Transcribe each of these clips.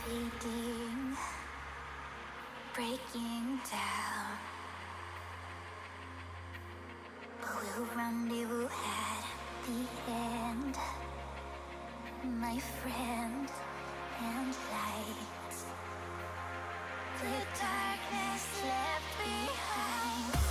fading, breaking down. But we'll rendezvous at the end, my friend, and light the darkness left behind.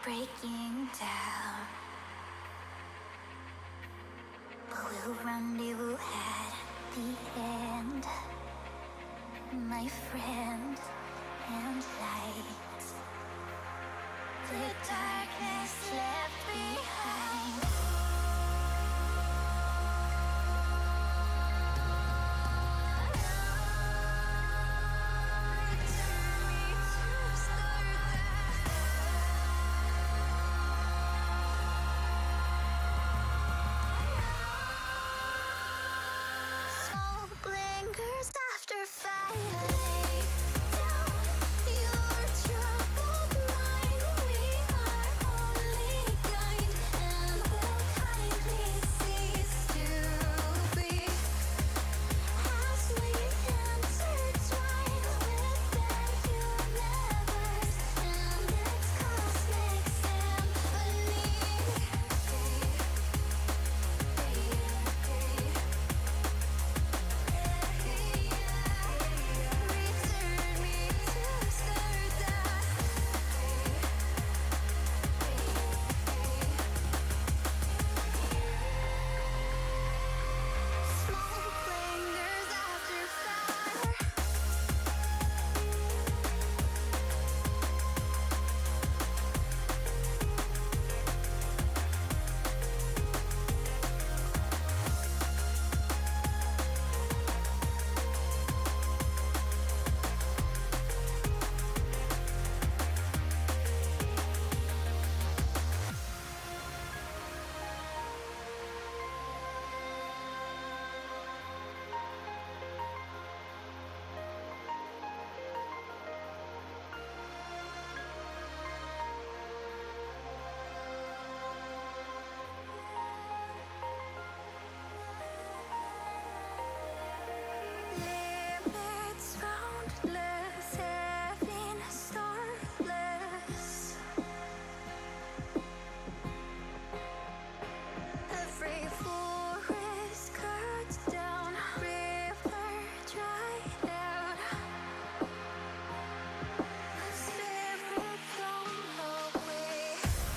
breaking down. Will rendezvous at the end, my friend and light. The darkness left behind. Smoke lingers after fire. Your troubled mind, we are only kind, and will kindly cease to be as we intertwine within universe and its cosmic symphony. Return me to stardust. Smoke lingers after fire. Limits boundless, heaven starless. Every forest cut down, river dried out. Spirit blown away,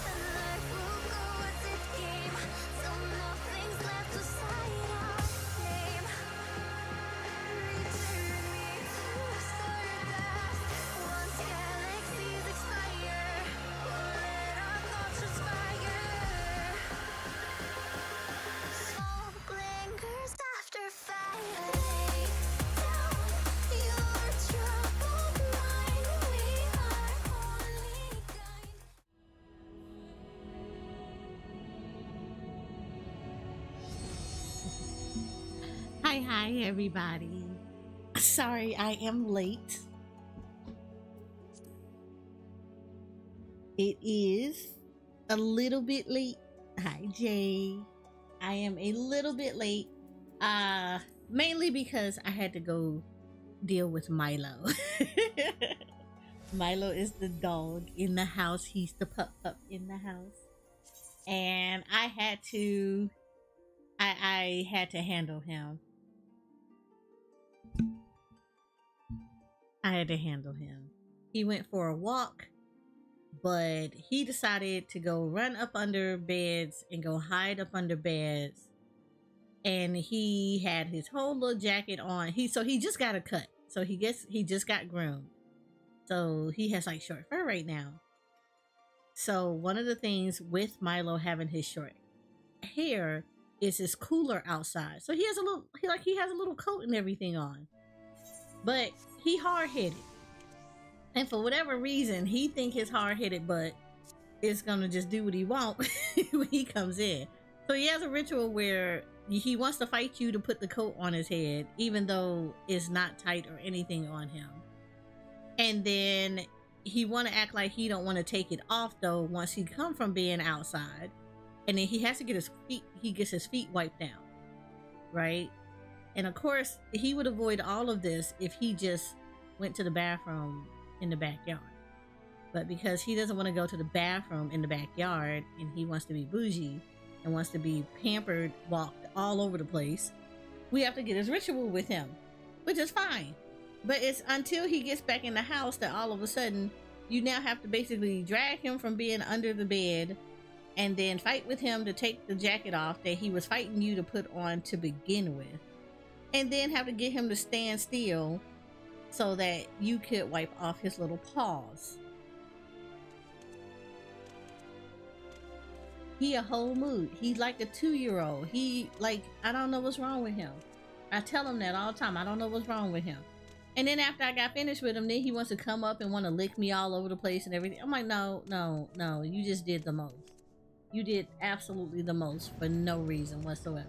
and life will go as it came, so nothing's left to sign our name. Return me to stardust. Once galaxies expire, we'll let our thoughts transpire. Smoke lingers after fire. Lay down your troubled mind. We are only kind. Hi, everybody. Sorry, I am late. It is a little bit late. Hi, Jay. I am a little bit late. Mainly because I had to go deal with Milo. Milo is the dog in the house. He's the pup in the house. And I had to handle him. I had to handle him. He went for a walk, but he decided to go run up under beds and go hide up under beds. And he had his whole little jacket on. He just got a cut. So he just got groomed. So he has like short fur right now. So one of the things with Milo having his short hair is it's cooler outside. So he has a little coat and everything on. But he hard-headed. And for whatever reason, he think his hard-headed butt is gonna just do what he want when he comes in. So he has a ritual where he wants to fight you to put the coat on his head, even though it's not tight or anything on him. And then he want to act like he don't want to take it off though once he come from being outside. And then he has to get his feet wiped down, right? And of course, he would avoid all of this if he just went to the bathroom in the backyard. But because he doesn't want to go to the bathroom in the backyard and he wants to be bougie and wants to be pampered, walked all over the place, we have to get his ritual with him, which is fine. But it's until he gets back in the house that all of a sudden you now have to basically drag him from being under the bed and then fight with him to take the jacket off that he was fighting you to put on to begin with, and then have to get him to stand still so that you could wipe off his little paws. He a whole mood. He's like a 2-year-old. He like, I don't know what's wrong with him. I tell him that all the time. I don't know what's wrong with him. And then after I got finished with him, then he wants to come up and want to lick me all over the place and everything. I'm like, no, no, no. You just did the most. You did absolutely the most for no reason whatsoever.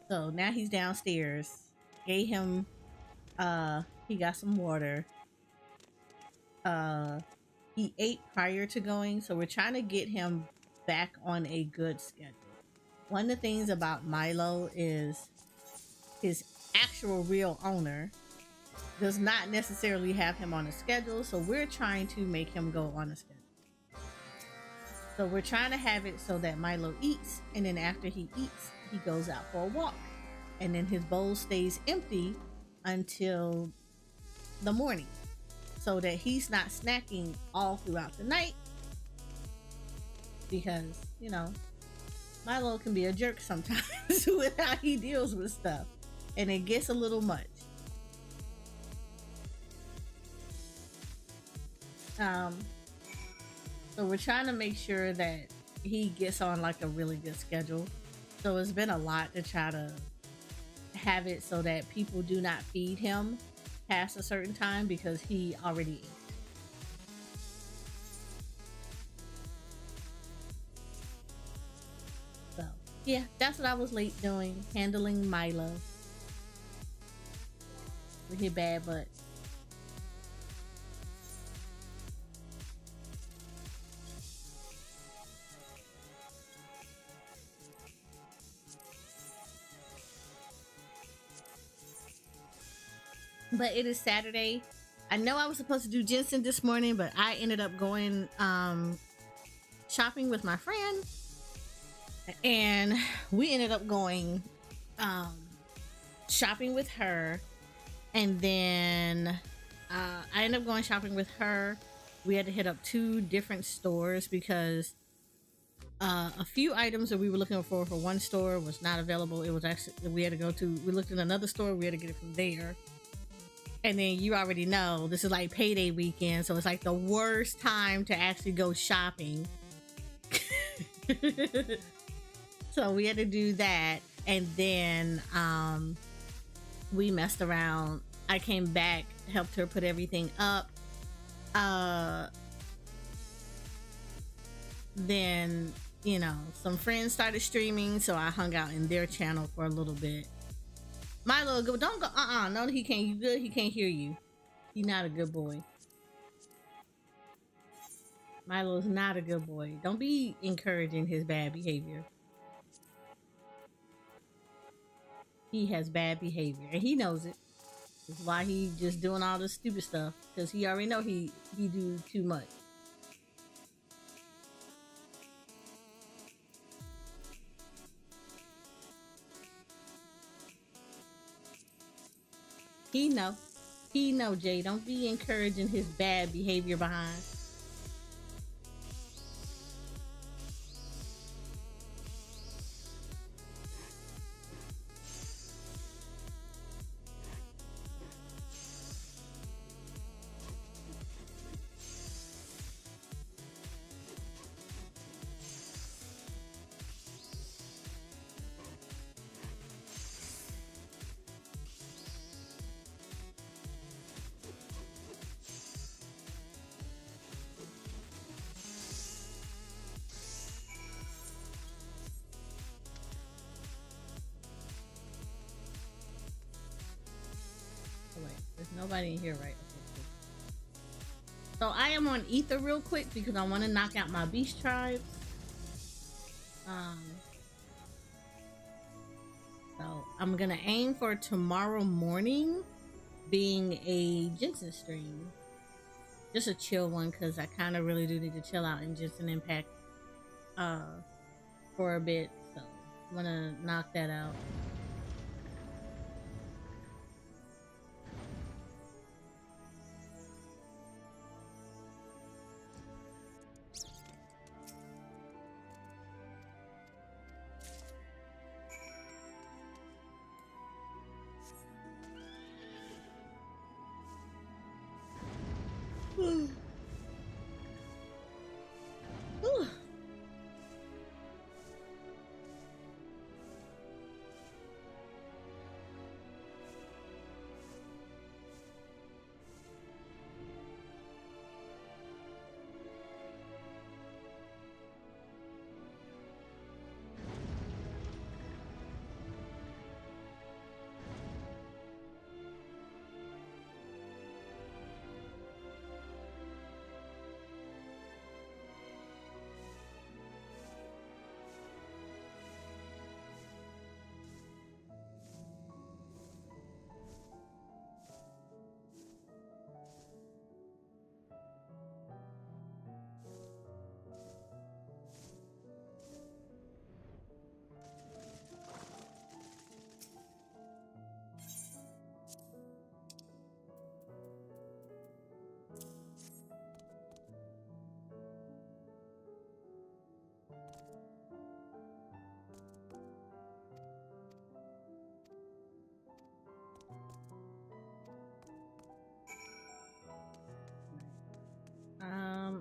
So now he's downstairs. Gave him, he got some water. He ate prior to going, so we're trying to get him back on a good schedule. One of the things about Milo is his actual real owner does not necessarily have him on a schedule, so we're trying to make him go on a schedule. So we're trying to have it so that Milo eats, and then after he eats, he goes out for a walk, and then his bowl stays empty until the morning, so that he's not snacking all throughout the night, because, you know, Milo can be a jerk sometimes with how he deals with stuff, and it gets a little much. So we're trying to make sure that he gets on like a really good schedule. So it's been a lot to try to have it so that people do not feed him past a certain time because he already ate. So yeah, that's what I was late doing, handling Milo with his bad butt. But it is Saturday. I know I was supposed to do Jensen this morning, but I ended up going shopping with my friend, and we ended up going shopping with her, and then I ended up going shopping with her. We had to hit up 2 different stores because a few items that we were looking for one store was not available. It was actually, we looked at another store, we had to get it from there. And then you already know this is like payday weekend, so it's like the worst time to actually go shopping. So we had to do that, and then we messed around. I came back, helped her put everything up. Then, you know, some friends started streaming, so I hung out in their channel for a little bit. Milo, go! Don't go! No, he can't. You good? He can't hear you. He's not a good boy. Milo's not a good boy. Don't be encouraging his bad behavior. He has bad behavior, and he knows it. That's why he just doing all this stupid stuff, because he already know he do too much. He know, Jay. Don't be encouraging his bad behavior behind. There's nobody in here, right? So I am on Ether real quick because I want to knock out my beast tribes. So I'm gonna aim for tomorrow morning being a Jensen stream, just a chill one, because I kind of really do need to chill out in Jensen Impact for a bit. So I'm gonna knock that out. Whew.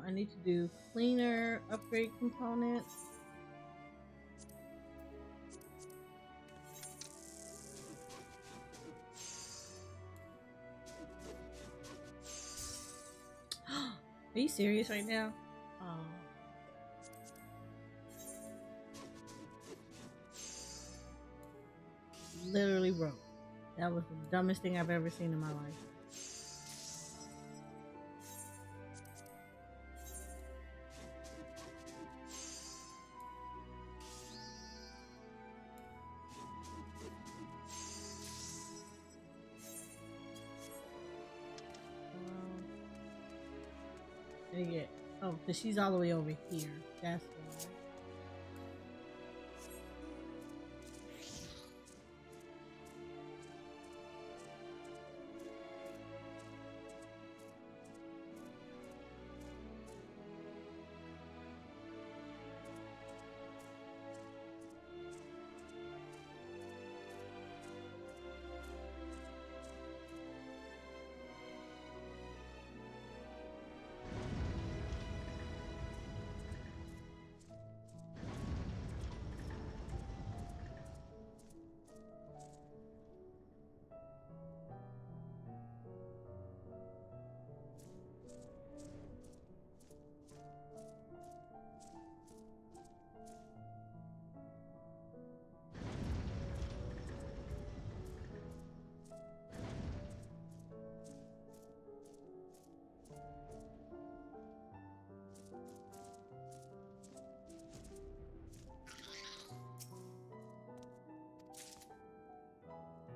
I need to do cleaner upgrade components. Are you serious right now? Oh. Literally broke. That was the dumbest thing I've ever seen in my life. Yeah. Oh, because she's all the way over here. That's why.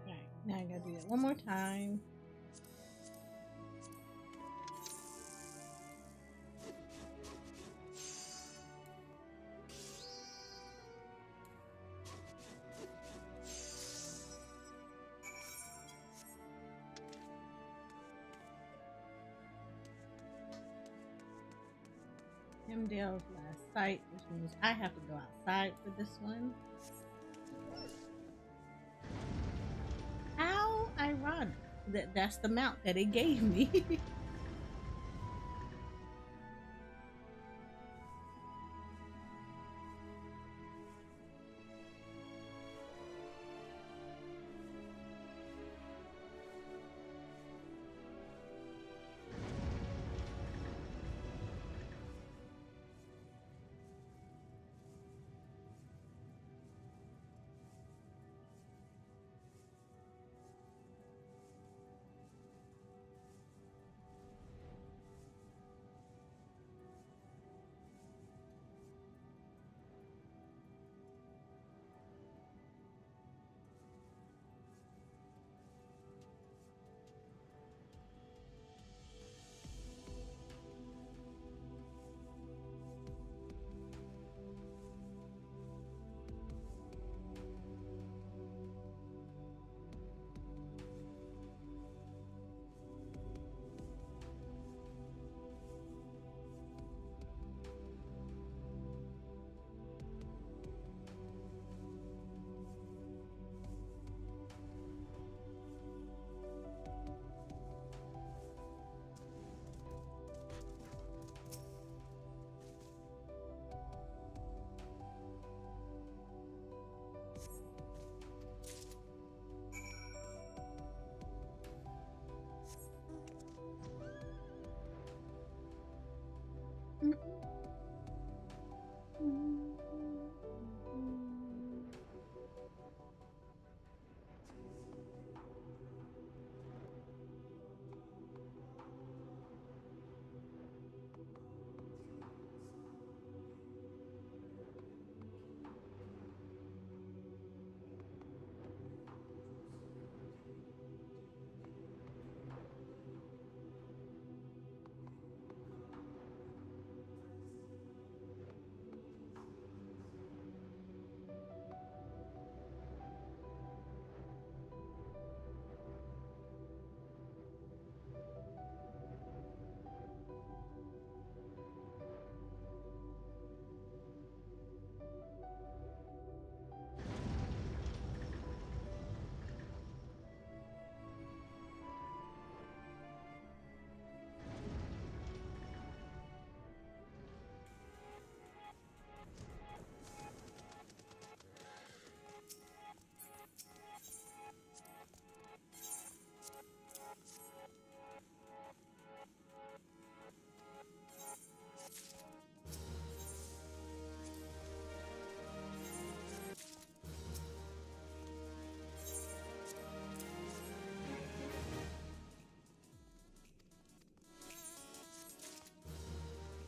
Right. Now I gotta do that one more time. Hemdale's last sight, which means I have to go outside for this one. How ironic that that's the mount that it gave me.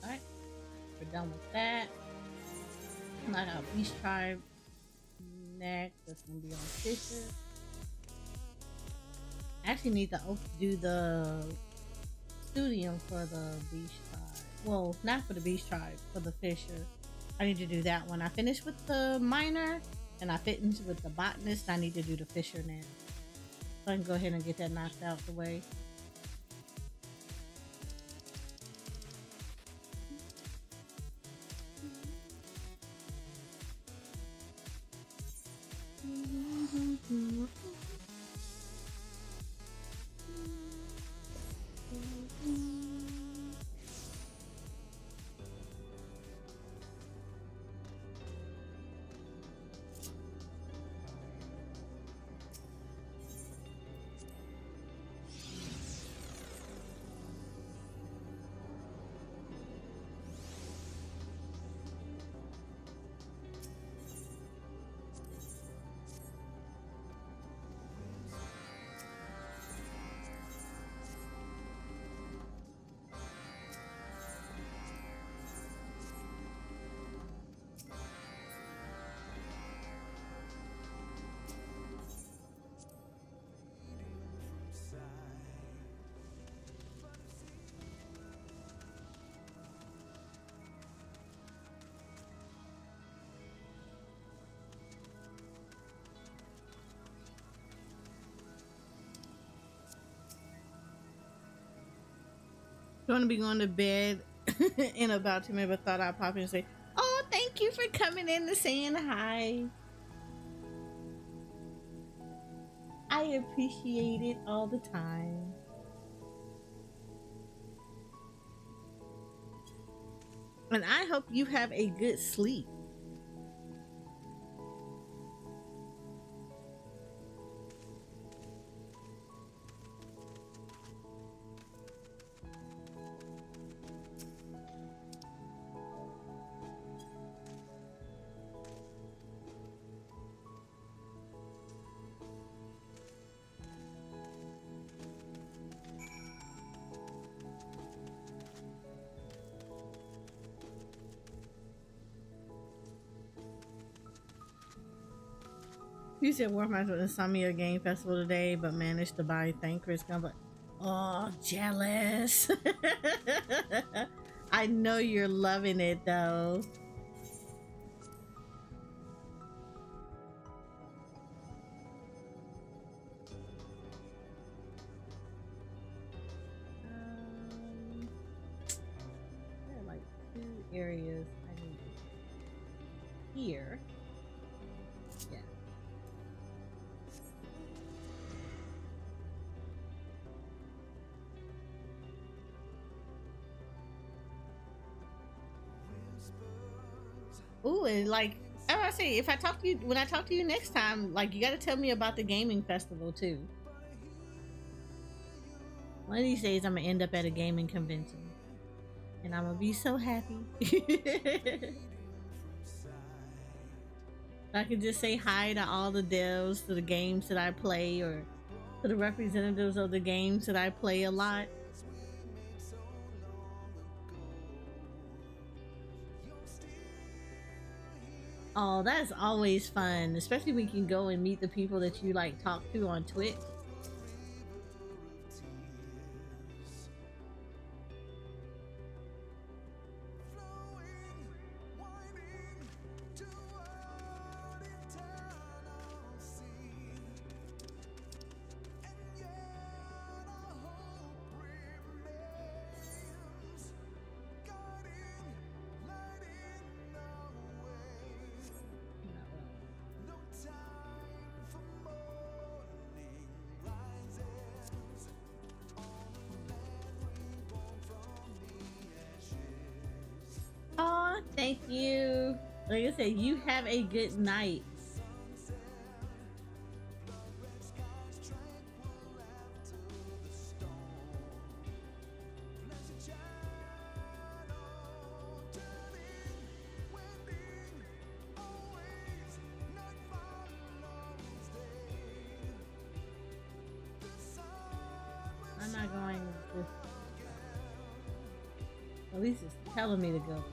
Alright, we're done with that. I got Beast Tribe next. That's gonna be on Fisher. I actually need to do the studium for the Beast Tribe. Well, not for the Beast Tribe, for the Fisher. I need to do that one. I finished with the Miner and I finished with the Botanist. I need to do the Fisher now. So I can go ahead and get that knocked out the way. Going to be going to bed in about 2 minutes, but thought I'd pop in and say, "Oh, thank you for coming in to saying hi. I appreciate it all the time." And I hope you have a good sleep. You said Warmaster at Insomnia Game Festival today, but managed to buy Thankress gun. But oh, jealous! I know you're loving it though. There are like 2 areas I need here. Yeah. Ooh, and like I say, if I talk to you when I talk to you next time, like you got to tell me about the gaming festival too. One of these days, I'm gonna end up at a gaming convention, and I'm gonna be so happy. I can just say hi to all the devs, to the games that I play, or to the representatives of the games that I play a lot. Oh, that's always fun, especially when you can go and meet the people that you like talk to on Twitch. Oh, thank you. Like I said, you have a good night. I'm not going this. At least it's telling me to go.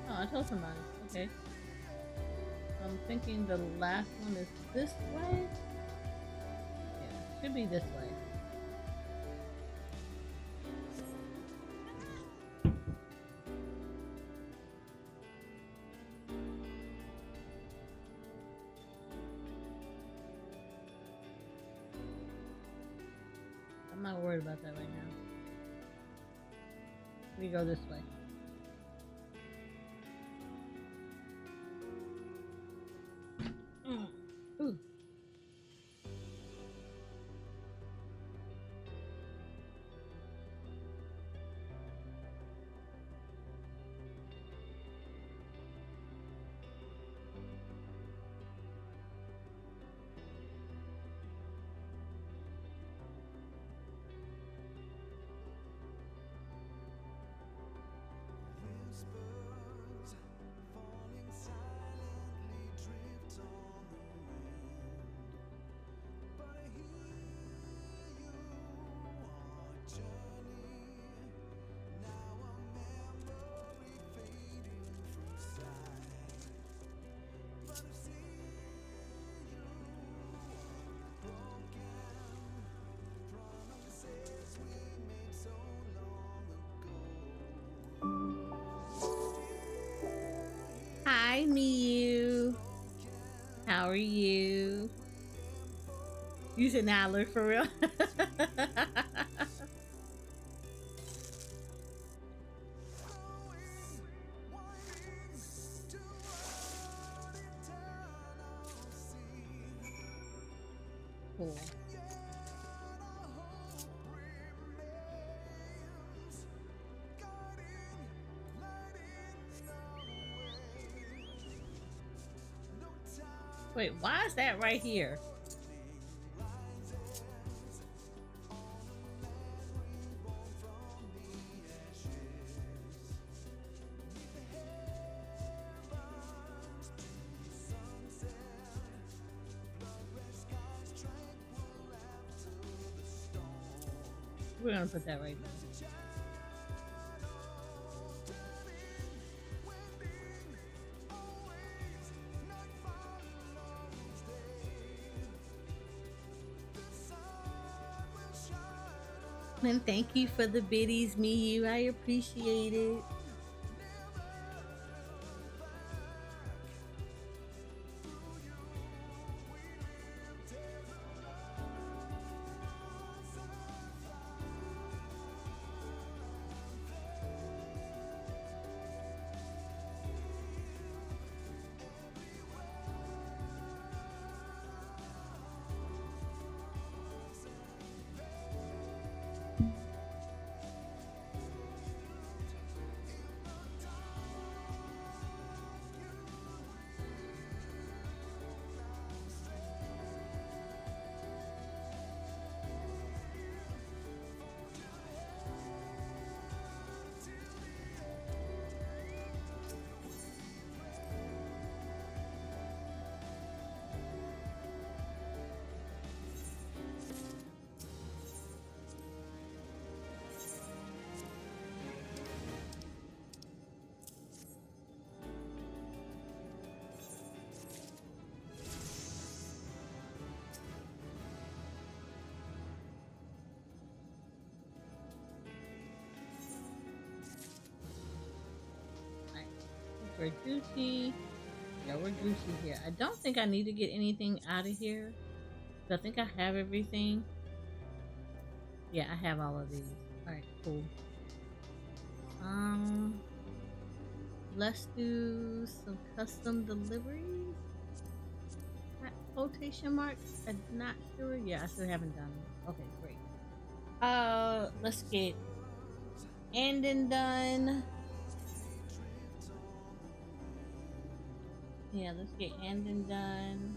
Oh, I told somebody. Okay. I'm thinking the last one is this way. Yeah, should be this way. I'm not worried about that right now. We go this way. Ooh. Hi, Miu. How are you? You should not look for real. Cool. Wait, why is that right here? We're gonna put that right there. And thank you for the biddies, Miu. I appreciate it. we're Gucci. Yeah, we're Gucci here. I don't think I need to get anything out of here. I think I have everything. Yeah, I have all of these. Alright, cool. Let's do some custom deliveries. Quotation marks? I'm not sure. Yeah, I still haven't done it. Okay, great. Let's get Andon done. Yeah, let's get Andon done.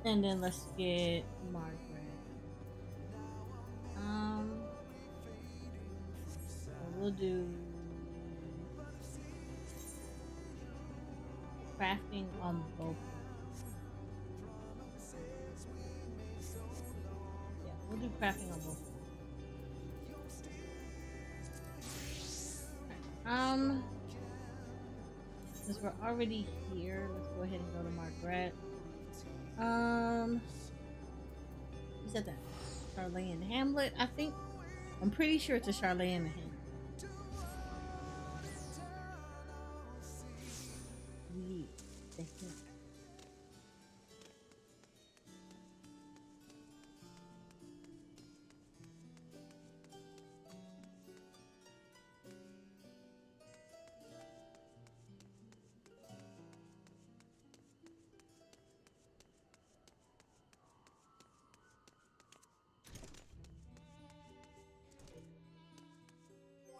And then let's get Margaret. We'll do crafting on both. Yeah, we'll do crafting on both. Right. Since we're already here, let's go ahead and go to Margaret. Is that Charlene Hamlet? I think I'm pretty sure it's a Charlene Hamlet.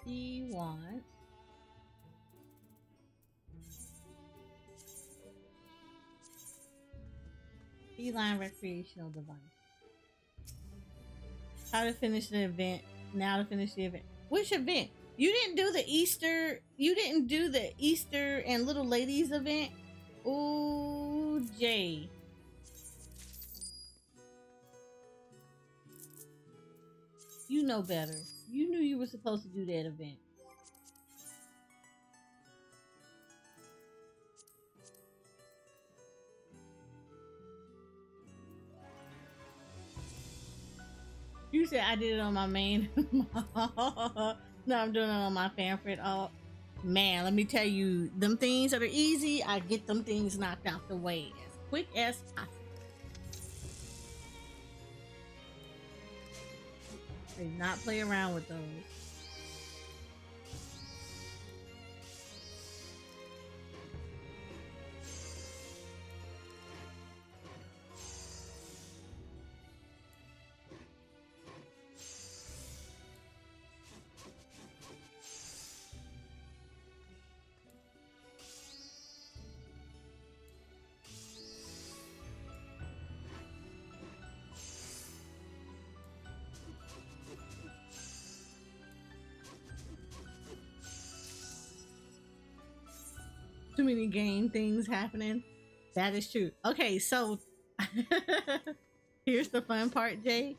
She wants feline recreational device. How to finish the event. Now to finish the event. Which event? You didn't do the Easter. You didn't do the Easter and Little Ladies event. Ooh, Jay. You know better. You knew you were supposed to do that event. You said I did it on my main. No, I'm doing it on my favorite. Oh, man, let me tell you, them things that are easy, I get them things knocked out the way as quick as possible. Do not play around with those. Too many game things happening. That is true. Okay, so here's the fun part, Jay.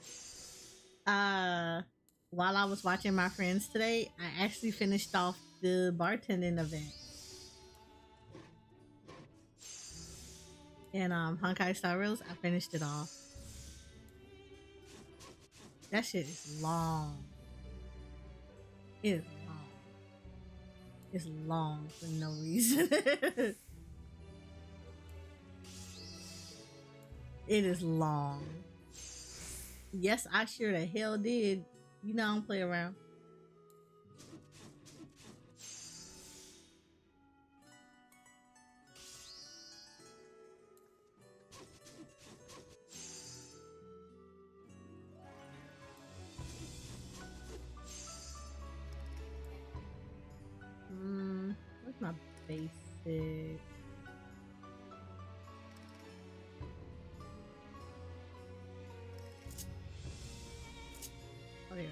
While I was watching my friends today, I actually finished off the bartending event. And Honkai Star Rails, I finished it off. That shit is long. It is long. It's long for no reason. It is long. Yes, I sure the hell did. You know I don't play around. What's my basic? Oh, yeah.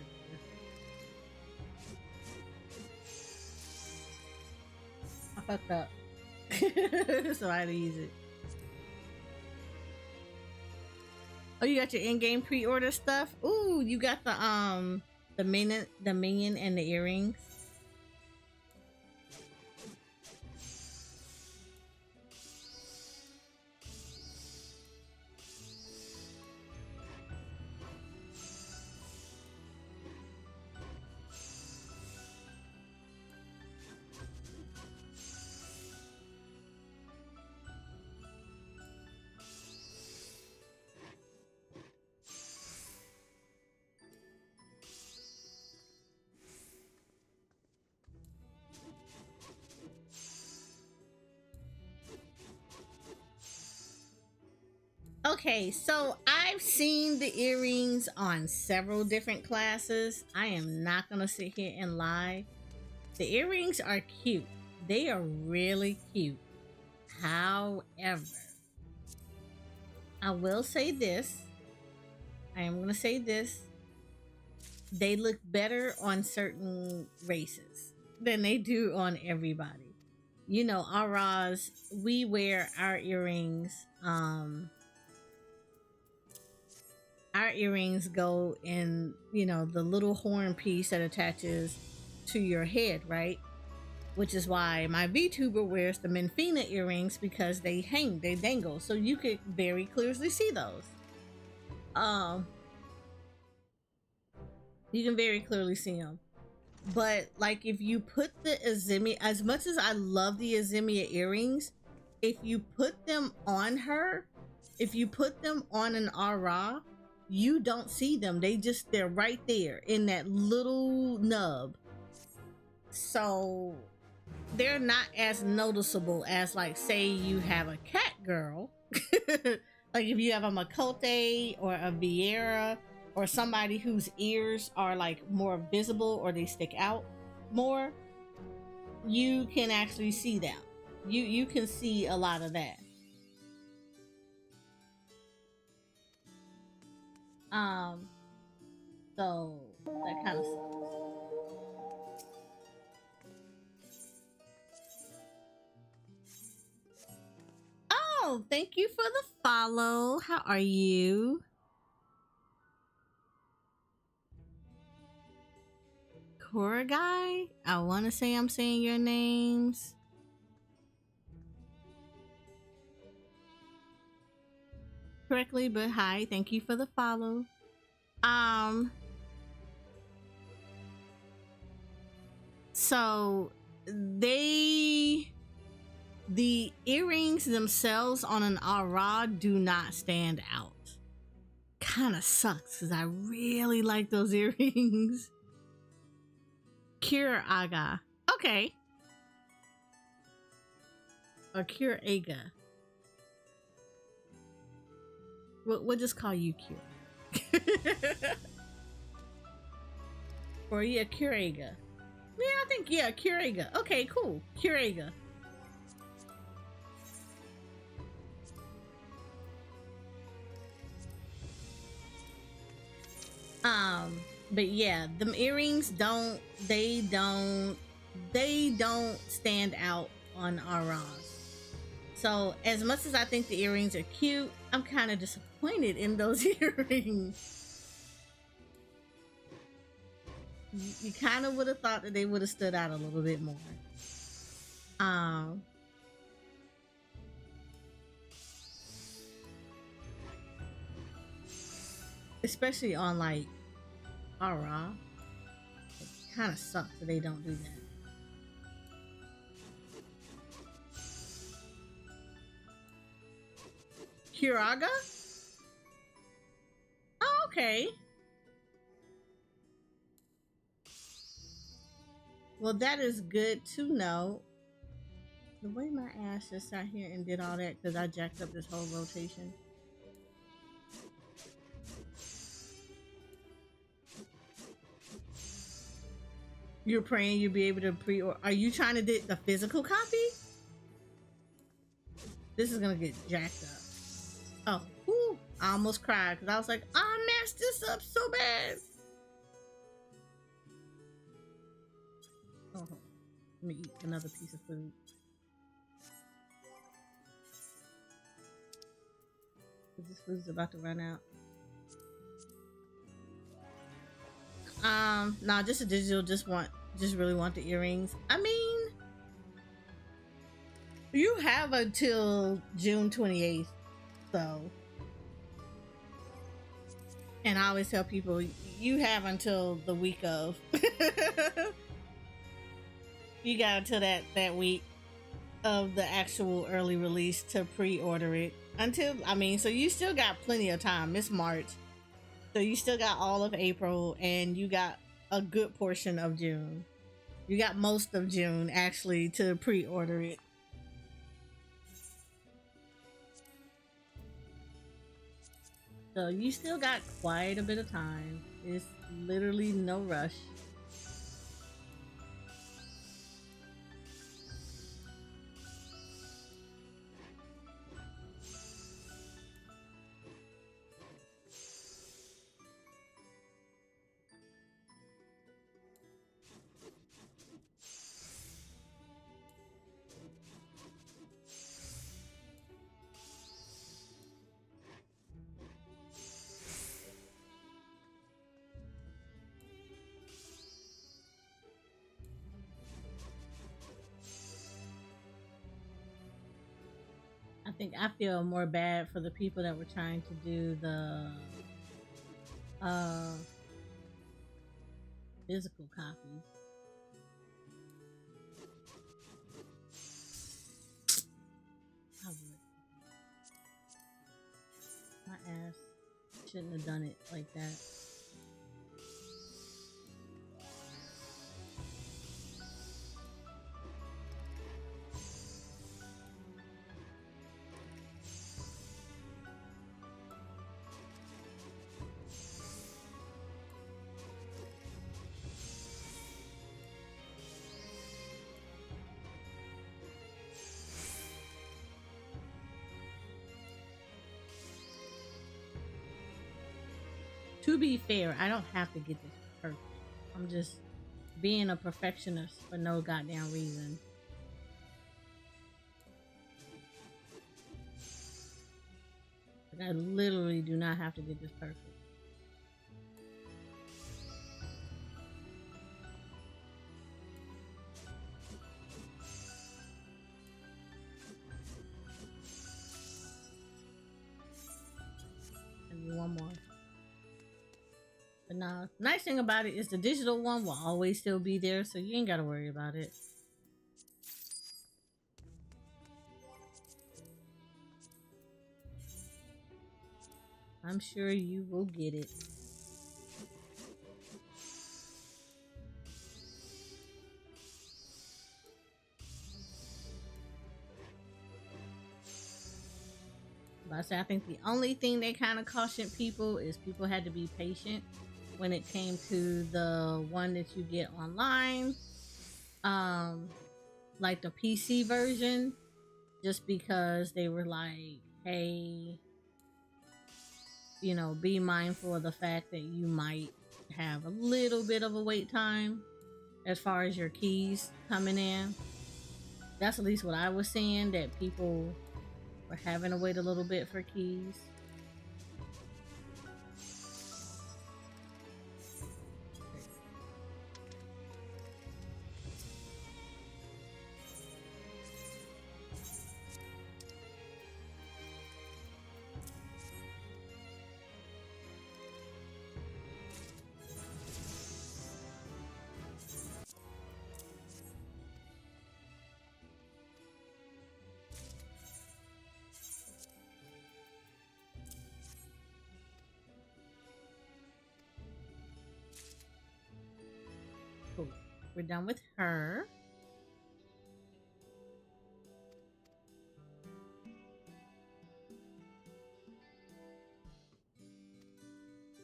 I fucked up. So I had to use it. Oh, you got your in-game pre-order stuff? Ooh, you got the minion and the earrings. Okay, so I've seen the earrings on several different classes. I am not gonna sit here and lie. The earrings are cute. They are really cute. However, I will say this. I am gonna say this. They look better on certain races than they do on everybody. You know, Aras, we wear our earrings go in, you know, the little horn piece that attaches to your head, right? Which is why my VTuber wears the Menfina earrings, because they hang, they dangle, so you could very clearly see those. Um, you can very clearly see them. But like, if you put the Azimia, as much as I love the Azimia earrings, if you put them on her, if you put them on an Ara, you don't see them. They're right there in that little nub. So they're not as noticeable as, like, say you have a cat girl. Like if you have a Makote or a Vieira, or somebody whose ears are like more visible or they stick out more, you can actually see them. You can see a lot of that. So that kind of sucks. Oh, thank you for the follow. How are you? Koragai? I want to say I'm saying your names correctly, but hi, thank you for the follow. So the earrings themselves on an Ara do not stand out. Kind of sucks because I really like those earrings. Cure Aga. Okay. Or Cure Aga. We'll just call you Cure. Or yeah, Cure Aga. Yeah, I think, yeah, Cure Aga. Okay, cool. Cure Aga. But yeah, them earrings don't stand out on Aras. So as much as I think the earrings are cute, I'm kind of disappointed in those earrings. You kind of would have thought that they would have stood out a little bit more. Especially on like Ara. It kind of sucks that they don't do that. Kiraga? Oh, okay. Well, that is good to know. The way my ass just sat here and did all that because I jacked up this whole rotation. You're praying you'll be able to pre-order. Are you trying to get the physical copy? This is gonna get jacked up. Oh, whew, I almost cried because I was like, I messed this up so bad. Oh, let me eat another piece of food. This food's about to run out. Nah, just a digital. Just really want the earrings. I mean, you have until June 28th, so. And I always tell people you have until the week of. You got until that week of the actual early release to pre-order it. Until, I mean, so you still got plenty of time. It's March. So you still got all of April and you got a good portion of June. You got most of June actually to pre-order it. So you still got quite a bit of time. It's literally no rush. I think I feel more bad for the people that were trying to do the uh physical copies. I would. My ass shouldn't have done it like that. To be fair, I don't have to get this perfect. I'm just being a perfectionist for no goddamn reason. Like, I literally do not have to get this perfect. And one more. But now, nice thing about it is the digital one will always still be there, so you ain't gotta worry about it. I'm sure you will get it. But I say I think the only thing they kind of cautioned people is people had to be patient when it came to the one that you get online, um, like the PC version, just because they were like, hey, you know, be mindful of the fact that you might have a little bit of a wait time as far as your keys coming in. That's at least what I was seeing, that people were having to wait a little bit for keys. Cool. We're done with her.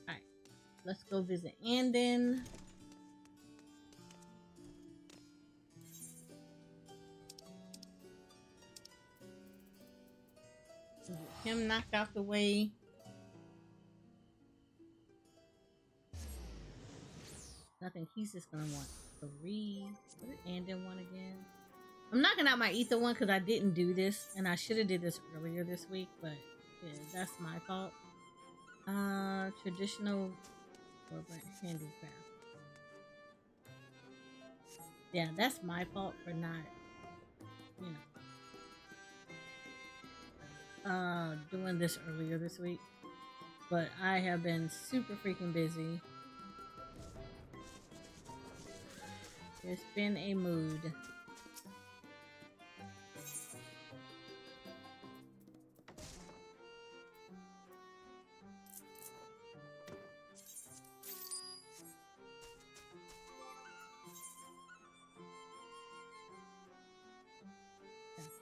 Alright. Let's go visit Andon. Get him knocked out the way. I think he's just gonna want 3. What did Andon want again? I'm knocking out my ether one because I didn't do this, and I should have did this earlier this week, but yeah, that's my fault. Traditional corporate handicraft. Yeah, that's my fault for not, you know, doing this earlier this week. But I have been super freaking busy. It's been a mood.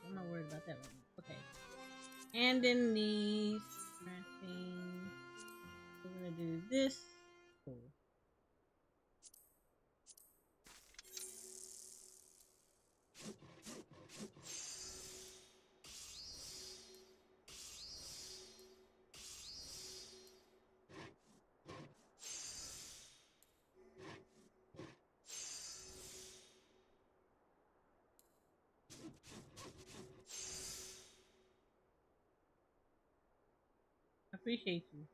I'm not worried about that one. Okay. And in these crafting. gonna do this. Cool. I appreciate you.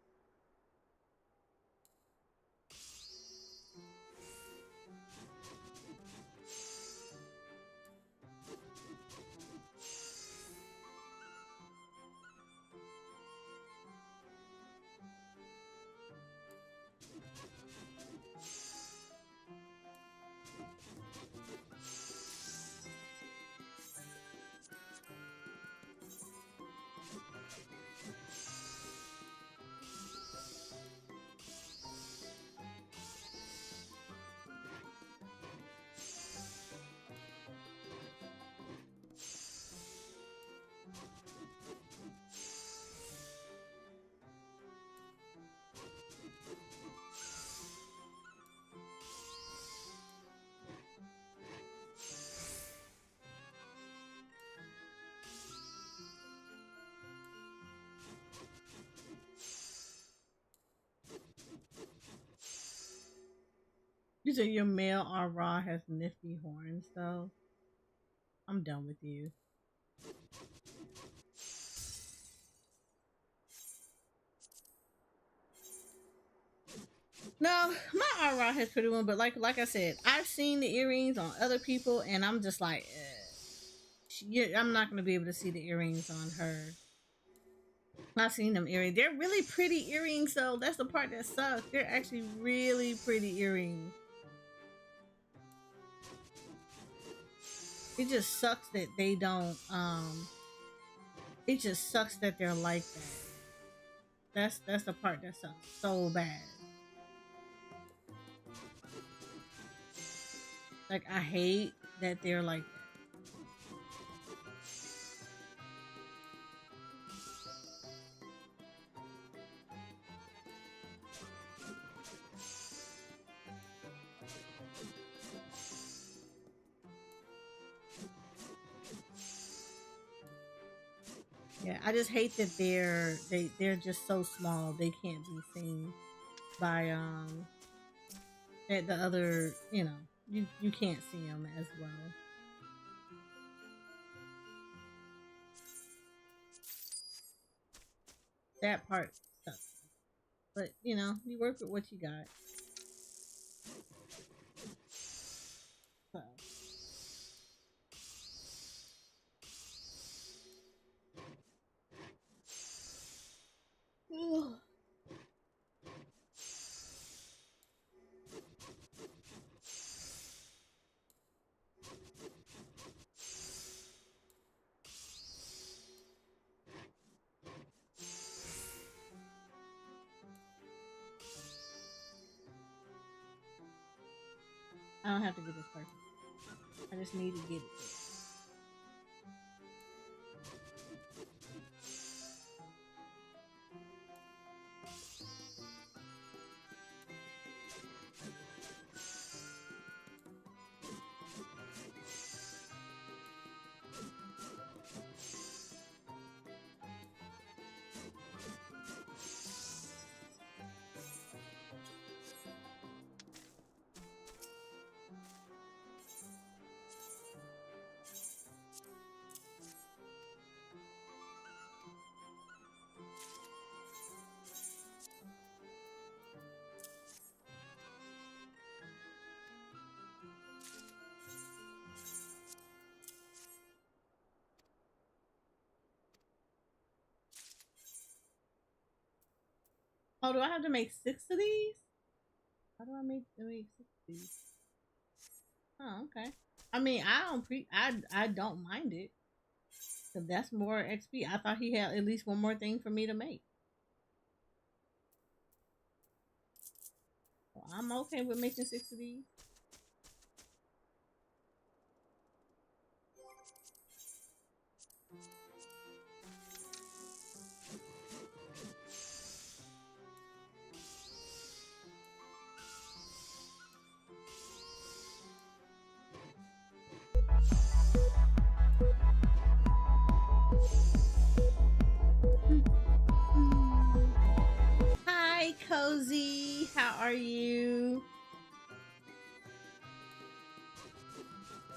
You said your male Ra has nifty horns, though. I'm done with you. No, my Ra has pretty one, but like I said, I've seen the earrings on other people, and I'm just like, I'm not gonna be able to see the earrings on her. I've seen them earrings. They're really pretty earrings, though. That's the part that sucks. They're actually really pretty earrings. It just sucks that they don't. It just sucks that they're like that. That's the part that sucks so bad. Like I hate that they're like that. Yeah, I just hate that they're just so small they can't be seen by at the other, you can't see them as well. That part sucks. But you work with what you got. So. I don't have to get this person. I just need to get it. Oh, do I have to make 6 of these? How do I make 6 of these? Oh, okay. I mean, I don't mind it. Cause that's more XP. I thought he had at least one more thing for me to make. So I'm okay with making 6 of these. Hi, Cozy. How are you?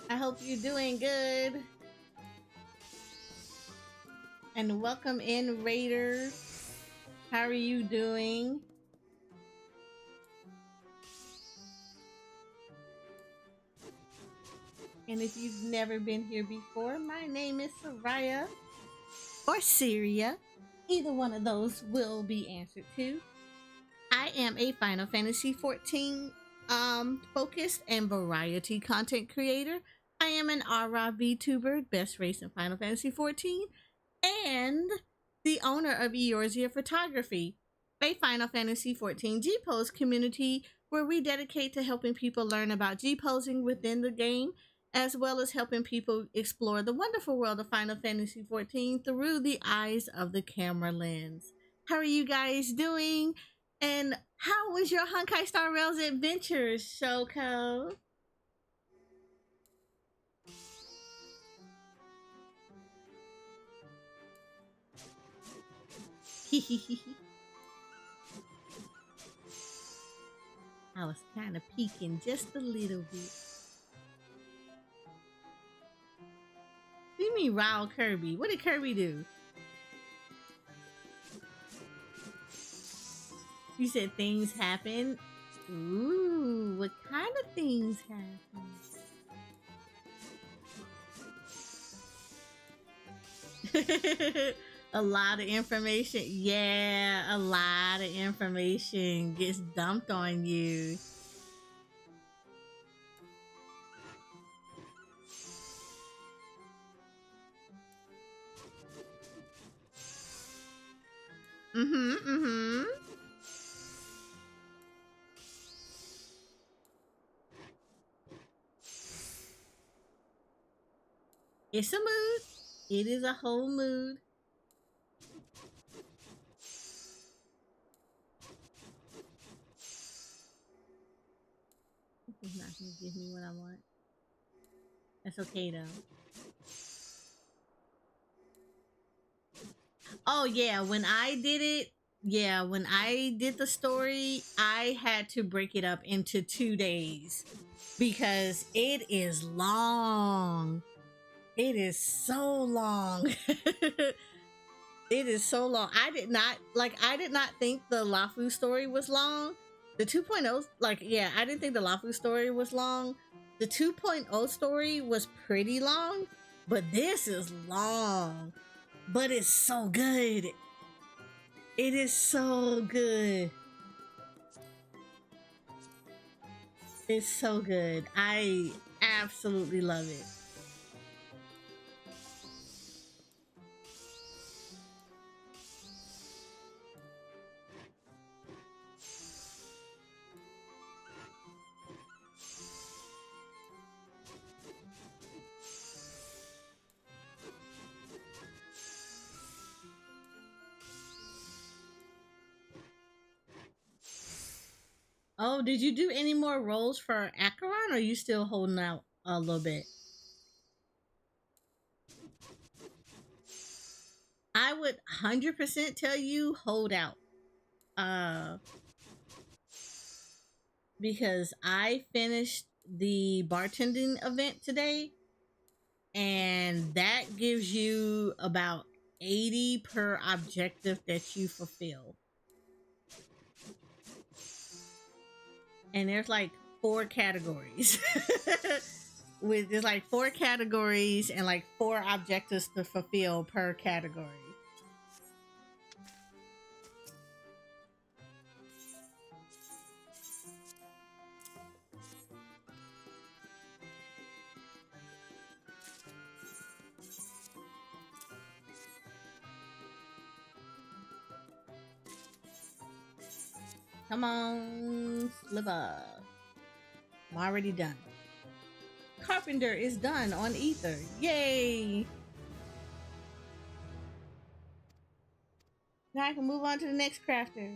I hope you're doing good. And welcome in, Raiders. How are you doing? And if you've never been here before, my name is Soraya or Syria. Either one of those will be answered to. I am a Final Fantasy XIV focused and variety content creator. I am an Ara VTuber, best race in Final Fantasy XIV, and the owner of Eorzea Photography, a Final Fantasy XIV G-Pose community where we dedicate to helping people learn about G-posing within the game, as well as helping people explore the wonderful world of Final Fantasy XIV through the eyes of the camera lens. How are you guys doing? And how was your Honkai Star Rail's adventures, Shoko? I was kind of peeking just a little bit. What do you mean, Rile Kirby? What did Kirby do? You said things happen. Ooh, what kind of things happen? A lot of information. Yeah, a lot of information gets dumped on you. Mm-hmm, mm-hmm. It's a mood. It is a whole mood. It's not gonna give me what I want. That's okay though. Oh yeah, when I did it, yeah, when I did the story, I had to break it up into 2 days because it is long. It is so long. It is so long. I did not think the Lafu story was long. The 2.0, like, yeah, I didn't think the Lafu story was long. The 2.0 story was pretty long, but this is long. But it's so good. It is so good. It's so good. I absolutely love it. Oh, did you do any more rolls for Acheron, or are you still holding out a little bit? I would 100% tell you hold out. Uh, because I finished the bartending event today, and that gives you about 80 per objective that you fulfill. And there's like 4 categories. There's like 4 categories and like 4 objectives to fulfill per category. Come on, Sliver. I'm already done. Carpenter is done on Ether. Yay! Now I can move on to the next crafter.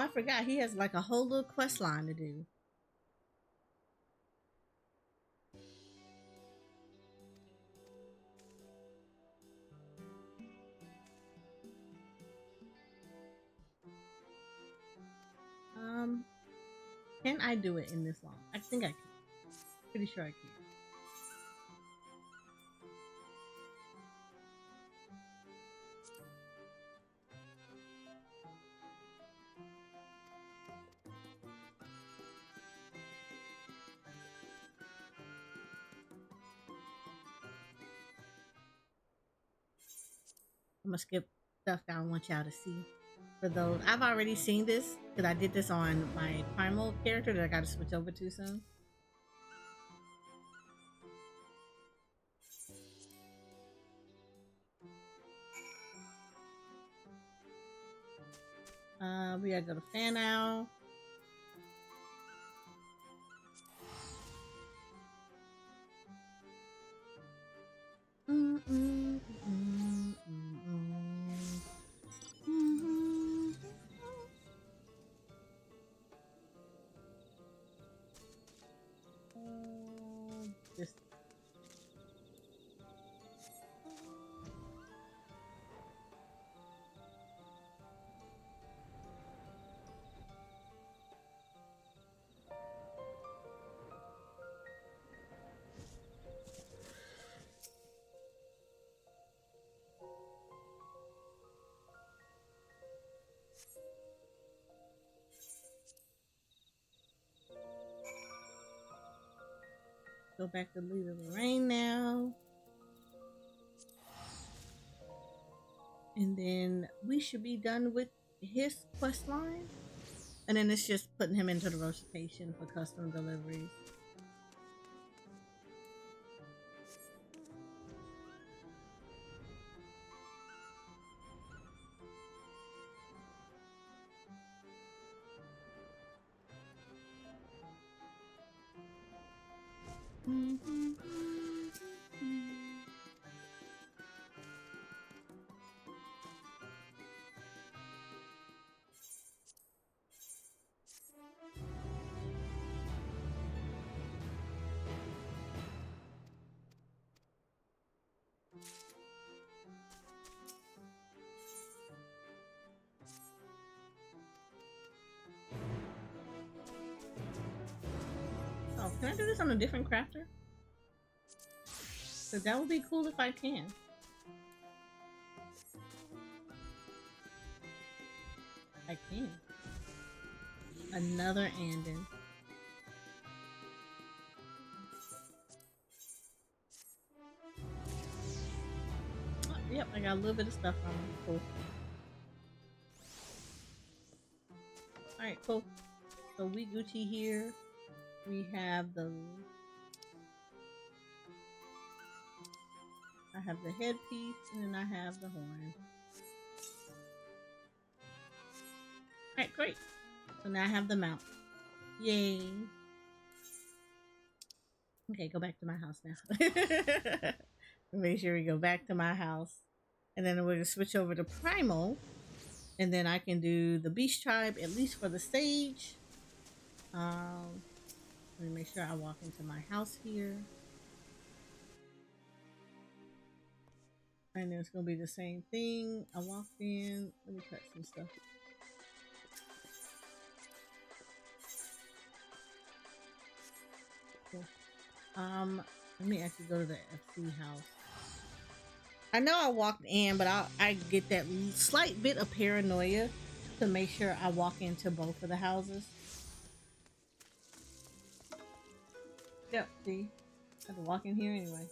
I forgot he has like a whole little quest line to do. Um, can I do it in this long? I think I can. Pretty sure I can. I'm gonna skip stuff that I want y'all to see. For those, I've already seen this because I did this on my primal character that I got to switch over to soon. We gotta go to Fan Owl. Just go back to Leader Lorraine now. And then we should be done with his quest line. And then it's just putting him into the rotation for custom deliveries. Oh, can I do this on a different crafter? So that would be cool if I can. I can. Another Andon. Oh, yep, I got a little bit of stuff on me. Cool. Alright, cool. So we Gucci here. We have the... I have the headpiece, and then I have the horn. Alright, great. So now I have the mount. Yay. Okay, go back to my house now. Make sure we go back to my house. And then we're going to switch over to Primal. And then I can do the Beast Tribe, at least for the stage. Let me make sure I walk into my house here. And then it's going to be the same thing. I walked in. Let me cut some stuff. Cool. Let me actually go to the FC house. I know I walked in, but I get that slight bit of paranoia to make sure I walk into both of the houses. Yep, see? I have to walk in here anyway.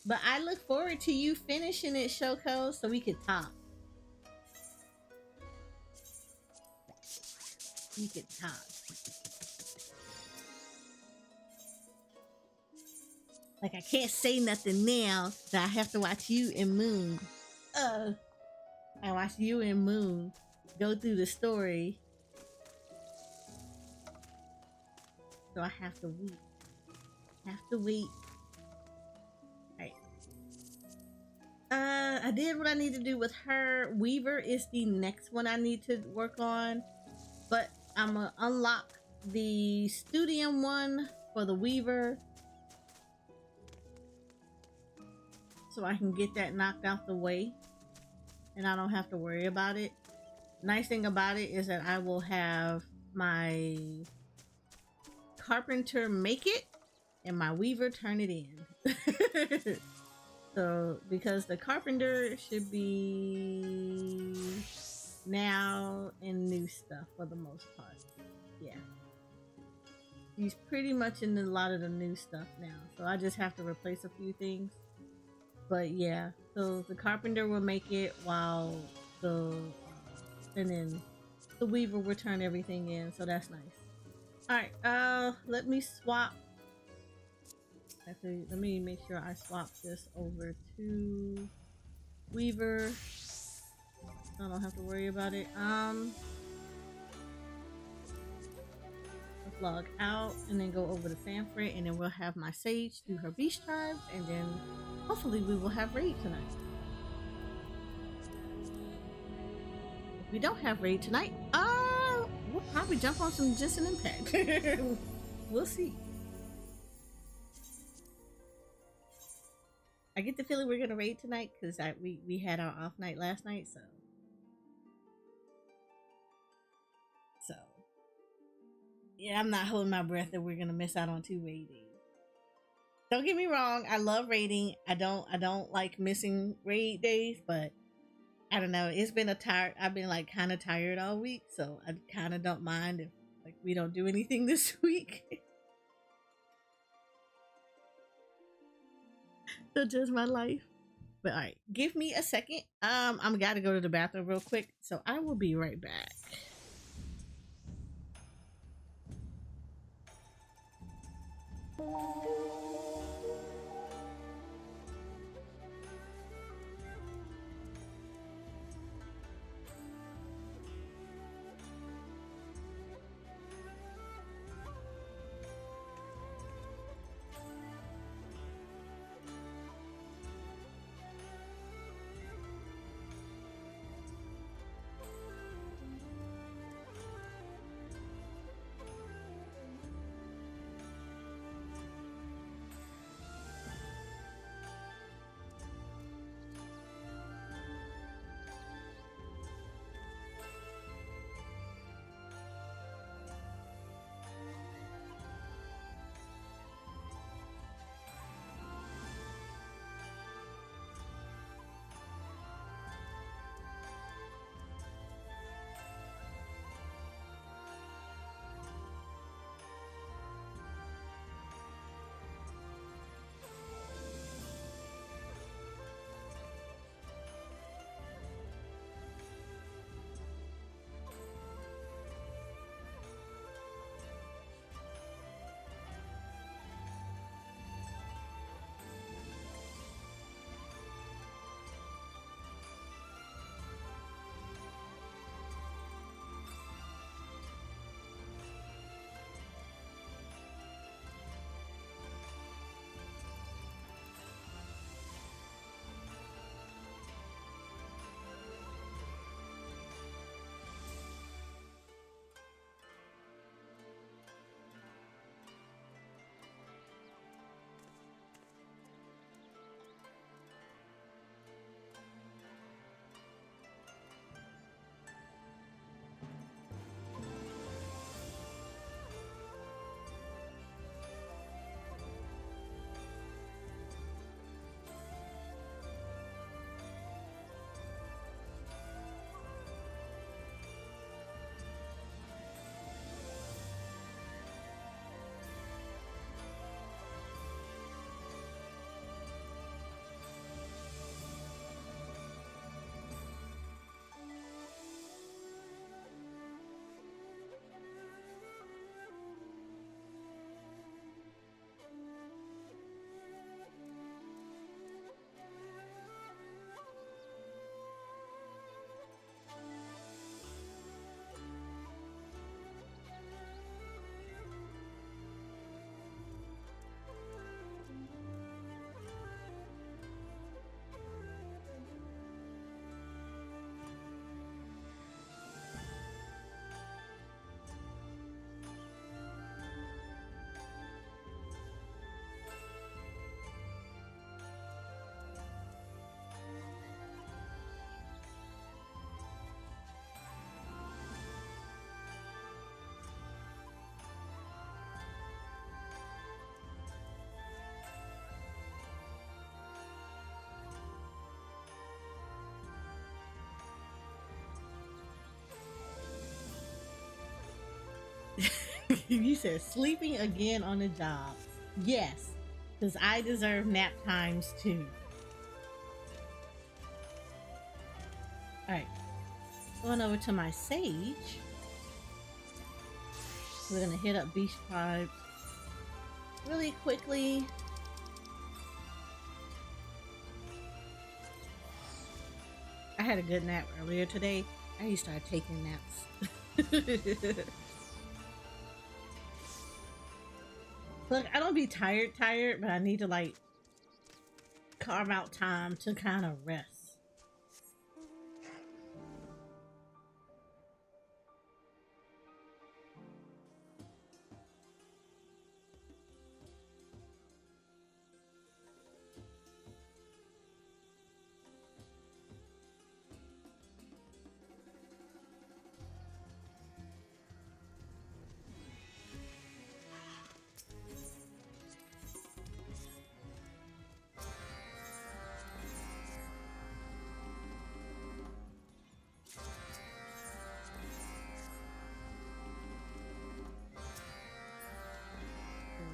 But I look forward to you finishing it, Shoko, so we could talk. We could talk. Like I can't say nothing now, so I have to watch you and Moon. I watched you and Moon go through the story, so I have to wait. Alright. I did what I need to do with her. Weaver is the next one I need to work on, but I'm gonna unlock the Studium one for the Weaver, so I can get that knocked out the way, and I don't have to worry about it. Nice thing about it is that I will have my Carpenter make it and my Weaver turn it in. So because the Carpenter should be now in new stuff for the most part. Yeah, he's pretty much in a lot of the new stuff now, so I just have to replace a few things. But yeah, so the Carpenter will make it, while and then the Weaver will turn everything in, so that's nice. Alright, let me swap. Actually, let me make sure I swap this over to Weaver, so I don't have to worry about it. Let's log out and then go over to Sanford, and then we'll have my Sage do her Beast Tribes, and then hopefully we will have raid tonight. If we don't have raid tonight, we'll probably jump on some Genshin Impact. We'll see. I get the feeling we're gonna raid tonight because we had our off night last night, so yeah, I'm not holding my breath that we're gonna miss out on 2 raid days. Don't get me wrong, I love raiding. I don't like missing raid days, but I don't know. It's been I've been like kind of tired all week, so I kind of don't mind if like we don't do anything this week. So just my life. But all right, give me a second. I'm gotta go to the bathroom real quick, so I will be right back. You said sleeping again on the job. Yes, because I deserve nap times too. All right, going over to my sage. We're gonna hit up beach tribes really quickly. I had a good nap earlier today. I need to start taking naps. Look, I don't be tired, but I need to like carve out time to kind of rest.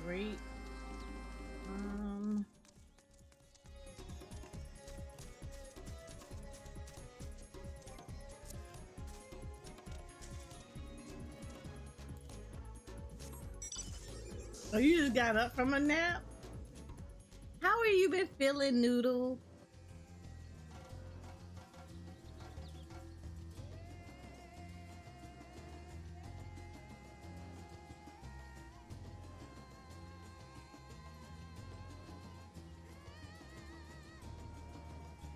Great. Oh, you just got up from a nap? How are you been feeling, Noodle?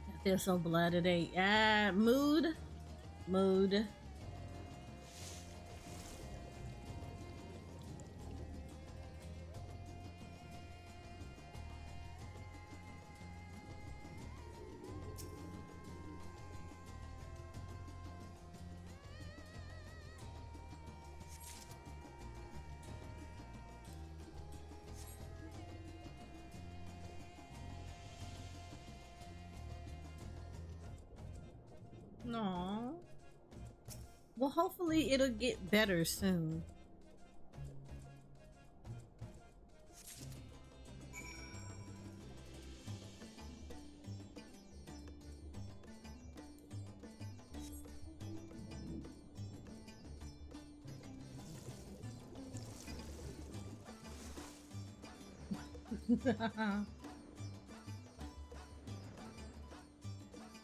I feel so bloody today. Mood. No. Well, hopefully it'll get better soon.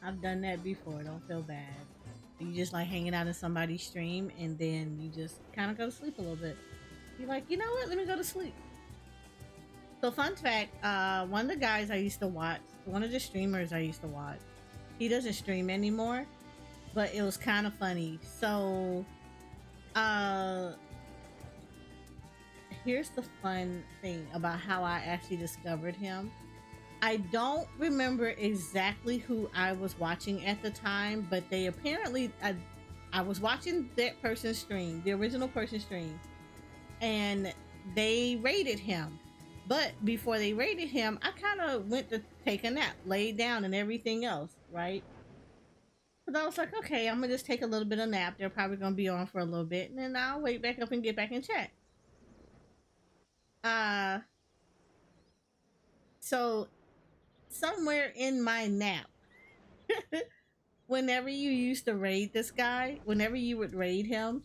I've done that before. Don't feel bad. You just like hanging out in somebody's stream and then you just kind of go to sleep a little bit. You're like, you know what? Let me go to sleep. So fun fact, one of the guys I used to watch, one of the streamers I used to watch, he doesn't stream anymore, but it was kind of funny. So, here's the fun thing about how I actually discovered him. I don't remember exactly who I was watching at the time, but they apparently, I was watching that person's stream, the original person's stream, and they rated him. But before they rated him, I kind of went to take a nap, laid down and everything else, right? But I was like, okay, I'm gonna just take a little bit of nap. They're probably gonna be on for a little bit, and then I'll wake back up and get back in chat. So somewhere in my nap, whenever you used to raid this guy, whenever you would raid him,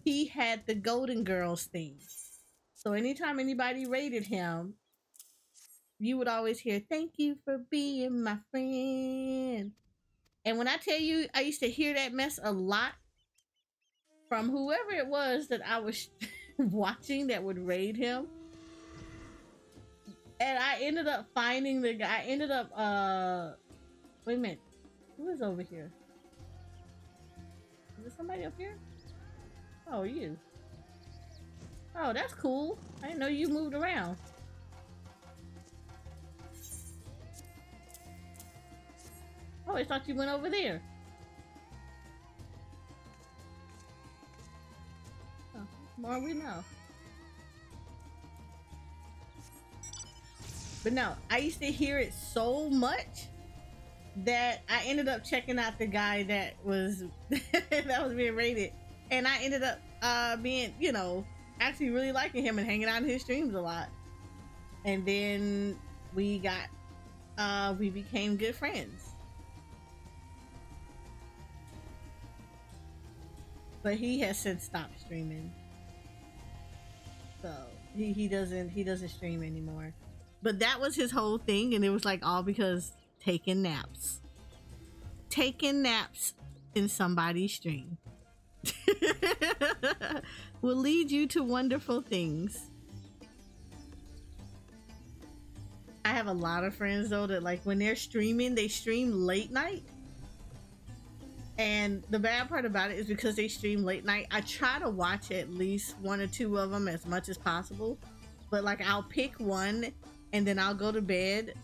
he had the Golden Girls theme. So anytime anybody raided him, you would always hear, "Thank you for being my friend." And when I tell you, I used to hear that mess a lot from whoever it was that I was watching that would raid him. And I ended up finding the guy. I ended up, wait a minute. Who is over here? Is there somebody up here? Oh, you. Oh, that's cool. I didn't know you moved around. Oh, I thought you went over there. Oh, more we know. But no, I used to hear it so much that I ended up checking out the guy that was that was being rated, and I ended up being, you know, actually really liking him and hanging out in his streams a lot. And then we became good friends. But he has since stopped streaming. So he doesn't stream anymore. But that was his whole thing, and it was like all because taking naps. Taking naps in somebody's stream will lead you to wonderful things. I have a lot of friends though that like when they're streaming, they stream late night. And the bad part about it is because they stream late night, I try to watch at least one or two of them as much as possible. But like I'll pick one and then I'll go to bed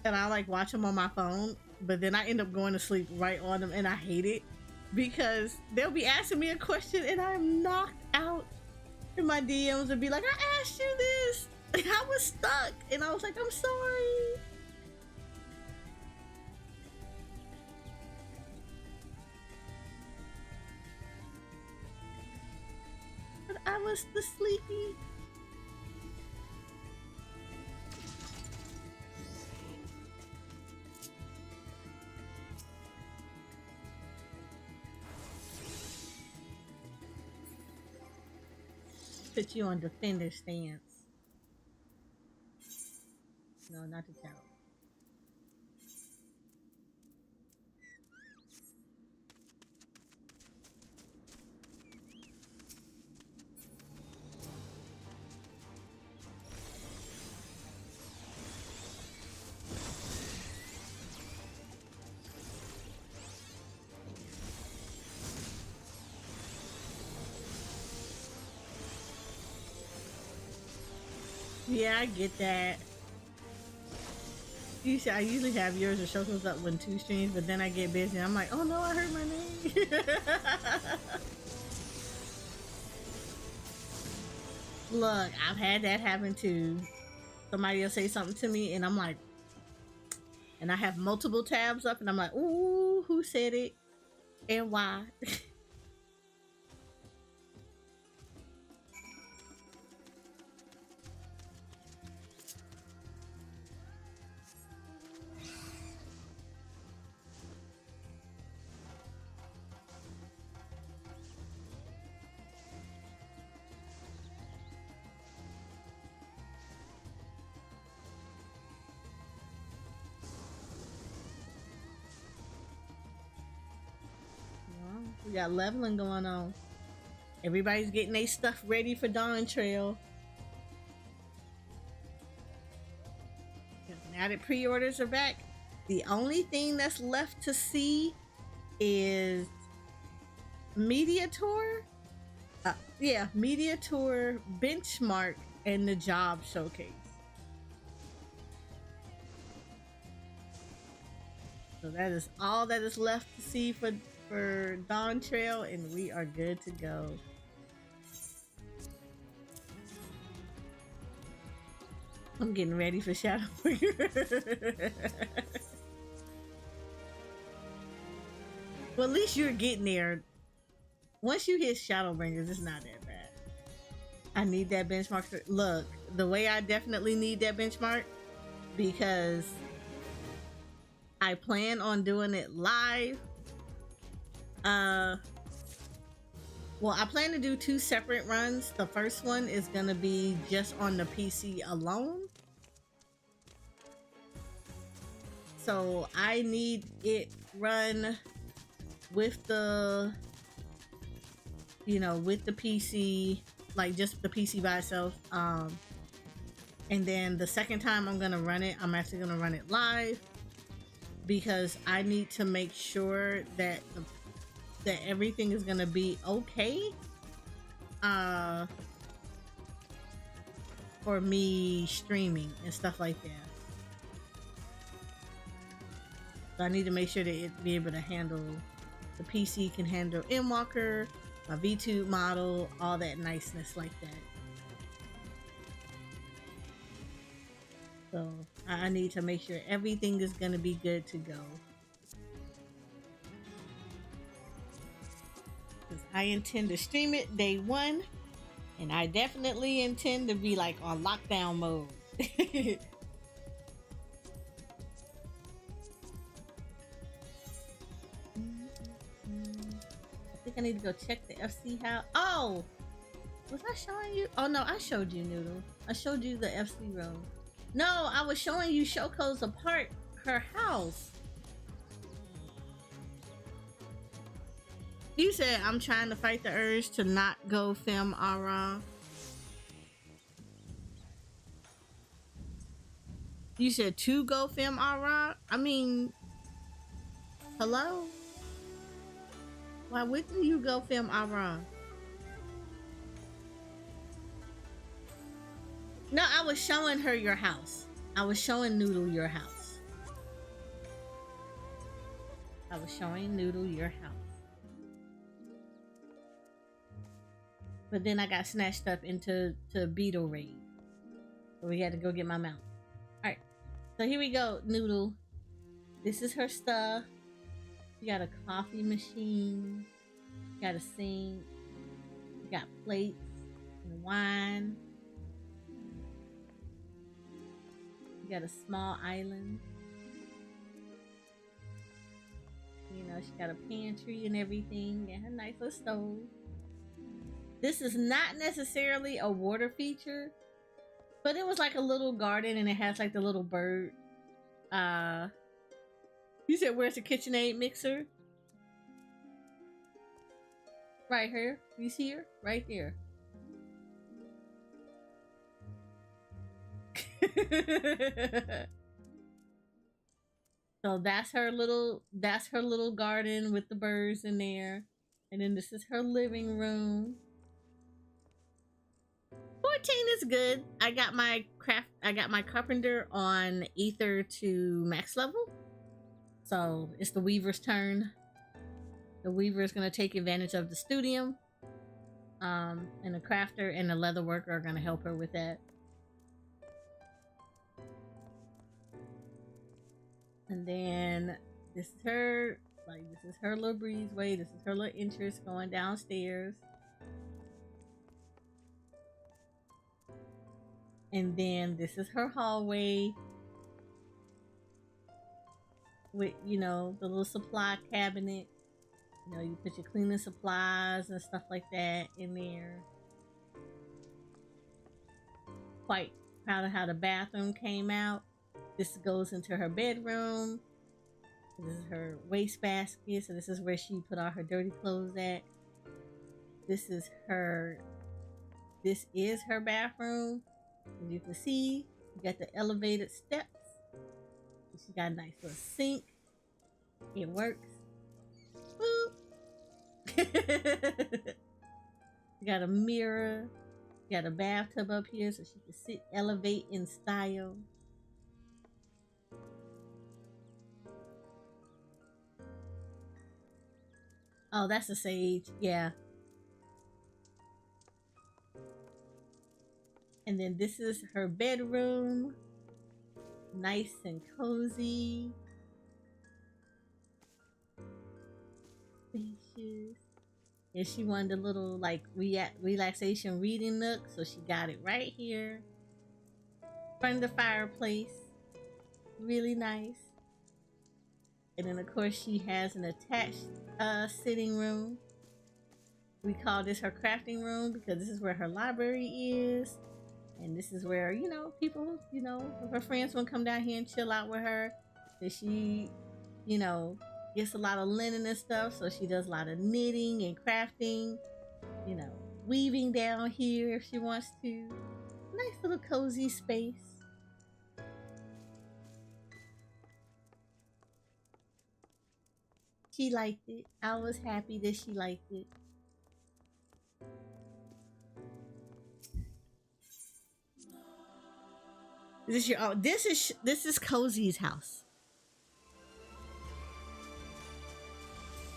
and I like watch them on my phone. But then I end up going to sleep right on them, and I hate it because they'll be asking me a question and I'm knocked out in my DMs and be like, I asked you this. I was stuck and I was like, I'm sorry. But I was the sleepy. Put you on defender stance. No, not the tower. Yeah, I get that. I usually have yours or Shoko's up when 2 streams, but then I get busy. I'm like, oh no, I heard my name. Look, I've had that happen too. Somebody will say something to me, and I'm like, and I have multiple tabs up, and I'm like, ooh, who said it and why? We got leveling going on. Everybody's getting their stuff ready for Dawn Trail. Now that pre-orders are back, the only thing that's left to see is Media Tour. Media Tour, Benchmark, and the Job Showcase. So that is all that is left to see for Dawn Trail, and we are good to go. I'm getting ready for Shadowbringer. Well, at least you're getting there. Once you hit Shadowbringers, it's not that bad. I need that benchmark. Look, the way I definitely need that benchmark, because I plan on doing it live. Well, I plan to do 2 separate runs. The first one is gonna be just on the PC alone. So I need it run with the, with the PC, like just the PC by itself. And then the second time I'm gonna run it, I'm actually gonna run it live, because I need to make sure that everything is gonna be okay for me streaming and stuff like that. So I need to make sure that it be able to handle, the PC can handle Endwalker, my VTube model, all that niceness like that. So I need to make sure everything is gonna be good to go. I intend to stream it day 1, And I definitely intend to be like on lockdown mode. I think I need to go check the FC house. Oh, was I showing you? Oh no, I showed you, Noodle. I showed you the FC room. No, I was showing you Shoko's apart, her house. You said I'm trying to fight the urge to not go film Ara. You said to go film Ara? I mean, hello? Why wouldn't you go film Ara? No, I was showing her your house. I was showing Noodle your house. I was showing Noodle your house. But then I got snatched up into Beetle Raid. So we had to go get my mount. Alright. So here we go, Noodle. This is her stuff. You got a coffee machine. You got a sink. You got plates and wine. You got a small island. You know, she got a pantry and everything, and her nice little stove. This is not necessarily a water feature, but it was like a little garden, and it has like the little bird. You said where's the KitchenAid mixer? Right here. You see her? Right there. So that's her little garden with the birds in there. And then this is her living room. 14 is good. I got my carpenter on ether to max level. So it's the weaver's turn. The weaver is going to take advantage of the studium. And the crafter and the leather worker are going to help her with that. And then this is her little breezeway. This is her little entrance going downstairs. And then this is her hallway with, you know, the little supply cabinet. You know, you put your cleaning supplies and stuff like that in there. Quite proud of how the bathroom came out. This goes into her bedroom. This is her wastebasket. So this is where she put all her dirty clothes at. This is her bathroom. As you can see, you got the elevated steps. She got a nice little sink. It works. You got a mirror. You got a bathtub up here so she can sit, elevate in style. Oh, that's a sage. Yeah. And then this is her bedroom. Nice and cozy. Spacious. And she wanted a little like relaxation reading nook, so she got it right here. In front of the fireplace. Really nice. And then of course she has an attached sitting room. We call this her crafting room because this is where her library is. And this is where, you know, people, you know, if her friends want to come down here and chill out with her, that she, you know, gets a lot of linen and stuff. So she does a lot of knitting and crafting, you know, weaving down here if she wants to. Nice little cozy space. She liked it. I was happy that she liked it. This is Cozy's house.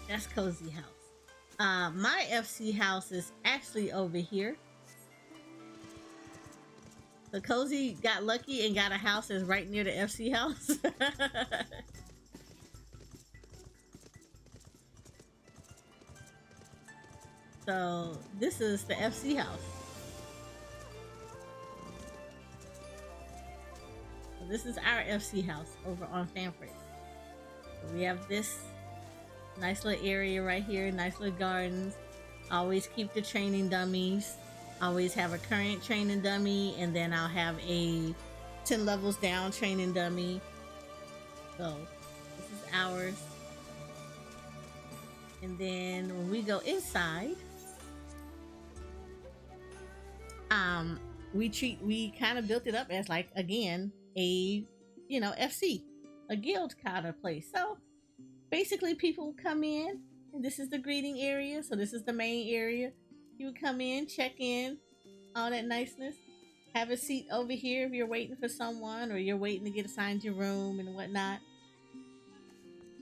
That's Cozy house. My FC house is actually over here. So Cozy got lucky and got a house that's right near the FC house. So this is the FC house. this is our FC house over on Fanfred. So we have this nice little area right here, nice little gardens. Always keep the training dummies. Always have a current training dummy, and then I'll have a 10 levels down training dummy. So this is ours. And then when we go inside, we kind of built it up as like, again, a FC, a guild kind of place. So basically people come in, and this is the greeting area. So this is the main area. You would come in, check in, all that niceness. Have a seat over here if you're waiting for someone, or you're waiting to get assigned your room and whatnot.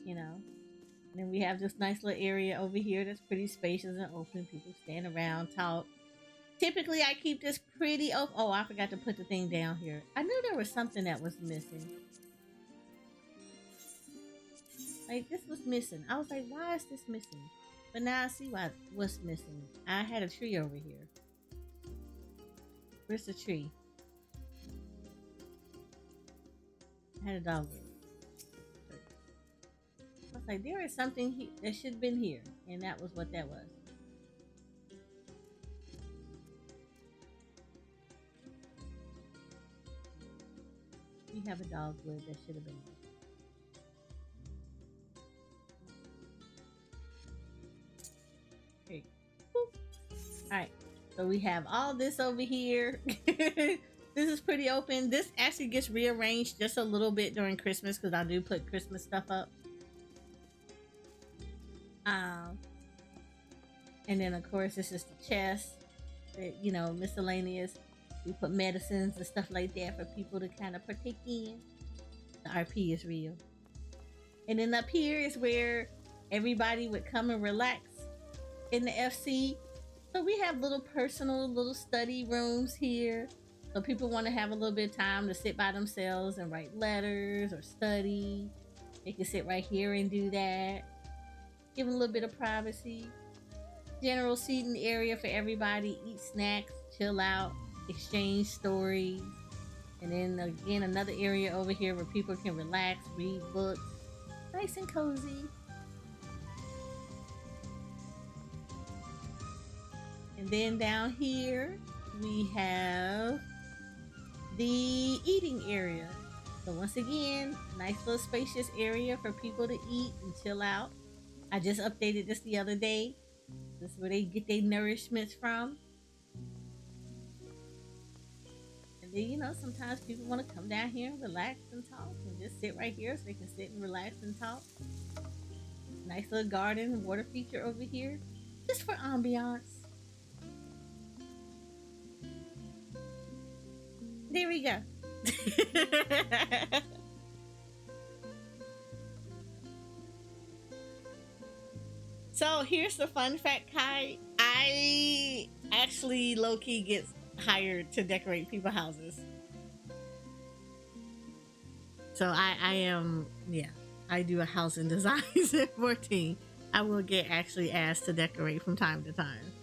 And then we have this nice little area over here that's pretty spacious and open. People stand around, talk. Typically, I keep this pretty open. Oh, I forgot to put the thing down here. I knew there was something that was missing. Like, this was missing. I was like, why is this missing? But now I see what's missing. I had a tree over here. Where's the tree? I had a dogwood. I was like, there is something that should have been here. And that was what that was. We have a dogwood that should have been there. Alright, so we have all this over here. This is pretty open. This actually gets rearranged just a little bit during Christmas, because I do put Christmas stuff up. And then of course this is the chest that, miscellaneous. We put medicines and stuff like that for people to kind of partake in. The RP is real. And then up here is where everybody would come and relax in the FC. So we have little personal little study rooms here. So people want to have a little bit of time to sit by themselves and write letters or study. They can sit right here and do that. Give them a little bit of privacy. General seating area for everybody. Eat snacks, chill out, exchange stories. And then again, another area over here where people can relax, read books. Nice and cozy. And then down here we have the eating area. So once again, nice little spacious area for people to eat and chill out. I just updated this the other day. This is where they get their nourishments from. And then, sometimes people want to come down here and relax and talk, and just sit right here so they can sit and relax and talk. Nice little garden, water feature over here, just for ambiance. There we go. So here's the fun fact, Kai. I actually low-key get hired to decorate people's houses. So I do a house and designs at 14. I will get actually asked to decorate from time to time.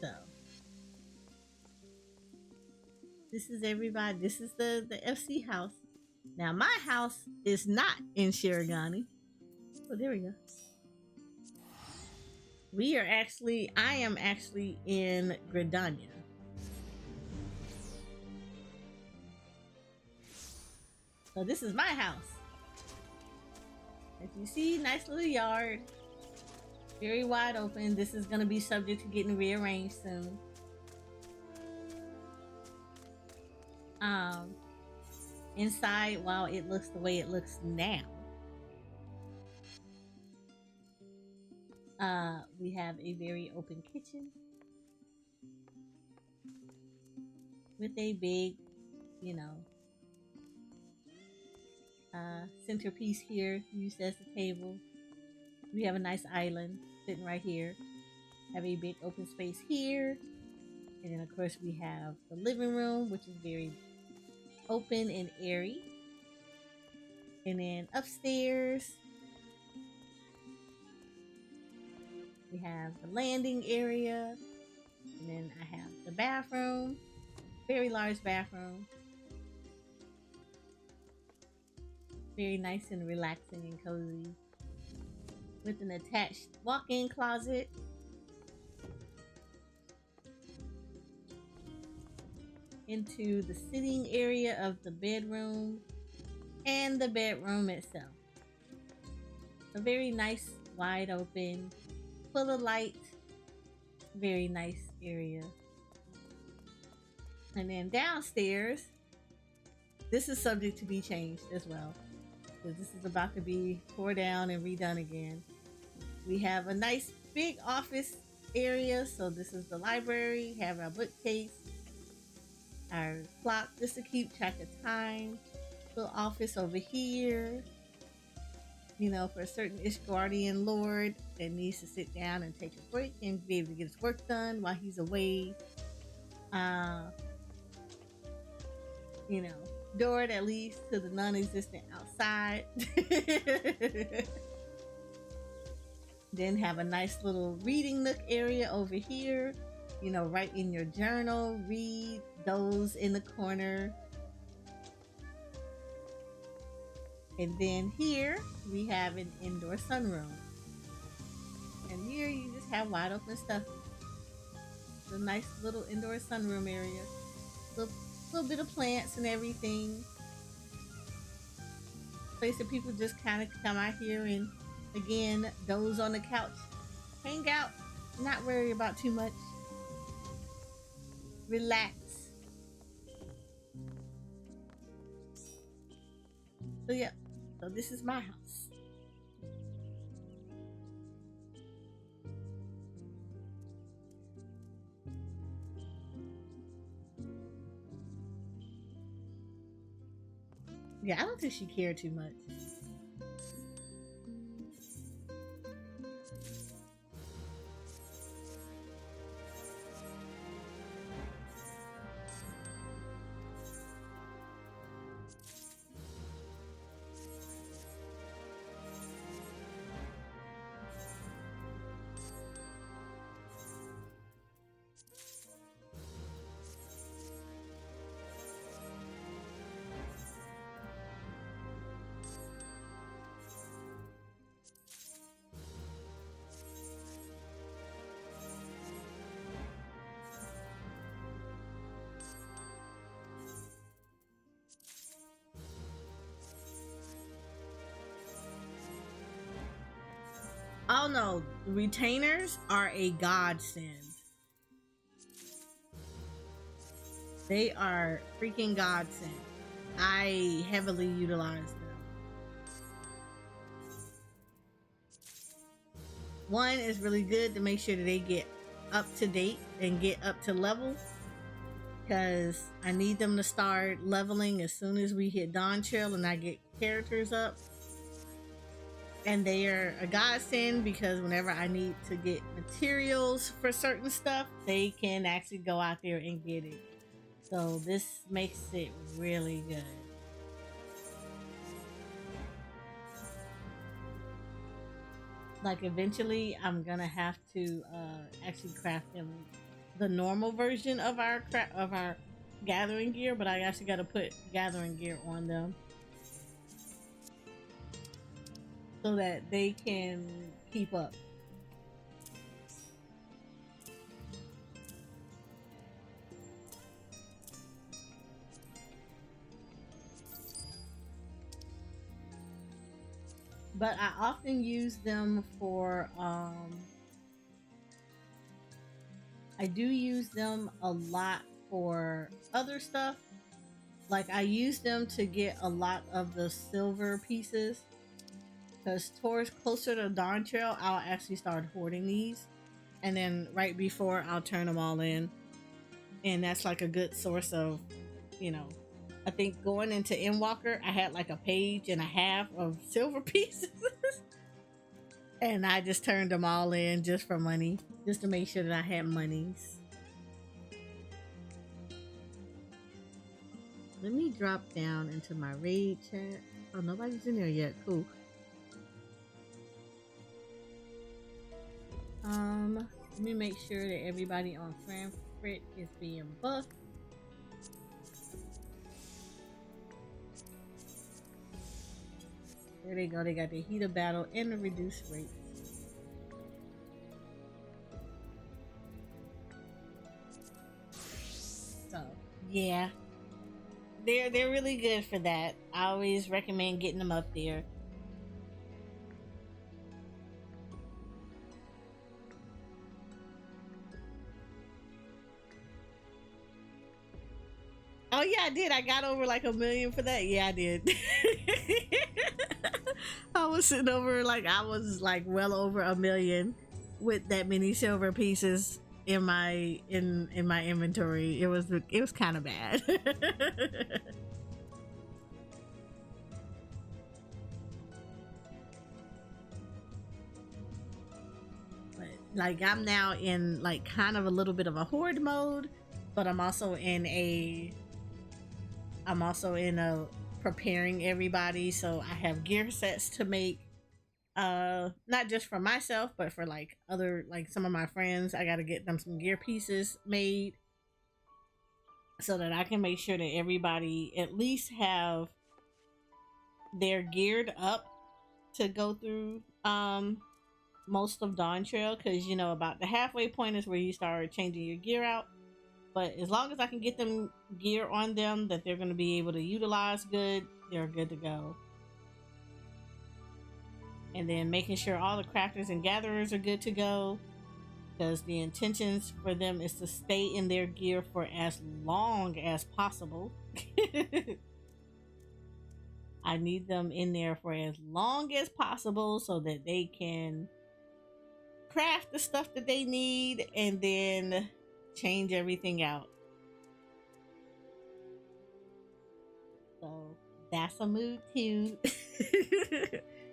So this is everybody. This is the FC house. Now my house is not in Shirogane. Oh, there we go. I am actually in Gridania. So this is my house. As you see, nice little yard. Very wide open. This is going to be subject to getting rearranged soon. Inside, while it looks the way it looks now, we have a very open kitchen with a big, centerpiece here used as a table. We have a nice island sitting right here. Have a big open space here, and then of course we have the living room, which is very open and airy. And then upstairs we have the landing area, And then I have the bathroom, very large bathroom, very nice and relaxing and cozy, with an attached walk-in closet. Into the sitting area of the bedroom and the bedroom itself. A very nice, wide open, full of light, very nice area. And then downstairs, this is subject to be changed as well, because this is about to be tore down and redone again. We have a nice big office area, so this is the library. Have our bookcase, our clock just to keep track of time. Little office over here, you know, for a certain Ishgardian lord that needs to sit down and take a break and be able to get his work done while he's away. You know, door that leads to the non-existent outside. Then have a nice little reading nook area over here. You know, write in your journal, read those in the corner. And then here we have an indoor sunroom. And here you just have wide open stuff. It's a nice little indoor sunroom area. Little bit of plants and everything. Place that people just kind of come out here and again doze on the couch, hang out, not worry about too much, relax. So yeah, so this is my house. Yeah, I don't think she cared too much. Oh no, retainers are a godsend. They are freaking godsend. I heavily utilize them. One is really good to make sure that they get up to date and get up to level, because I need them to start leveling as soon as we hit Dawn Trail and I get characters up. And they are a godsend because whenever I need to get materials for certain stuff, they can actually go out there and get it. So this makes it really good. Like eventually I'm gonna have to actually craft them the normal version of our gathering gear, but I actually got to put gathering gear on them so that they can keep up. But I often use them for I do use them a lot for other stuff. Like I use them to get a lot of the silver pieces, because towards closer to Dawn Trail I'll actually start hoarding these, and then right before I'll turn them all in, and that's like a good source of, you know, I think going into Endwalker I had like a page and a half of silver pieces and I just turned them all in just for money, just to make sure that I had monies. Let me drop down into my raid chat. Oh, nobody's in there yet. Cool. Let me make sure that everybody on Frankfurt is being buffed. There they go. They got the heat of battle and the reduced rates. So yeah, they're really good for that. I always recommend getting them up there. Oh yeah, I did. I got over like 1,000,000 for that. Yeah, I did. I was sitting over like I was like well over 1,000,000 with that many silver pieces in my my inventory. It was kind of bad. But like I'm now in like kind of a little bit of a horde mode, but I'm also in a preparing everybody, so I have gear sets to make, not just for myself but for like other, like some of my friends. I got to get them some gear pieces made so that I can make sure that everybody at least have they're geared up to go through most of Dawn Trail, because you know about the halfway point is where you start changing your gear out. But as long as I can get them gear on them that they're going to be able to utilize good, they're good to go. And then making sure all the crafters and gatherers are good to go, because the intentions for them is to stay in their gear for as long as possible. I need them in there for as long as possible so that they can craft the stuff that they need and then change everything out. So that's a mood too.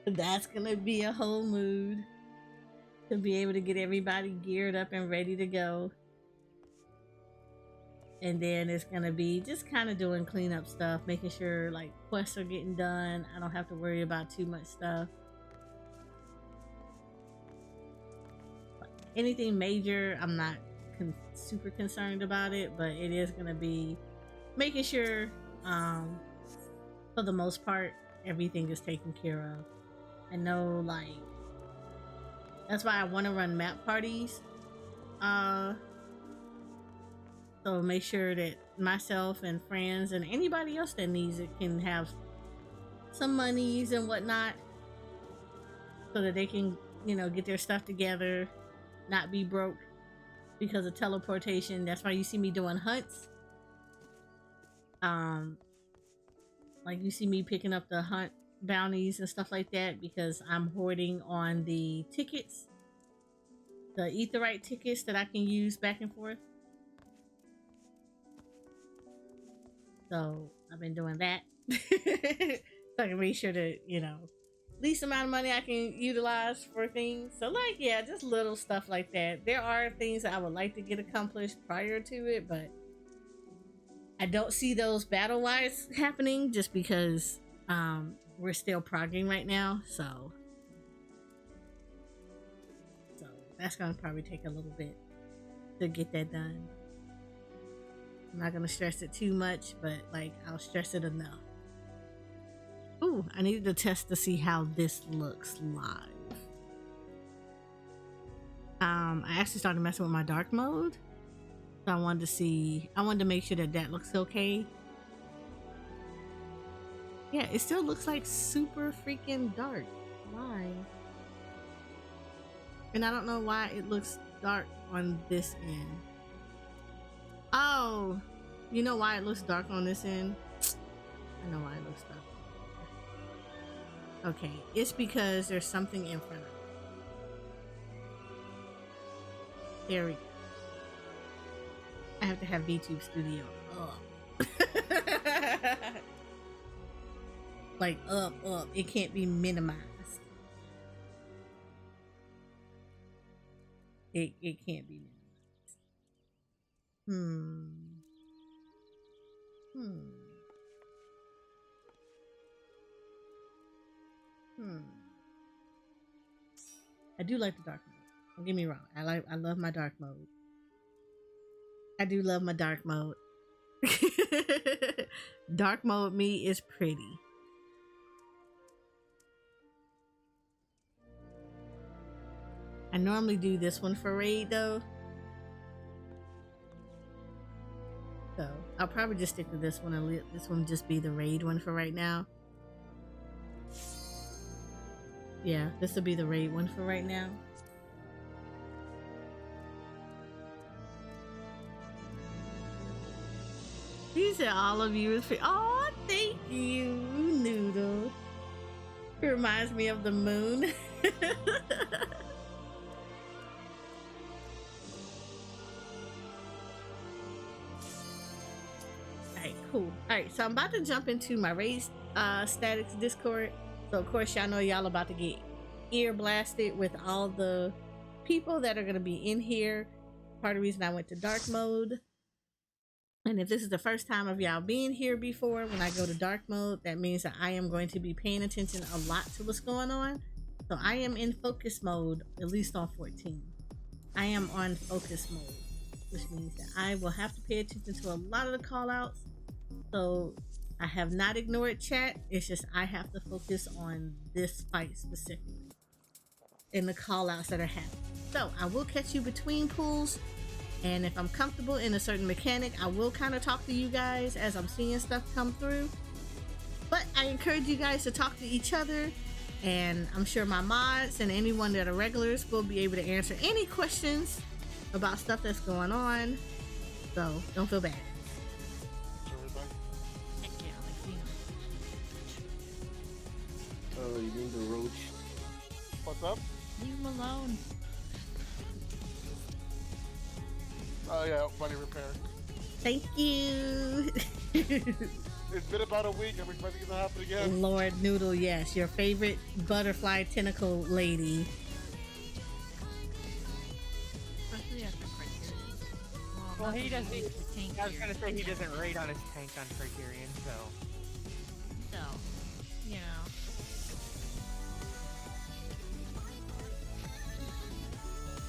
That's gonna be a whole mood to be able to get everybody geared up and ready to go. And then it's gonna be just kind of doing cleanup stuff, making sure like quests are getting done. I don't have to worry about too much stuff. Anything major, I'm not super concerned about it, but it is gonna be making sure, for the most part, everything is taken care of. I know, like, that's why I want to run map parties. So make sure that myself and friends and anybody else that needs it can have some monies and whatnot, so that they can, you know, get their stuff together, not be broke because of teleportation. That's why you see me doing hunts. Like you see me picking up the hunt bounties and stuff like that, because I'm hoarding on the tickets, the etherite tickets that I can use back and forth. So I've been doing that. So I can make sure that, you know, least amount of money I can utilize for things. So like, yeah, just little stuff like that. There are things that I would like to get accomplished prior to it, but I don't see those battle wise happening just because we're still progging right now. So that's gonna probably take a little bit to get that done. I'm not gonna stress it too much, but like I'll stress it enough. Ooh, I needed to test to see how this looks live. I actually started messing with my dark mode. So I wanted to make sure that that looks okay. Yeah, it still looks like super freaking dark. Why? And I don't know why it looks dark on this end. Oh, you know why it looks dark on this end? I know why it looks dark. Okay, it's because there's something in front of it. There we go. I have to have VTube Studio up. Like up. It can't be minimized. It can't be minimized. I do like the dark mode. Don't get me wrong. I love my dark mode. I do love my dark mode. Dark mode me is pretty. I normally do this one for raid though. So I'll probably just stick to this one and let this one just be the raid one for right now. Yeah, this will be the raid one for right now. These are all of you. Oh, thank you, Noodle. It reminds me of the moon. Alright, cool. Alright, so I'm about to jump into my raid statics Discord. So of course y'all know y'all about to get ear blasted with all the people that are gonna be in here. Part of the reason I went to dark mode. And if this is the first time of y'all being here before, when I go to dark mode, that means that I am going to be paying attention a lot to what's going on. So I am in focus mode, at least on 14. I am on focus mode, which means that I will have to pay attention to a lot of the call outs. So I have not ignored chat. It's just I have to focus on this fight specifically and the call outs that are happening. So I will catch you between pools. And if I'm comfortable in a certain mechanic, I will kind of talk to you guys as I'm seeing stuff come through. But I encourage you guys to talk to each other. And I'm sure my mods and anyone that are regulars will be able to answer any questions about stuff that's going on. So don't feel bad. Oh, you mean the roach? What's up? Leave him alone. Oh yeah, money repair. Thank you. It's been about a week. I'm expecting it to happen again. Lord Noodle, yes, your favorite butterfly tentacle lady. Especially after Criterion. Well, he doesn't. Tank I was here. gonna say he doesn't raid on his tank on Criterion, so. So, you know.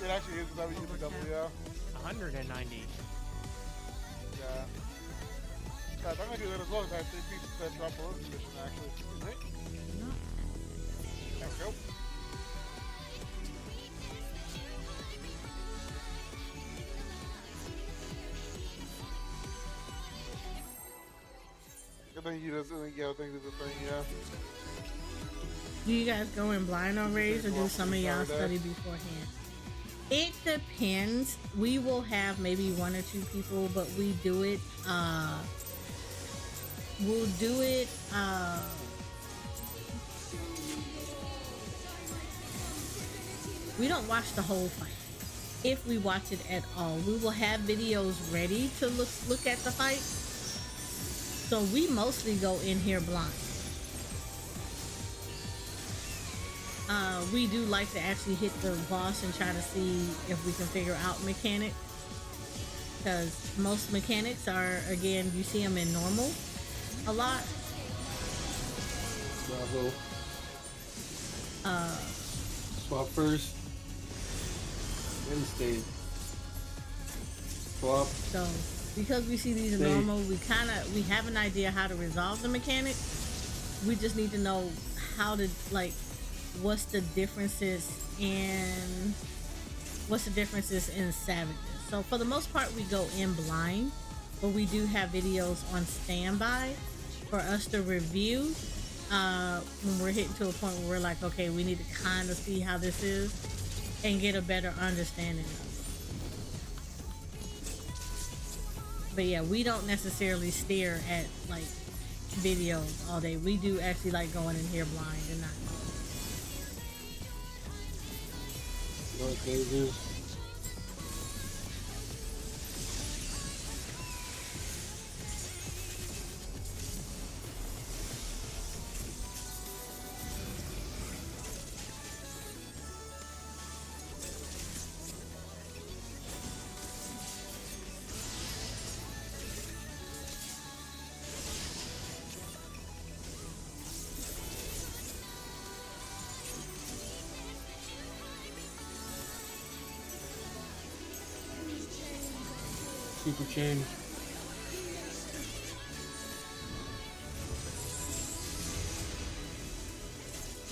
It actually is WW, yeah. 190. Yeah. Yeah, I'm gonna do that as well because I have 3 pieces that drop below this mission actually. Right? No. There we go. I think he does. Yeah, I think there's a thing. Yeah. Do you guys go in blind on raids or do some of y'all study beforehand? It depends. We will have maybe 1 or 2 people, but we do it. We'll do it. We don't watch the whole fight. If we watch it at all, we will have videos ready to look at the fight. So we mostly go in here blind. We do like to actually hit the boss and try to see if we can figure out mechanics, because most mechanics are, again, you see them in normal a lot. Bravo. Swap first. Then stay. Swap. So because we see these in Stay. normal, we have an idea how to resolve the mechanics. We just need to know how to, like, what's the differences in savages. So for the most part we go in blind, but we do have videos on standby for us to review when we're hitting to a point where we're like, okay, we need to kind of see how this is and get a better understanding of it. But yeah, we don't necessarily stare at like videos all day. We do actually like going in here blind and not. Dark Ages. super chain.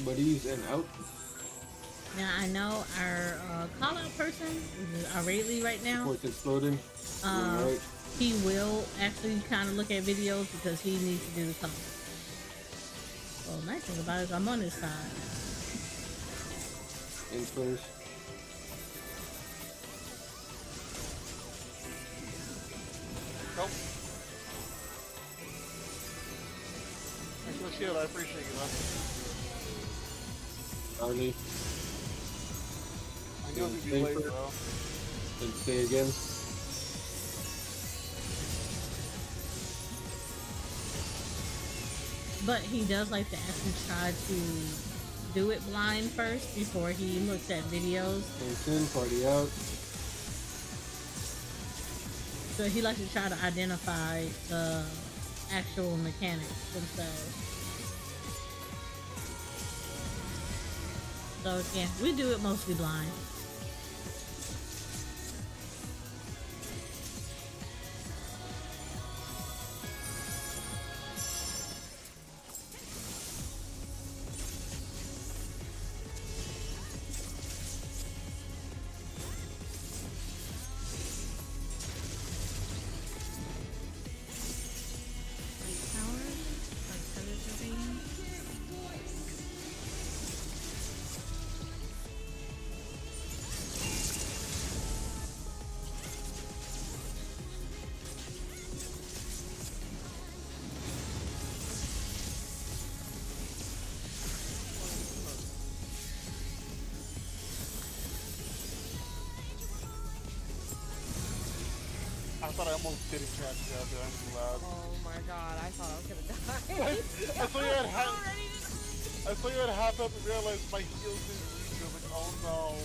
Buddies and out. Now I know our call out person, which is our Rayleigh right now. Before it's exploding. Uh, Right. he will actually kind of look at videos because he needs to do the call. Well, nice thing about it is I'm on his side. In first. Nope. Thanks for the shield, I appreciate you, man. Charlie. I knew it would be Stay late, first. bro. Then stay again. But he does like to actually try to do it blind first before he looks at videos. Thanks in, party out. So he likes to try to identify the actual mechanics themselves. So yeah, we do it mostly blind. Like towers, like feathers are being. I thought I almost didn't catch you out there. I'm too loud. Oh my god, I thought I was gonna die. I saw you had half. I saw you had half up and realized my heels didn't reach. I was like, oh no.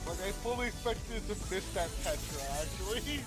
Like I fully expected to miss that Petra actually.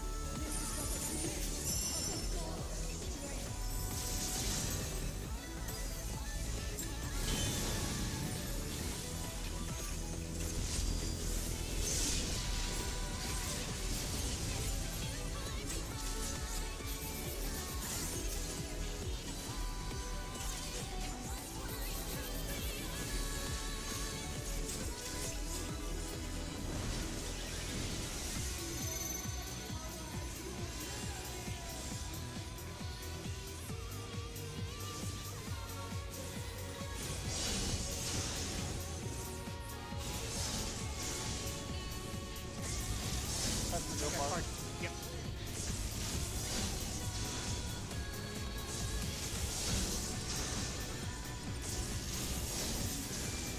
That's the good part. Yep.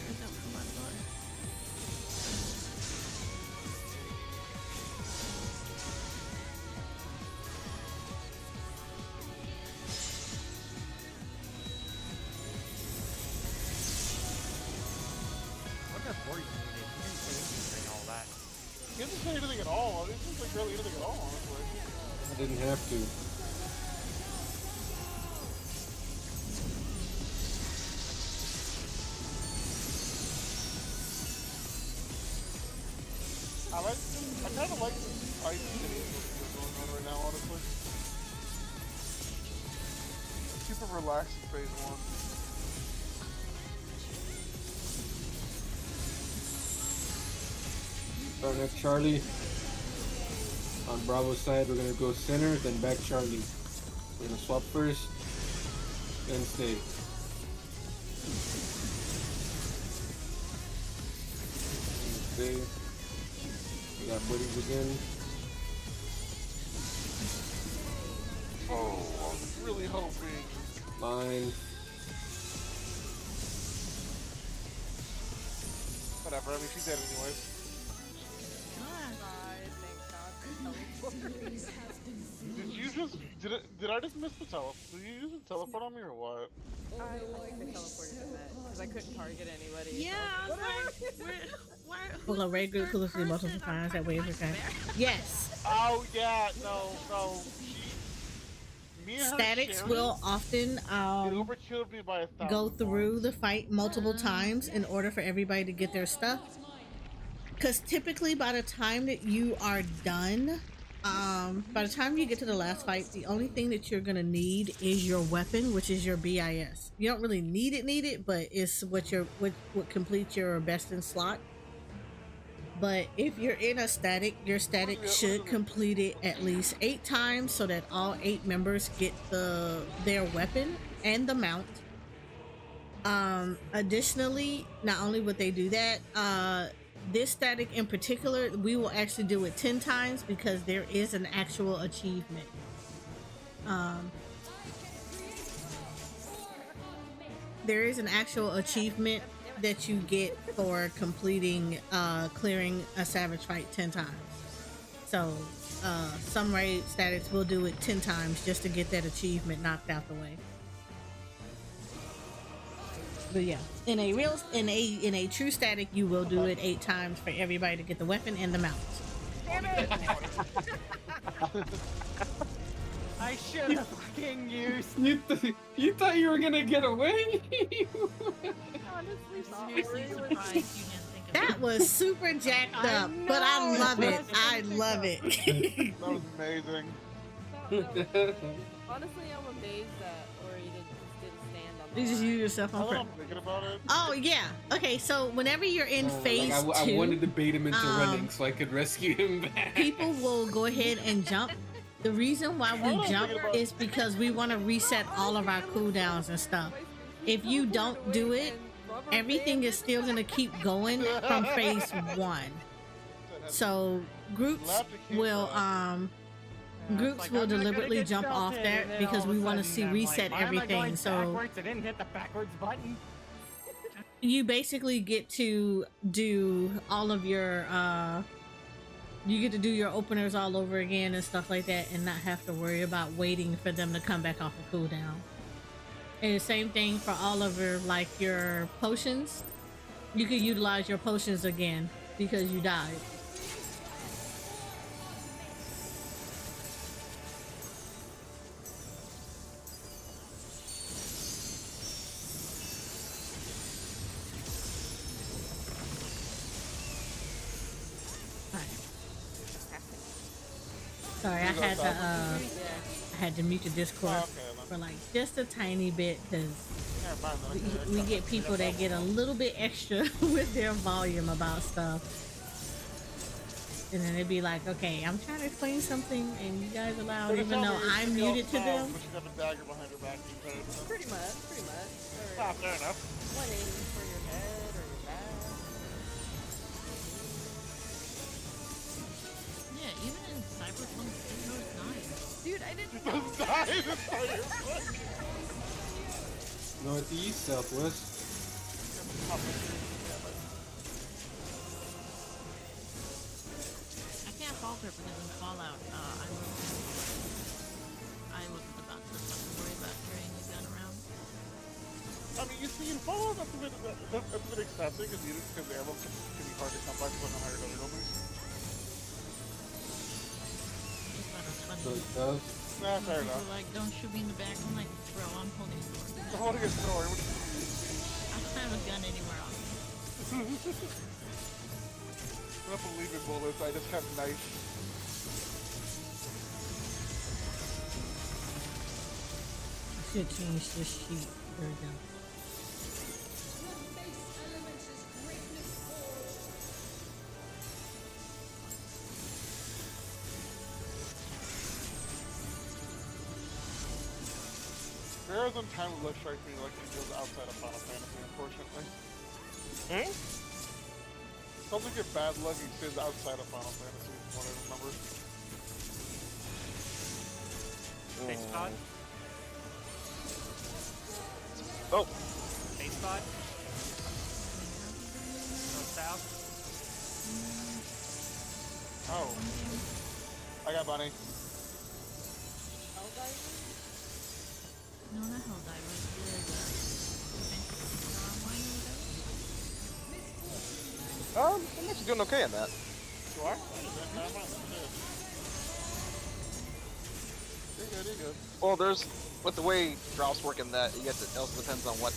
There's no combine door. What does Bori need? He didn't say anything during all that. He didn't say anything at all. This is like barely anything at all, honestly. I didn't have to. I kind of like this ice shenanigans going on right now, honestly. Super relaxed in phase one. Starting at Charlie. On Bravo's side, we're gonna go center, then back Charlie. We're gonna swap first, then stay. Stay. We got buddies again. Oh, I was really hoping. Line. Whatever, I mean, she's dead anyways. Did you just, did I just miss the teleport? Did you use the teleport on me or what? I like the teleported in that because I couldn't target anybody. Yeah, I was like, where? Pull a red group, pull a few multiple times that way every time. Yes. Oh yeah, no. Me and her statics sharing, will often it overkilled me by 1,000 go through points. the fight multiple times in order for everybody to get their stuff. Because typically by the time that you are done, by the time you get to the last fight, the only thing that you're gonna need is your weapon, which is your BIS. You don't really need it, but it's what completes your best in slot. But if you're in a static, your static should complete it at least 8 times so that all 8 members get their weapon and the mount. Additionally, not only would they do that, this static in particular, we will actually do it 10 times because there is an actual achievement. There is an actual achievement that you get for completing clearing a savage fight 10 times. So some raid statics will do it 10 times just to get that achievement knocked out the way. But yeah, in a true static, you will do it 8 times for everybody to get the weapon and the mount. Damn it! I should have fucking used. You thought you were gonna get away? Honestly, Seriously surprised you didn't think of That was super jacked up, but I love it. I love it. That was amazing. Honestly, I'm amazed that Ori just didn't stand on the You just line. use yourself Now on that front. I'm thinking about it, Oh yeah. Okay, so whenever you're in phase I two, wanted to bait him into running so I could rescue him back. people will go ahead and jump. The reason why we jump is because we want to reset all of our cooldowns and stuff. If you don't do it, everything is still going to keep going from phase 1. So groups will deliberately jump off that because we want to see reset everything. So I didn't hit the backwards button. you basically get to do all of your you get to do your openers all over again and stuff like that and not have to worry about waiting for them to come back off the cooldown. And the same thing for all of your potions. You can utilize your potions again because you died. Sorry, I had to mute the Discord for like just a tiny bit because we get people that get a little bit extra with their volume about stuff, and then it'd be like, okay, I'm trying to explain something and you guys are loud even though I'm muted to them. But she's got a dagger behind her back. Pretty much. Ah, fair enough. One aiming for your head or your back. Yeah, even in Cyberpunk, it goes nice. Dude, I didn't She just died inside your foot. Northeast, southwest. I can't fault her because in Fallout, I wasn't about to fucking worry about carrying a gun around. I mean, you see, in Fallout, that's a bit excessive because the ammo can be hard to come by from the higher other buildings. Just thought it was funny. So it does. Nah, fair People enough. were like, don't shoot me in the back. I'm like, bro, I'm holding a sword. The holding a sword. I don't have a gun anywhere else. I don't believe in bullets, I just have knife. Should change this sheet. There we go. There isn't time to look strike me like it feels outside of Final Fantasy, unfortunately. Sounds like your bad luck extends outside of Final Fantasy, from what I remember. Face pod? Oh! Face pod? North, south? Oh. I got Bunny. No, not Helldivers. I'm actually doing okay on that. You are? good, you're good. Well, there's with the way drops work in that, it also depends on what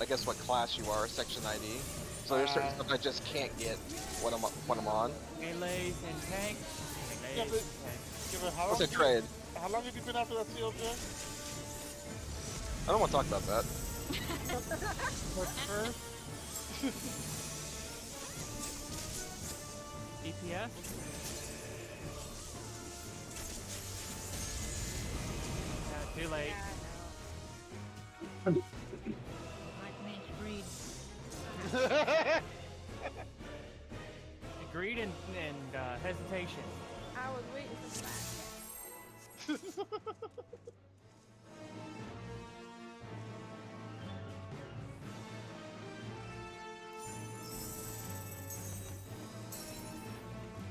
I guess what class you are, section ID. So there's certain stuff I just can't get when I'm on. Melees and tanks. Yeah, Melees but, and tanks. yeah, but how What's long a trade? How long have you been after that CLJ? I don't want to talk about that. DPS? Too late. Like means greed. Greed and hesitation. I was waiting for that.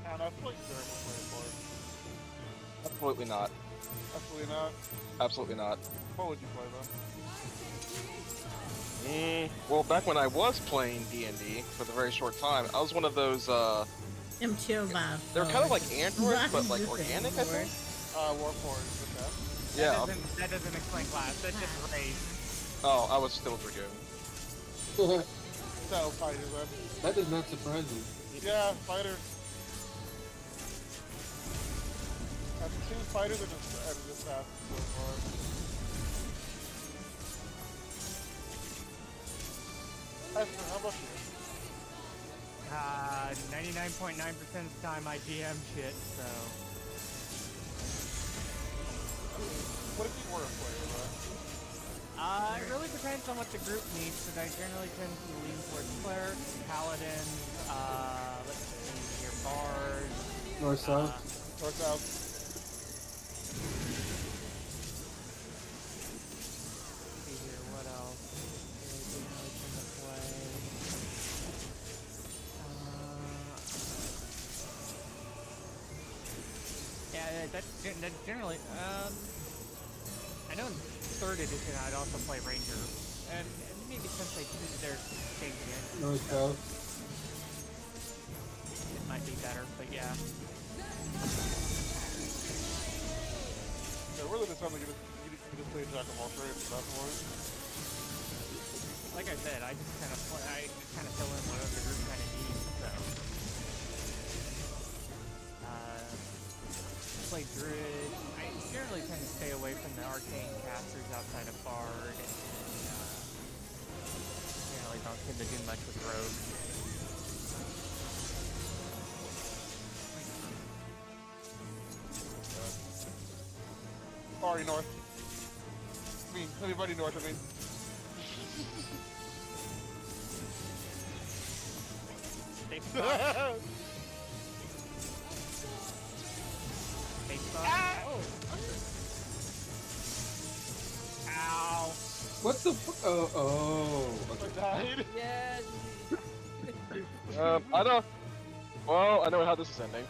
And I feel like Derek will play for it. Absolutely not. Absolutely not. Absolutely not. What would you play then? Well, back when I was playing D&D for the very short time, I was one of those. Them chill vibes. They're kind of like androids, but like Just organic, I think. Warforged with that. Yeah. That doesn't explain class. That's just race. Oh, I was still forgiven. So, fighters then. That does not surprise me. Yeah, fighters. I've seen fighters and just assassins so far. Esther, how about you? 99.9% of the time I GM shit, so. What if you were a player, though? It really depends on what the group needs, but I generally tend to lean towards cleric, paladin, let's see here, bard. North south. North south. See here, what else? Do I generally tend to play? Yeah, that's generally. I know in 3rd edition I'd also play ranger, and maybe since they're changing it, North south. it might be better. But yeah, Yeah, really, this time you just play Jack of all trades at that point. like I said, I just kind of fill in whatever the group kind of needs. So, play druid. I generally tend to stay away from the arcane casters outside of bard, and generally don't tend to do much with rogue. Already north. I mean, everybody north, I mean. Safe spot. Safe spot. Oh. Ow. What the fuck? Oh. I Okay. died. Yes. I don't. Well, I know how this is ending.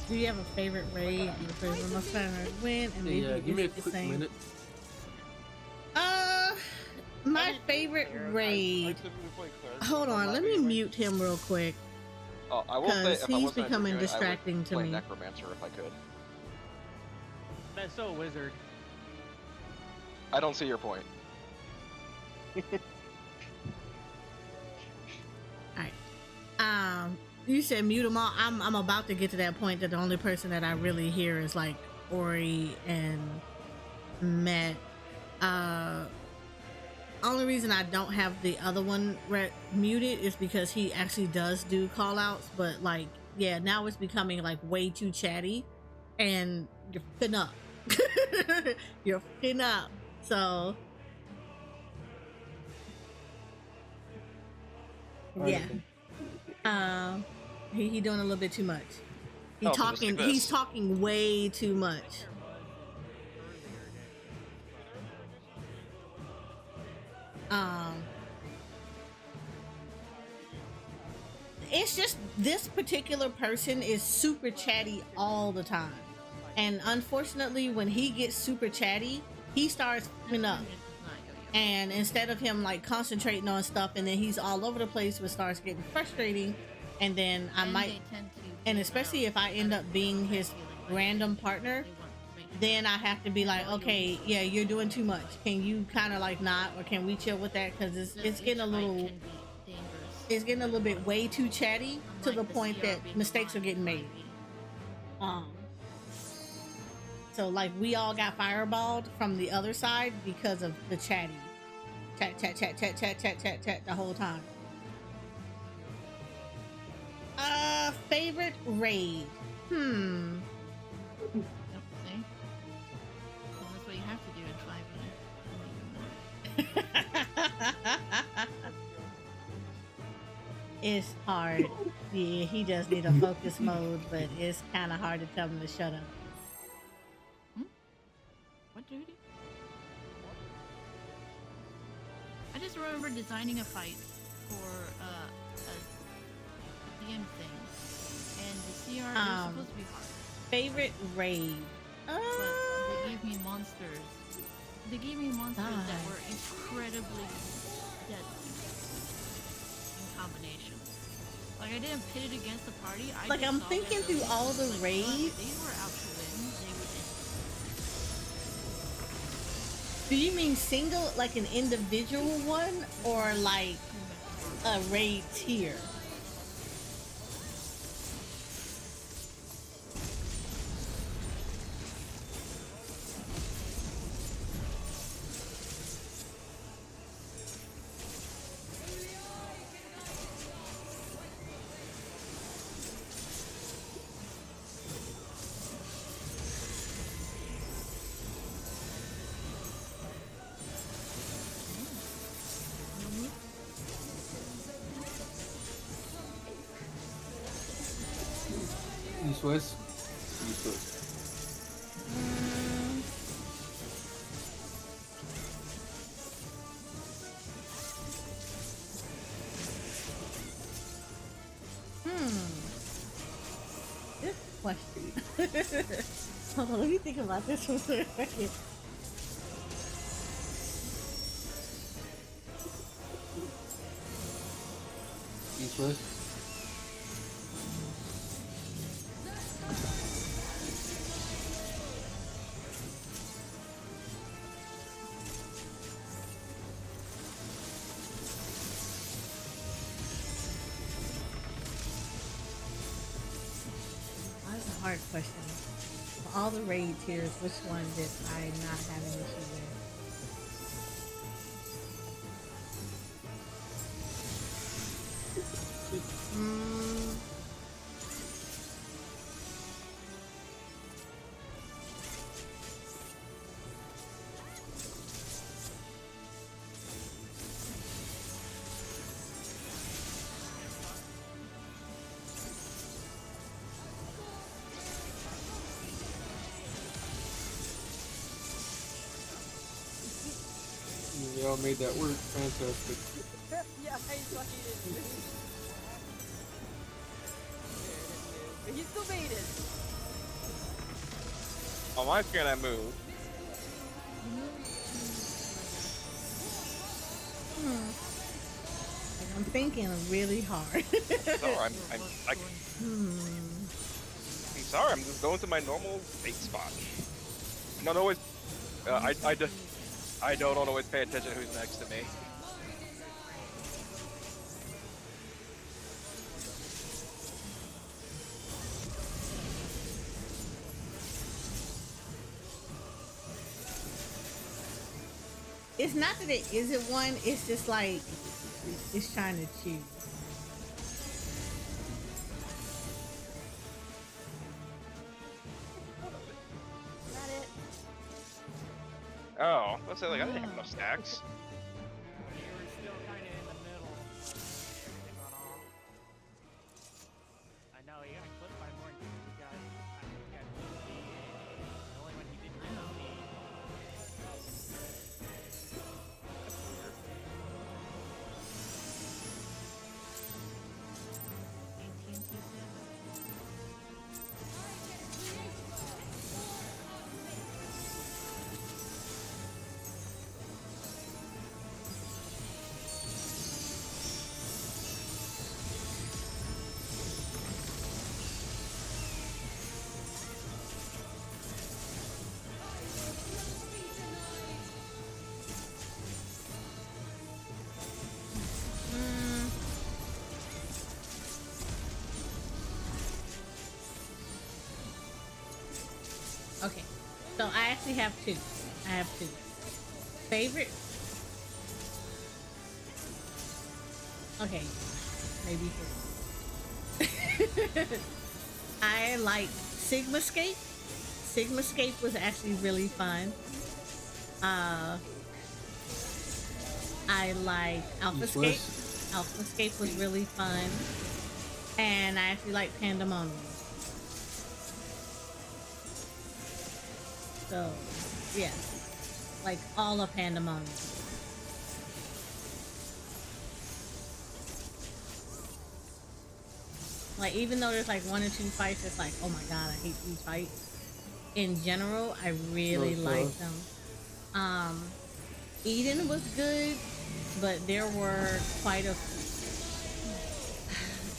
Do you have a favorite raid? The person must win, and maybe Yeah, give me a it's the quick same. minute. My favorite raid. I typically play cleric. Hold on, let me mute him real quick. Oh, I will say Because if I he's wasn't becoming doing it, distracting I would to play me. Necromancer if I could. That's so wizard. I don't see your point. You said mute them all. I'm about to get to that point that the only person that I really hear is like Ori and Matt. Only reason I don't have the other one muted is because he actually does do call outs, but like, yeah, now it's becoming like way too chatty and you're fin up. You're fin up. So yeah. He doing a little bit too much. He's talking way too much. It's just this particular person is super chatty all the time. And unfortunately, when he gets super chatty, he starts f***ing up. And instead of him like concentrating on stuff, and then he's all over the place, which starts getting frustrating. And then I might, and especially if I end up being his random partner, then I have to be like, okay, yeah, you're doing too much. Can you kind of like not, or can we chill with that? Because it's getting a little, Can be dangerous. it's getting a little bit way too chatty to Unlike the point CR that being mistakes are alive getting in made. 5e. So like we all got fireballed from the other side because of the chatty, chat the whole time. Favorite raid? Yep, see? Well, that's what you have to do in 5e. It's hard. Yeah, he does need a focus mode, but it's kind of hard to tell him to shut up. What duty? I just remember designing a fight for a DM thing, and the CR was supposed to be hard. Favorite raid? But they gave me monsters. They gave me monsters that were incredibly deadly in combinations. Like I didn't pit it against the party. I Like, just I'm saw thinking that through they all the like, raids. If they were out to win, they would win. Do you mean single, like an individual one, or like a raid tier? East West. East West. Good question. Hold on, let me think about this one for a second. East West. That's a hard question. For all the raid tiers, which one did I not have an issue with? Y'all made that work. Fantastic. Yeah, I fucking did. But he still made it. On my screen, I moved. Like, I'm thinking really hard. So I'm sorry. I'm just going to my normal fake spot. I'm not always. I don't always pay attention to who's next to me. It's not that it isn't one, it's just like it's trying to choose. Not it. Oh, let's say like I didn't have enough stacks. You were still kind of in the middle. Everything went off. I know, you gotta clip by more than you got. I mean, you got the only one you didn't get was the. That's weird. 1827. Okay, so I actually have two. I have two. Favorite? Okay, maybe three. I like Sigmascape. Sigmascape was actually really fun. I like Alphascape. Alphascape was really fun. And I actually like Pandemonium. So, yeah. Like all of Pandemonium. Like, even though there's like one or two fights, it's like, oh my god, I hate these fights. In general, I really like them. Eden was good, but there were quite a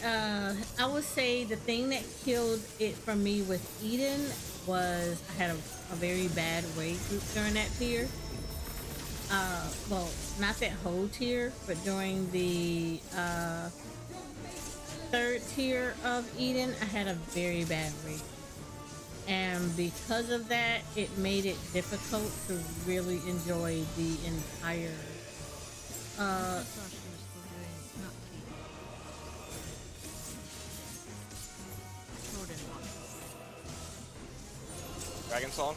I would say the thing that killed it for me with Eden was I had a very bad raid group during that tier. Well, not that whole tier, but during the third tier of Eden, I had a very bad raid group. And because of that, it made it difficult to really enjoy the entire Dragon Song?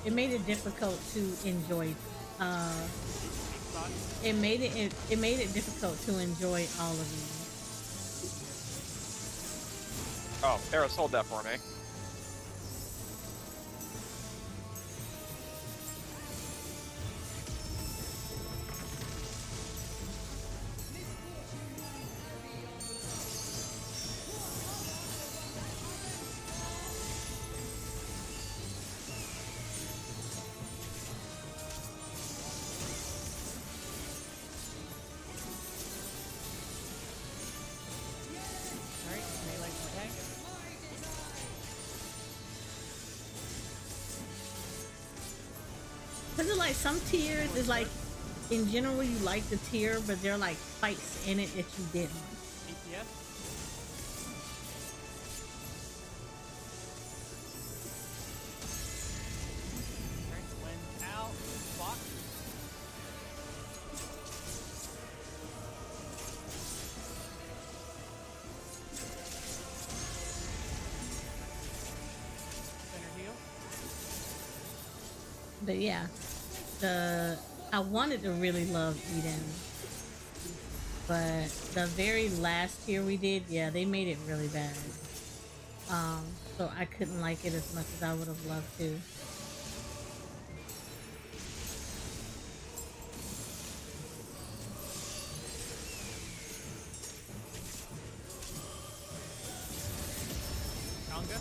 it made it difficult to enjoy it made it difficult to enjoy all of these. Oh, Era sold that for me. Cause it's like some tiers is like in general you like the tier, but there are like fights in it that you didn't. DPS? Alright, when out, block. Center heal. But yeah, I wanted to really love Eden, but the very last tier we did, yeah, they made it really bad. So I couldn't like it as much as I would have loved to. Gonga.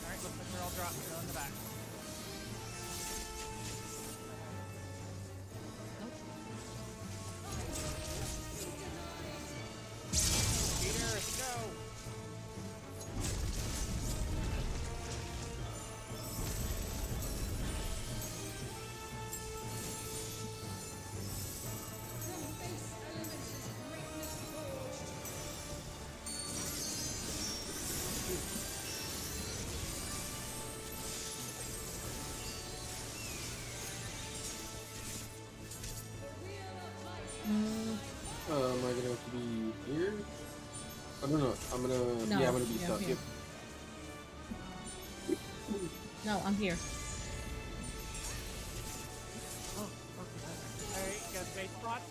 Alright, looks like they're all dropped. They're on the back. Peter, let's go! Am I gonna have to be here? I don't know. I'm gonna. No, Yeah, I'm gonna be you're stuck. here. Yep. No, I'm here. Oh, okay. Alright, got a base spot.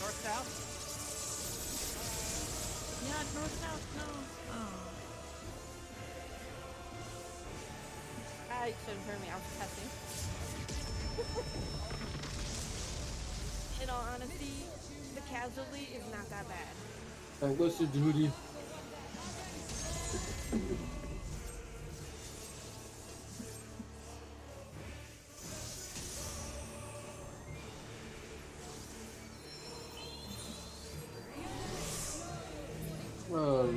North, south. Yeah, north, south, no. Oh. Ah, light shouldn't hurt me. I was testing. In all honesty, the casualty is not that bad. Alright, go to Judy. Oh,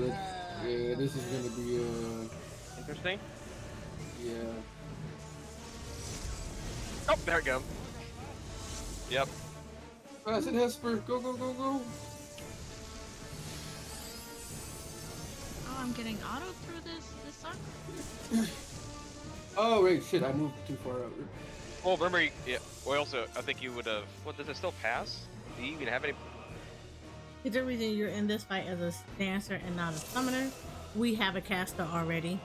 yeah, this is gonna be Interesting. yeah. Oh, there we go. Yep. Pass it, Hesper. Go, go, go, go. Oh, I'm getting auto through this sucker. Oh wait, shit! I moved too far out. Well, remember, yeah. Well, also, I think you would have. What, does it still pass? Do you even have any? It's the reason you're in this fight as a dancer and not a summoner. We have a caster already.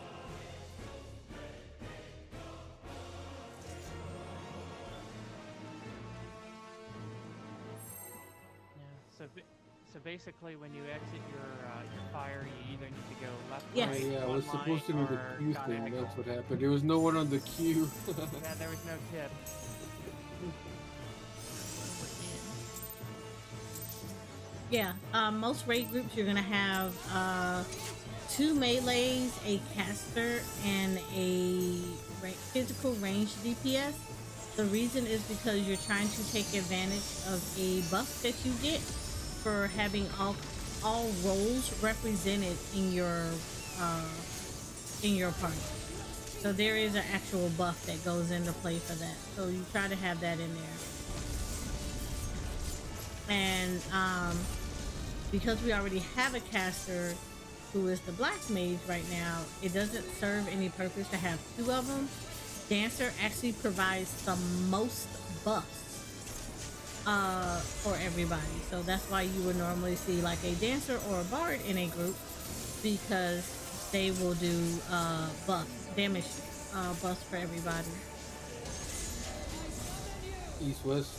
Yeah. So basically, when you exit your fire, you either need to go left. Yes. right, Yeah, I one was supposed to line, do the or queue thing. diagonal. That's what happened. There was no one on the queue. Yeah, there was no tip. Yeah, most raid groups you're gonna have 2 melees, a caster, and a physical range DPS. The reason is because you're trying to take advantage of a buff that you get for having all roles represented in your party. So there is an actual buff that goes into play for that. So you try to have that in there. And because we already have a caster who is the black mage right now, it doesn't serve any purpose to have 2 of them. Dancer actually provides the most buffs for everybody. So that's why you would normally see like a dancer or a bard in a group, because they will do damage buffs for everybody. East west.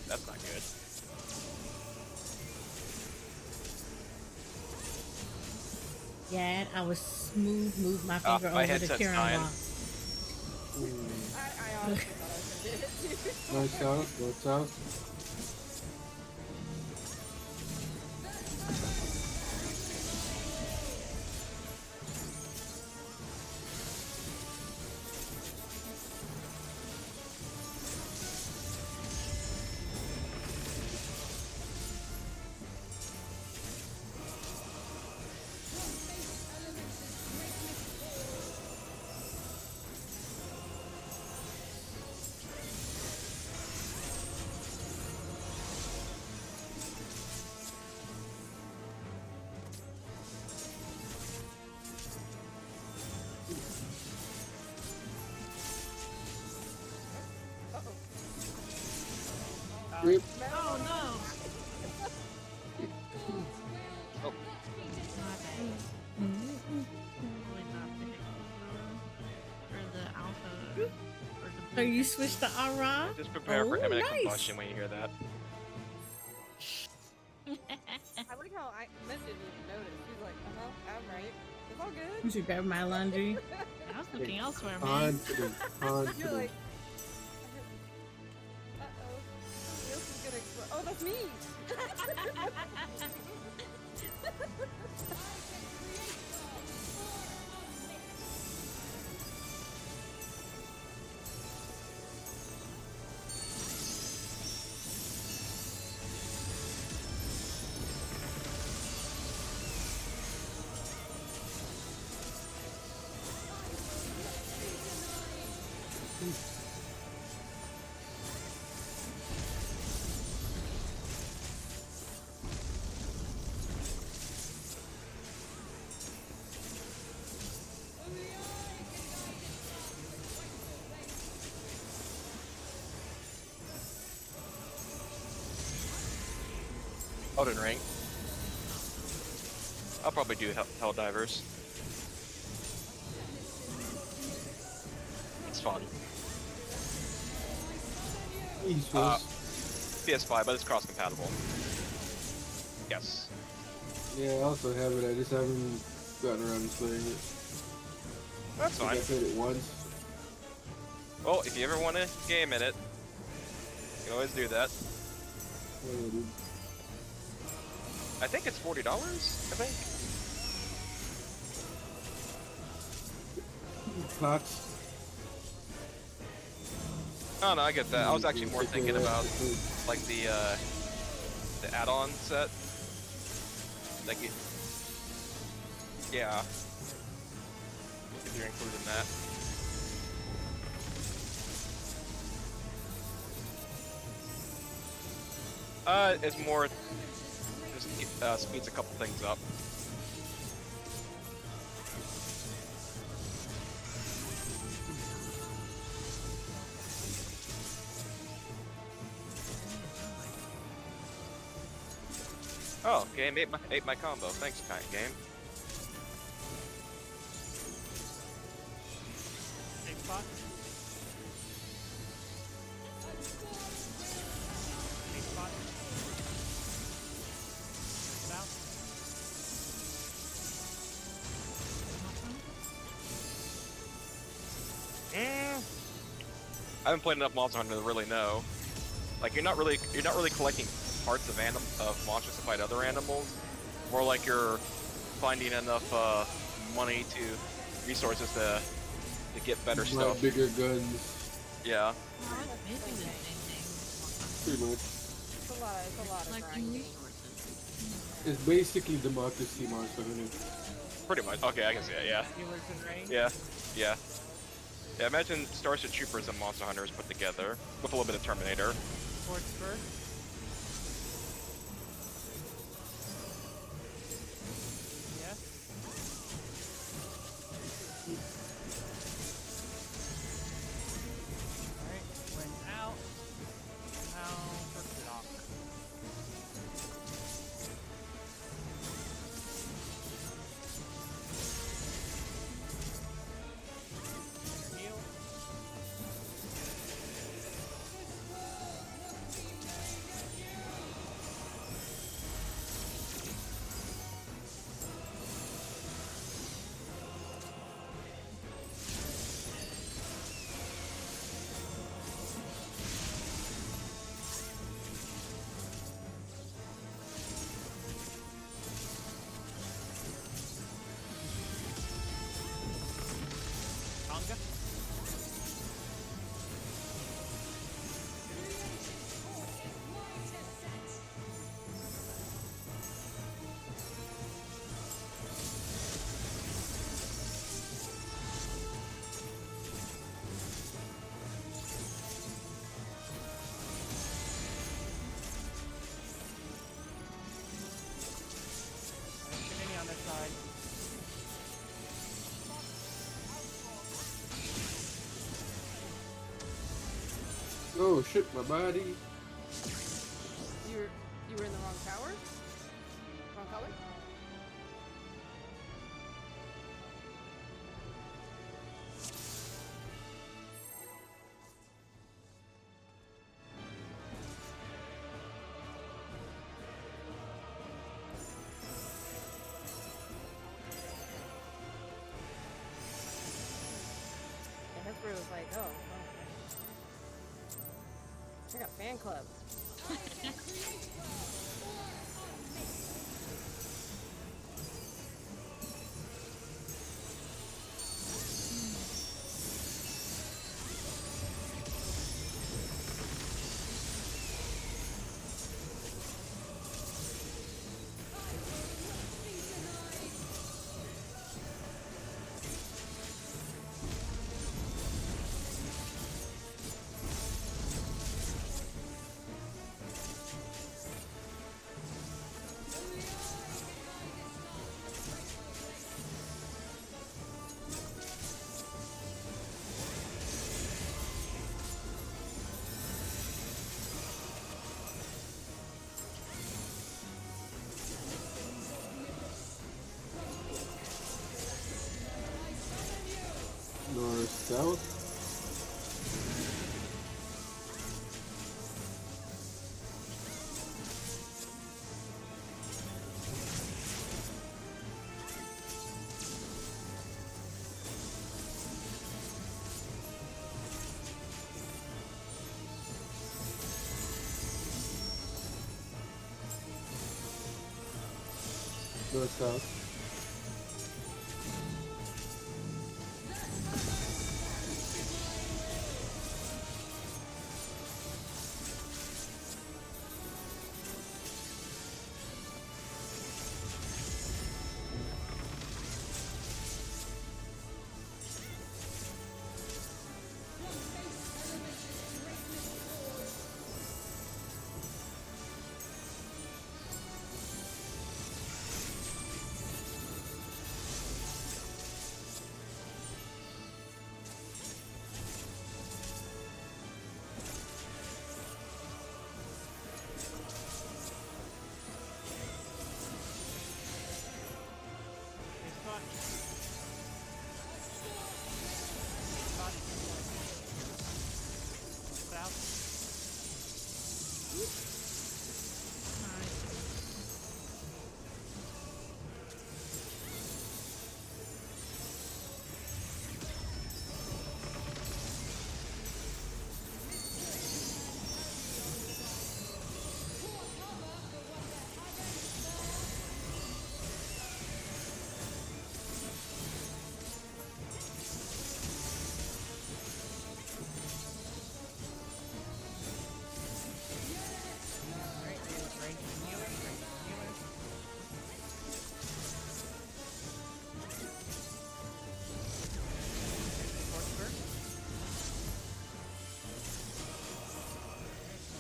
That's not good. Yeah, I was smooth, move my finger my over the headset's Kieran dying. block. I honestly thought I was gonna hit it too. North south. North south. Rip. Oh no! Oh, Not bad. Really not the or the alpha or So the you switched to Aura? just prepare for Oh, imminent nice. combustion when you hear that. I like how I mentioned you noticed. He's like, I'm right. It's all good. You should grab my laundry. I was looking elsewhere, man. Confident. You're Confident. like, uh-oh. This is gonna explode. Oh, that's me! Elden Ring. I'll probably do Hell Divers. It's fun. East Uh, west. PS5, but it's cross-compatible. Yes. Yeah, I also have it. I just haven't gotten around to playing it. That's I fine. played it once. Well, if you ever want to game in it, you can always do that. Yeah, dude. I think it's $40, I think. Cox. Oh no, I get that. I was actually more thinking about like the add-on set. Like it, yeah. If you're including that. It's more just speeds a couple things up. Oh, game ate my combo. Thanks, game. Safe spot. Safe spot. South. I haven't played enough Monster Hunter to really know. Like you're not really collecting parts of monsters to fight other animals. More like you're finding enough money resources to get better stuff. Bigger guns. Yeah. Well, it's basically the same thing. Pretty much. It's a lot of Collecting grinding. resources. It's basically democracy Monster Hunter. Pretty much. Okay, I can see it. Yeah. Healers in range. Yeah. Yeah. Yeah. Imagine Starship Troopers and Monster Hunters put together with a little bit of Terminator. Torch first. Yes. Alright, went out. Now for block. Heal. Tonga. Shenanigans on this side. Oh shit, my body. You were in the wrong tower? Wrong color? And that's where it was like, oh, I got fan club. North, south. Go south. It's fun. South. Alright, range and healer, range and healer. Torchburn.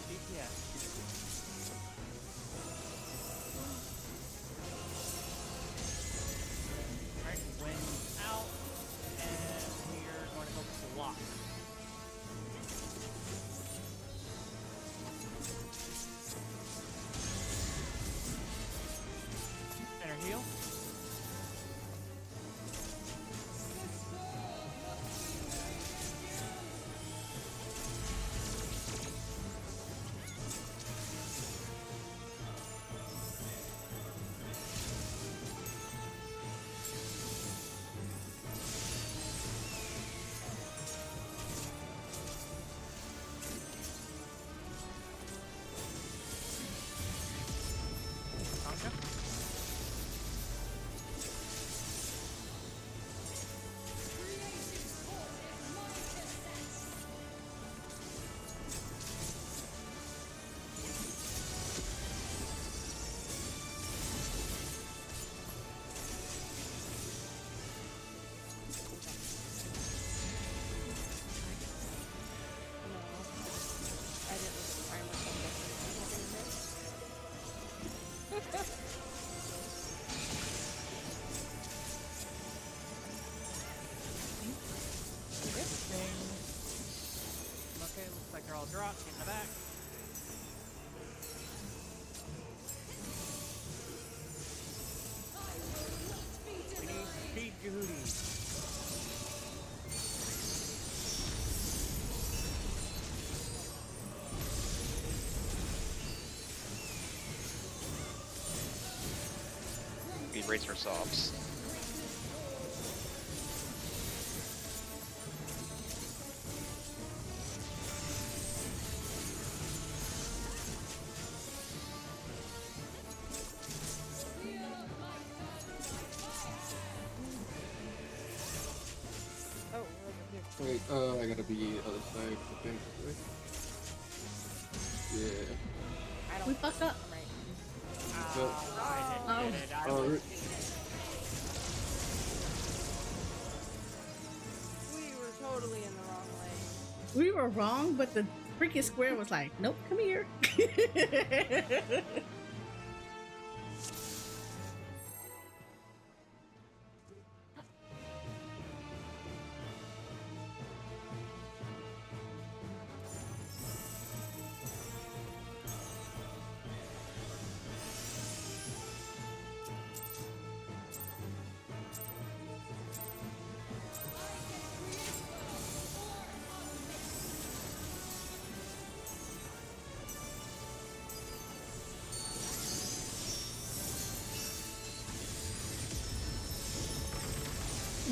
DPS. Alright, wind out, and we're going to go block. Center heal. Conga. No. I didn't look at the timer, so I'm guessing it's not gonna miss. Okay, looks like they're all dropped. Get in the back. We need speed Jehudi. Speed racer softs. Oh, we're over here. Wait, I gotta be other side, I think. Right? Yeah. I don't We fucked up. I'm right. So, I didn't Oh. get it. I oh, was We were totally in the wrong lane. We were wrong, but the freaking square was like, nope, come here.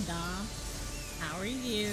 Dom, how are you?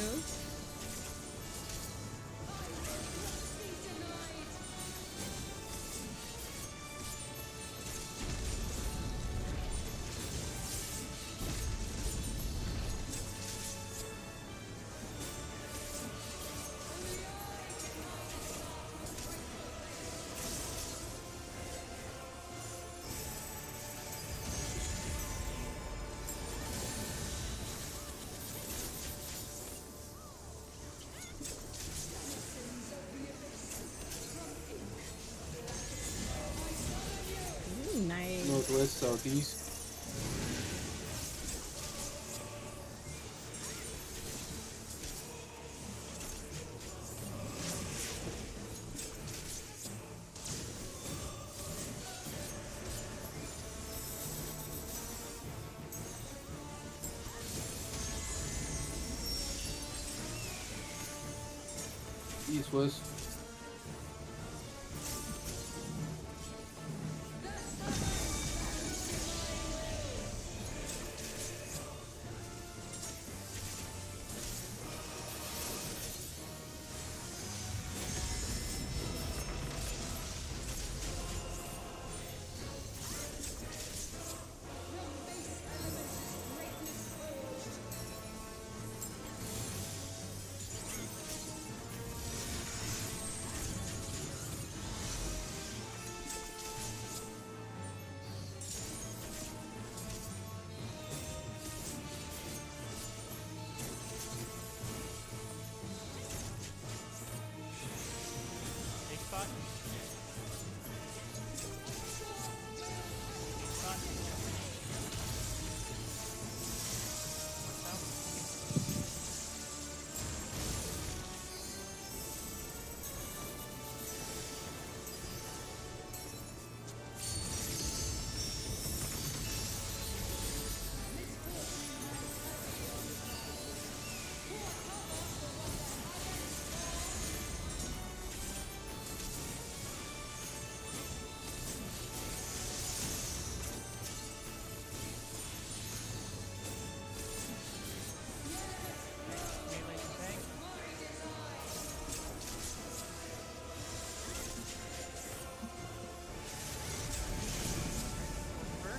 southwest, southeast. East, west. Big spot. Big spot. Melee tank. Over.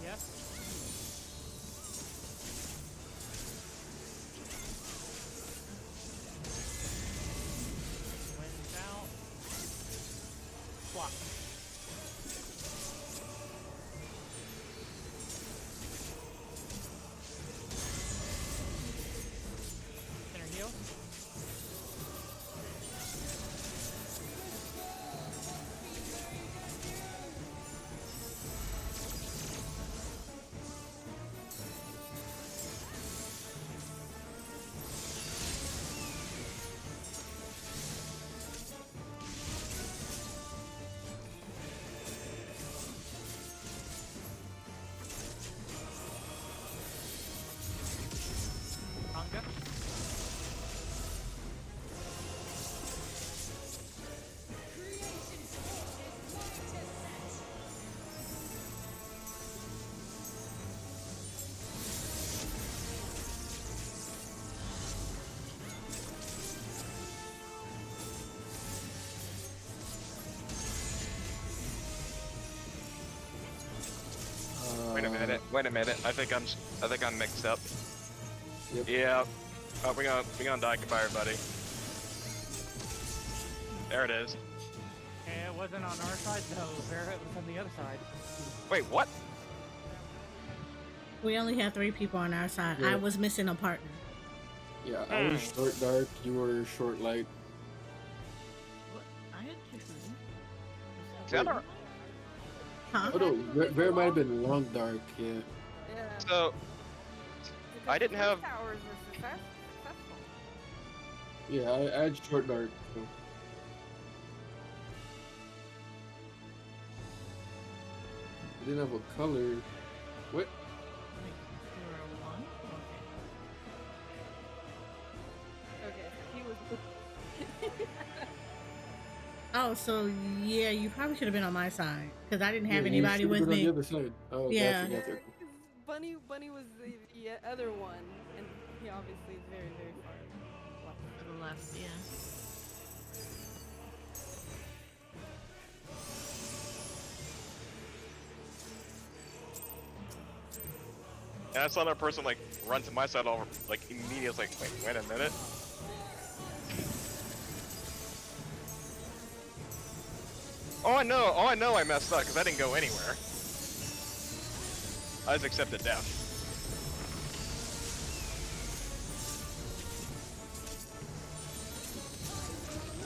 Yep. Wins out. Block. Center heal. Conga. Wait a minute. I think I'm mixed up. Yep. Yeah. Oh, we're gonna die. Goodbye, everybody. There it is. And it wasn't on our side though, Vera, it was on the other side. Wait, what? We only had 3 people on our side. Yeah. I was missing a partner. Yeah, I was short dark, you were short light. What? I had two. See, I don't- Huh? Oh no, Vera might have been long dark, yeah. Yeah. So Because I didn't the have- towers were successful. Yeah, I had short dark. So. I didn't have a color. What? You were a 1? Okay. Okay, so he was. Oh, so yeah, you probably should have been on my side because I didn't have Yeah, you anybody should've with been on me. the other side. Oh, Yeah. gotcha, Yeah, gotcha. 'cause Bunny was the other one, and he obviously is very, very far left. To the left, yeah. And I saw that person like run to my side all like immediately. I was like, wait a minute. Oh, I know I messed up because I didn't go anywhere. I just accepted death.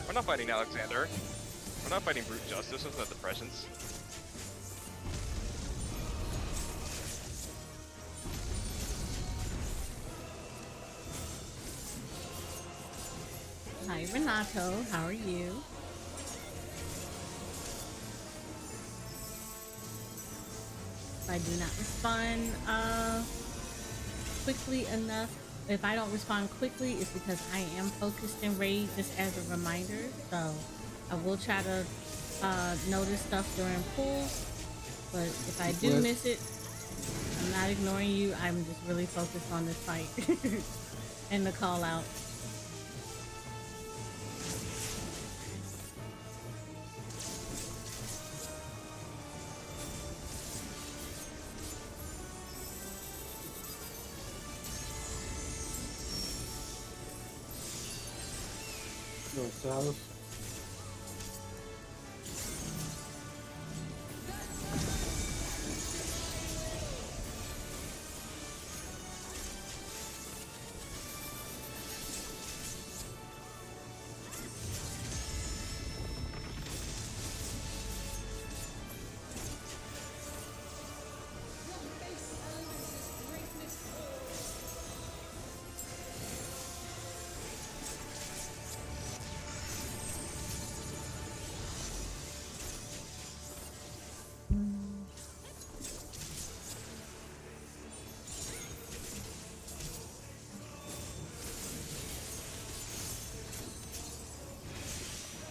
We're not fighting Alexander. We're not fighting brute justice, isn't that the presence? Hi, Renato. How are you? If I do not respond quickly enough, if I don't respond quickly, it's because I am focused in raid, just as a reminder. So I will try to notice stuff during pulls, but if I do miss it, I'm not ignoring you. I'm just really focused on this fight and the call out. No, south.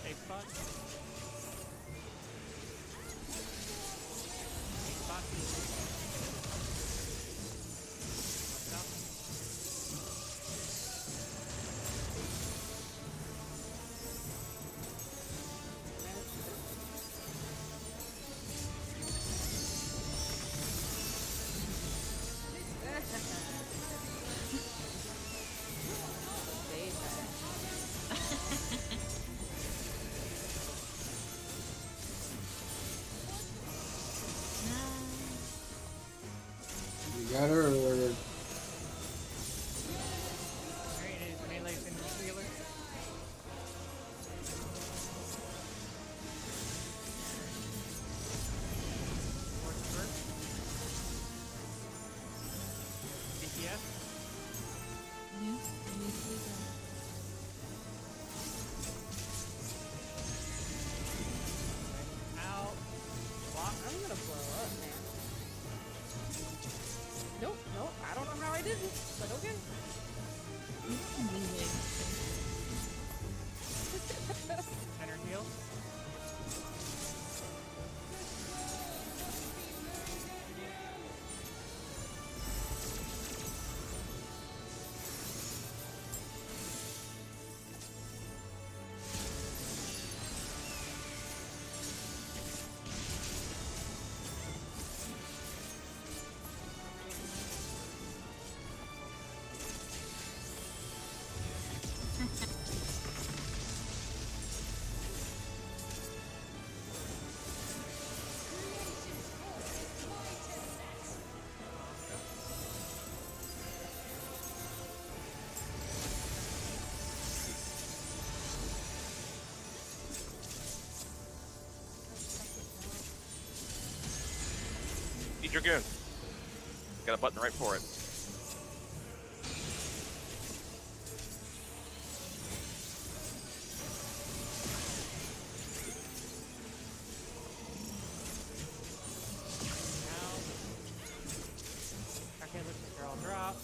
Safe spot. Safe spot. Up. You got her, or Alright, it is melee's in healer. Force first. DPS. Out. Block. I'm gonna blow up, man. Nope, nope. I don't know how I did it, but okay. Center heal. Eat Dragoon. Got a button right for it. Out. Okay, looks like they're all dropped.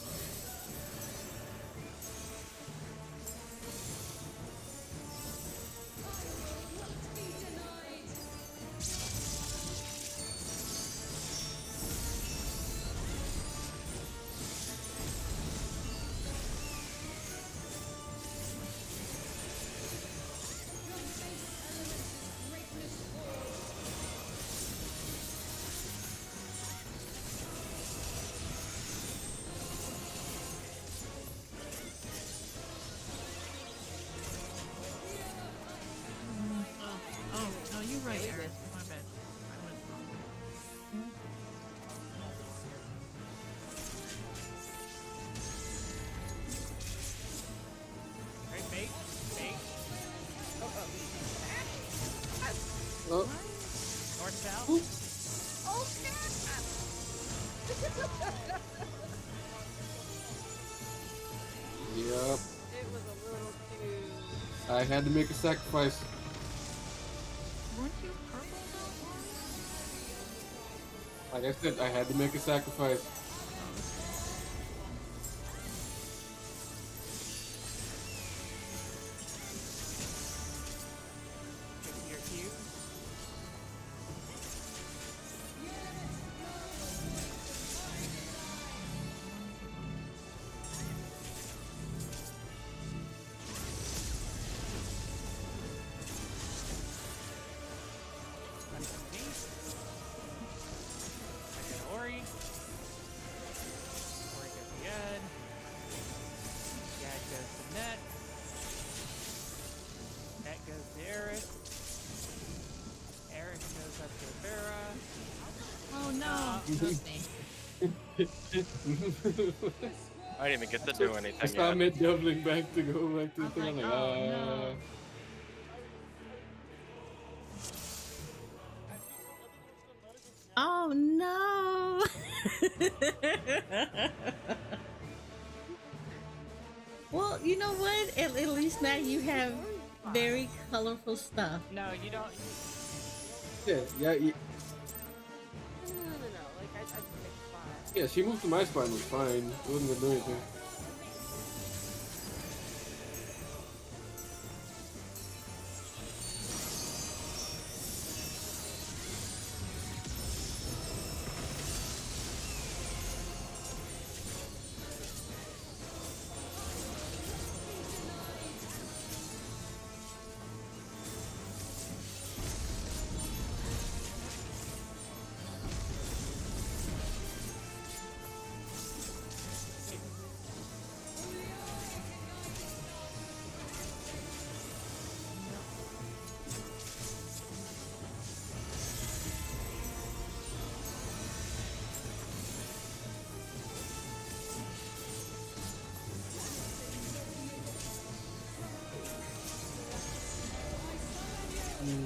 Oh, no, you're right, Eric. My bad. I went wrong. Right, bait. Bait. Oh, oh. Oh, North south. oop. Oh shit! Yep. It was a little too. I had to make a sacrifice. Weren't you purple though? Like I said, I had to make a sacrifice. Your cue. Nice and deep. I got Ori. Ori goes to Yad. Yad goes to Net. Net goes to Eris. Eris goes up to Vera. Oh no. Okay. I didn't even get to do I anything saw yet. mid doubling back to go back to the I was thing. I'm like, like, oh, no. Oh no. Well, you know what? At least now you have very colorful stuff. No, you don't. yeah, No. Like I just picked five. yeah. She moved to my spot and was fine. It wasn't gonna do anything.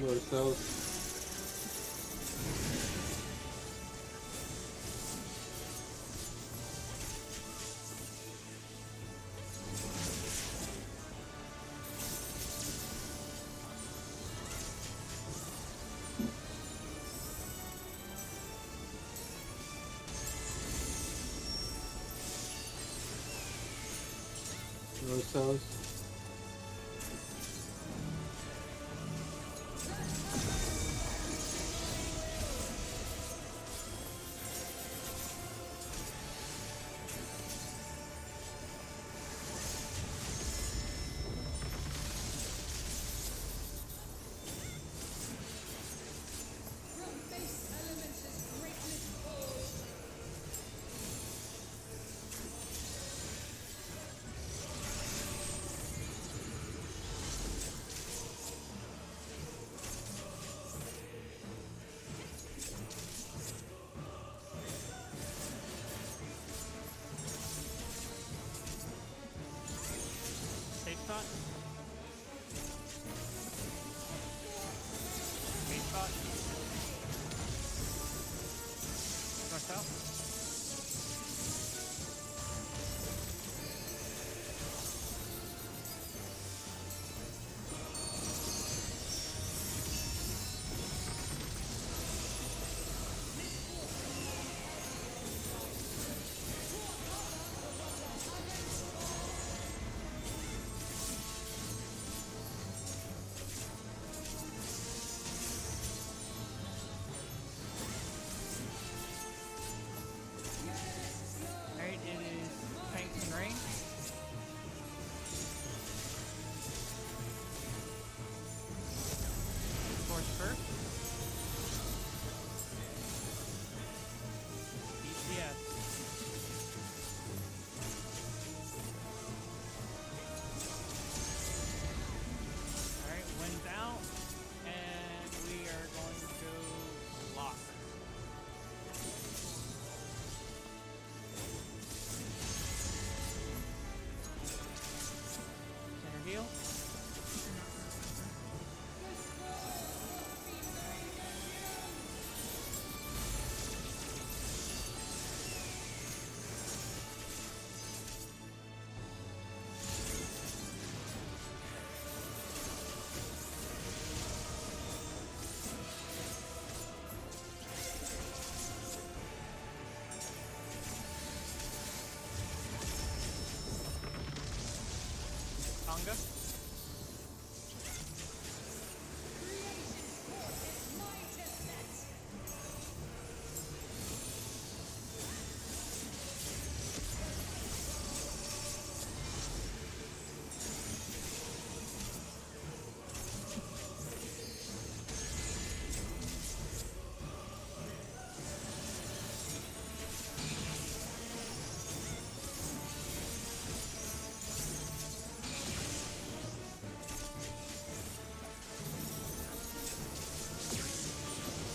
Ourselves. Ourselves. Safe spot. Safe spot. North south. Alright, it is tanks and rain. Force first. DCS. Alright, wind's out. And we are going to go lock. Center heal. manga.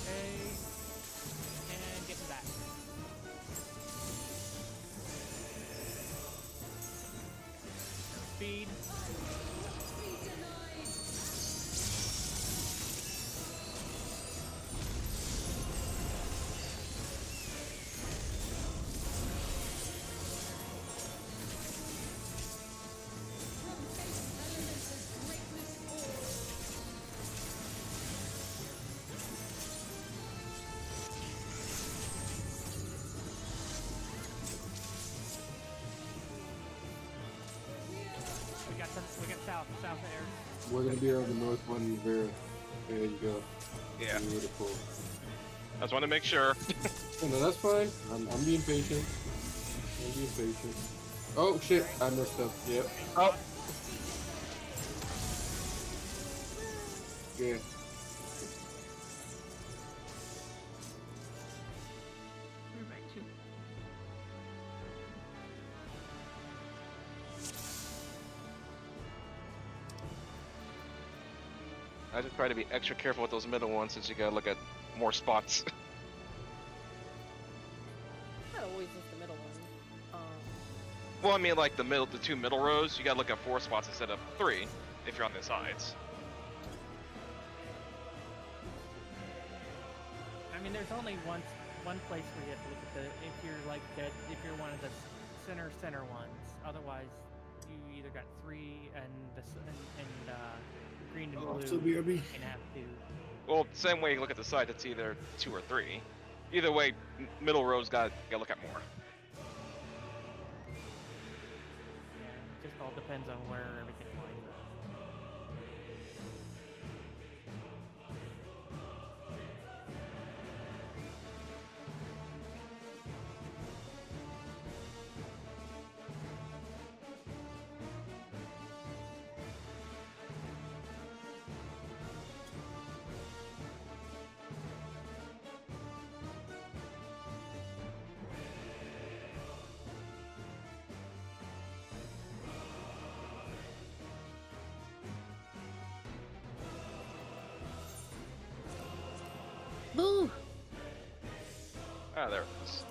Okay. And get to that. Speed. We got south air. We're gonna be on the north one, Vera. There you go. Yeah. Beautiful. I just want to make sure. Oh, no, that's fine. I'm being patient. I'm being patient. Oh shit! I messed up. Yep. Oh. Yeah. We're back to. I just try to be extra careful with those middle ones since you gotta look at more spots. Not always just the middle one. Well, I mean, like the two middle rows, you gotta look at 4 spots instead of 3 if you're on the sides. I mean, there's only one place where you have to look at if you're like if you're one of the center ones. Otherwise, you either got 3 and green and blue, and have to. Well, same way you look at the side, it's either 2 or 3. Either way, middle rows gotta look at more. Yeah, it just all depends on where everything lines up. Boo! Ah, there it is.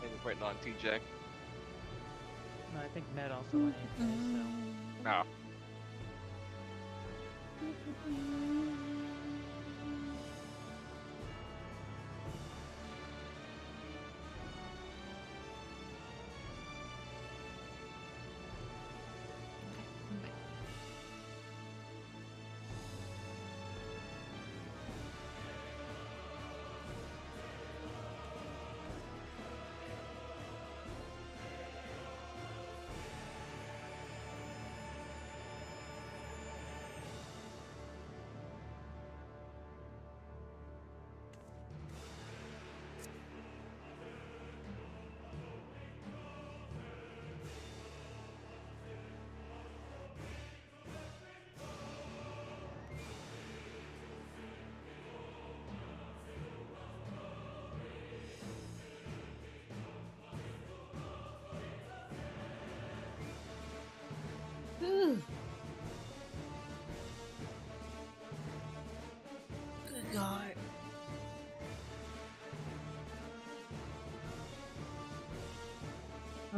And you're waiting on TJ. No, I think Ned also went in, so. Ah. I'm back.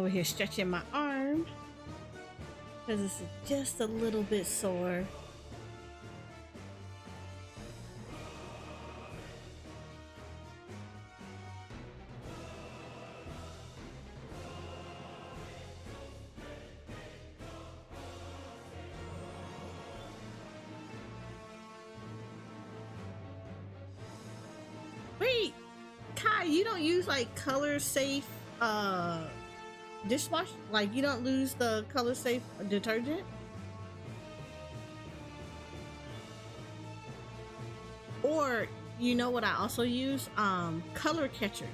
over here stretching my arm because it's just a little bit sore. Wait, Kai, you don't use like color safe dishwash? Like you don't lose the color safe detergent? Or you know what I also use? Color catchers.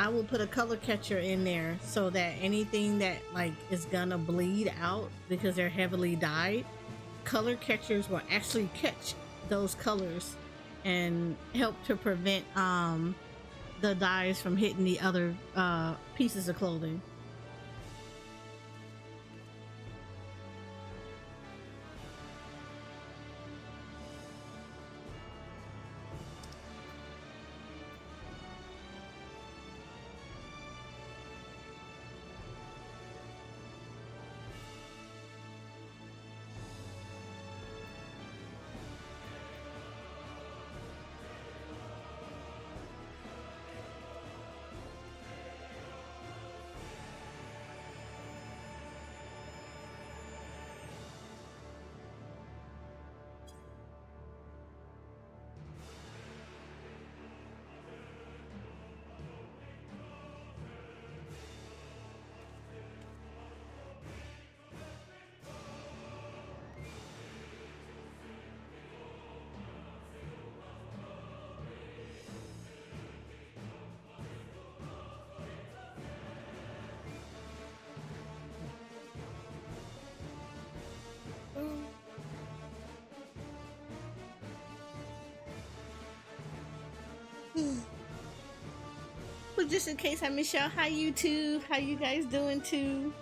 I will put a color catcher in there so that anything that like is gonna bleed out because they're heavily dyed, color catchers will actually catch those colors and help to prevent the dyes from hitting the other pieces of clothing. Well, just in case I miss y'all, hi YouTube, how you guys doing too?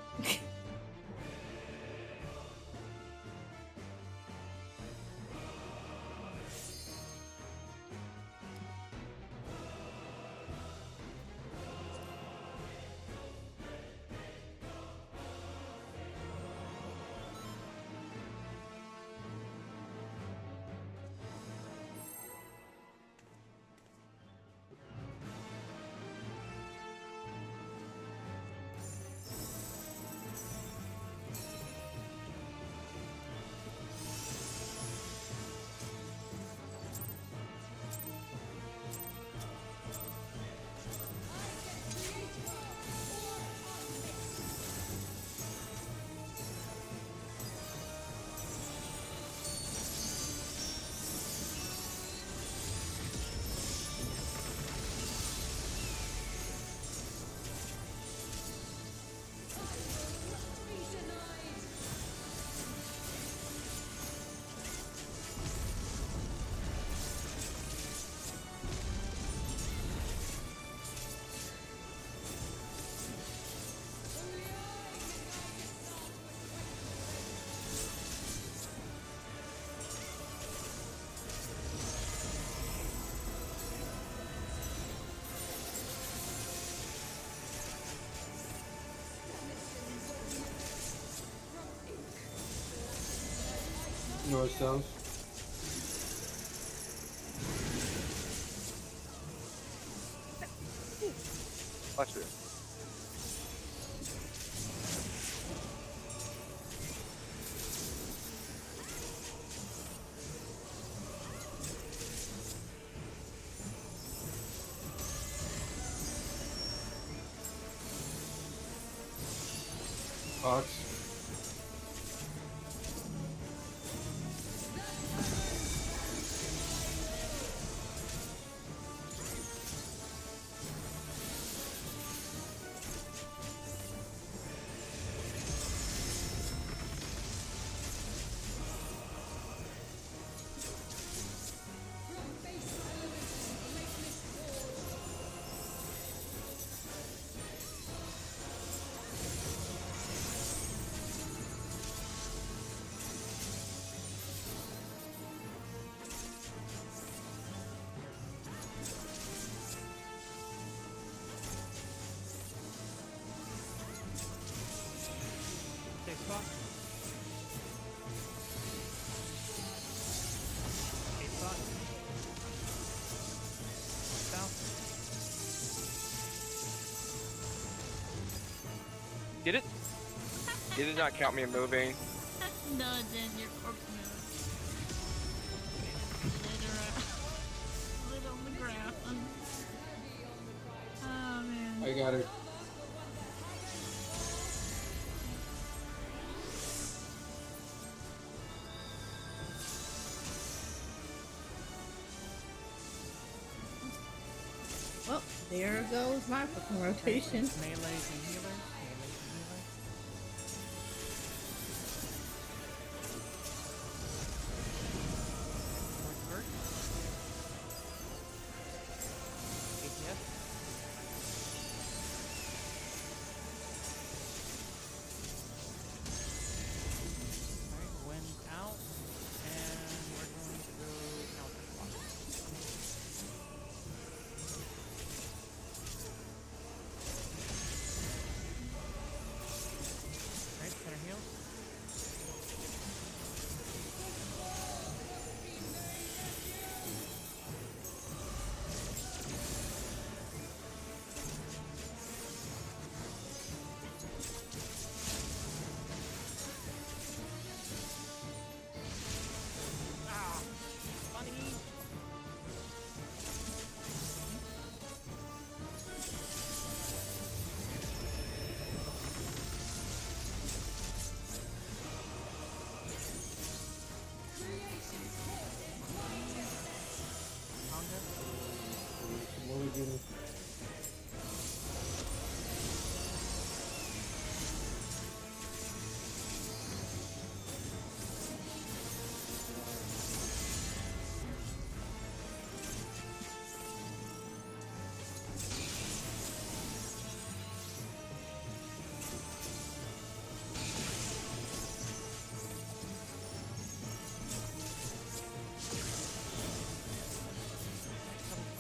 You know what it sounds? Watch it. Ox. Did it? Did it not count me moving? No, it didn't. Your corpse moved. Lit on the ground. Oh man. I got it. Well, there goes my fucking rotation. Melees and healers. Melees and healers. North ATS. Alright, wind out. And we're going to go counterclockwise. Alright, center heals. Ah, funny. Mulligan.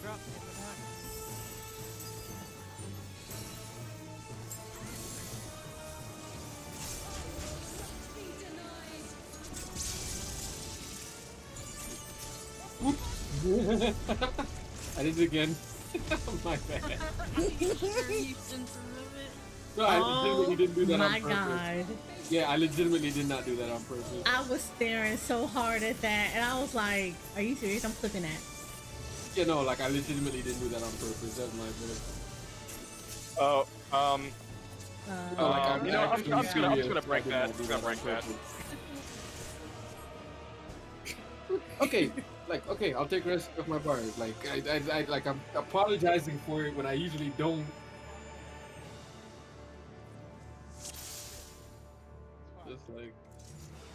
Drop, get the back. I did it again. My bad. Are you sure you sensitive it? No, I legitimately didn't do Oh that on my purpose. god. Yeah, I legitimately did not do that on purpose. I was staring so hard at that and I was like, are you serious? I'm clipping that. Yeah, no, like I legitimately didn't do that on purpose. That was my bad. Oh, Oh, like, I'm you know, I'm actually just gonna serious. break I did that. not do I'm gonna on break that. purpose. Okay, like okay, I'll take rest of my bars. Like I like I'm apologizing for it when I usually don't. Just like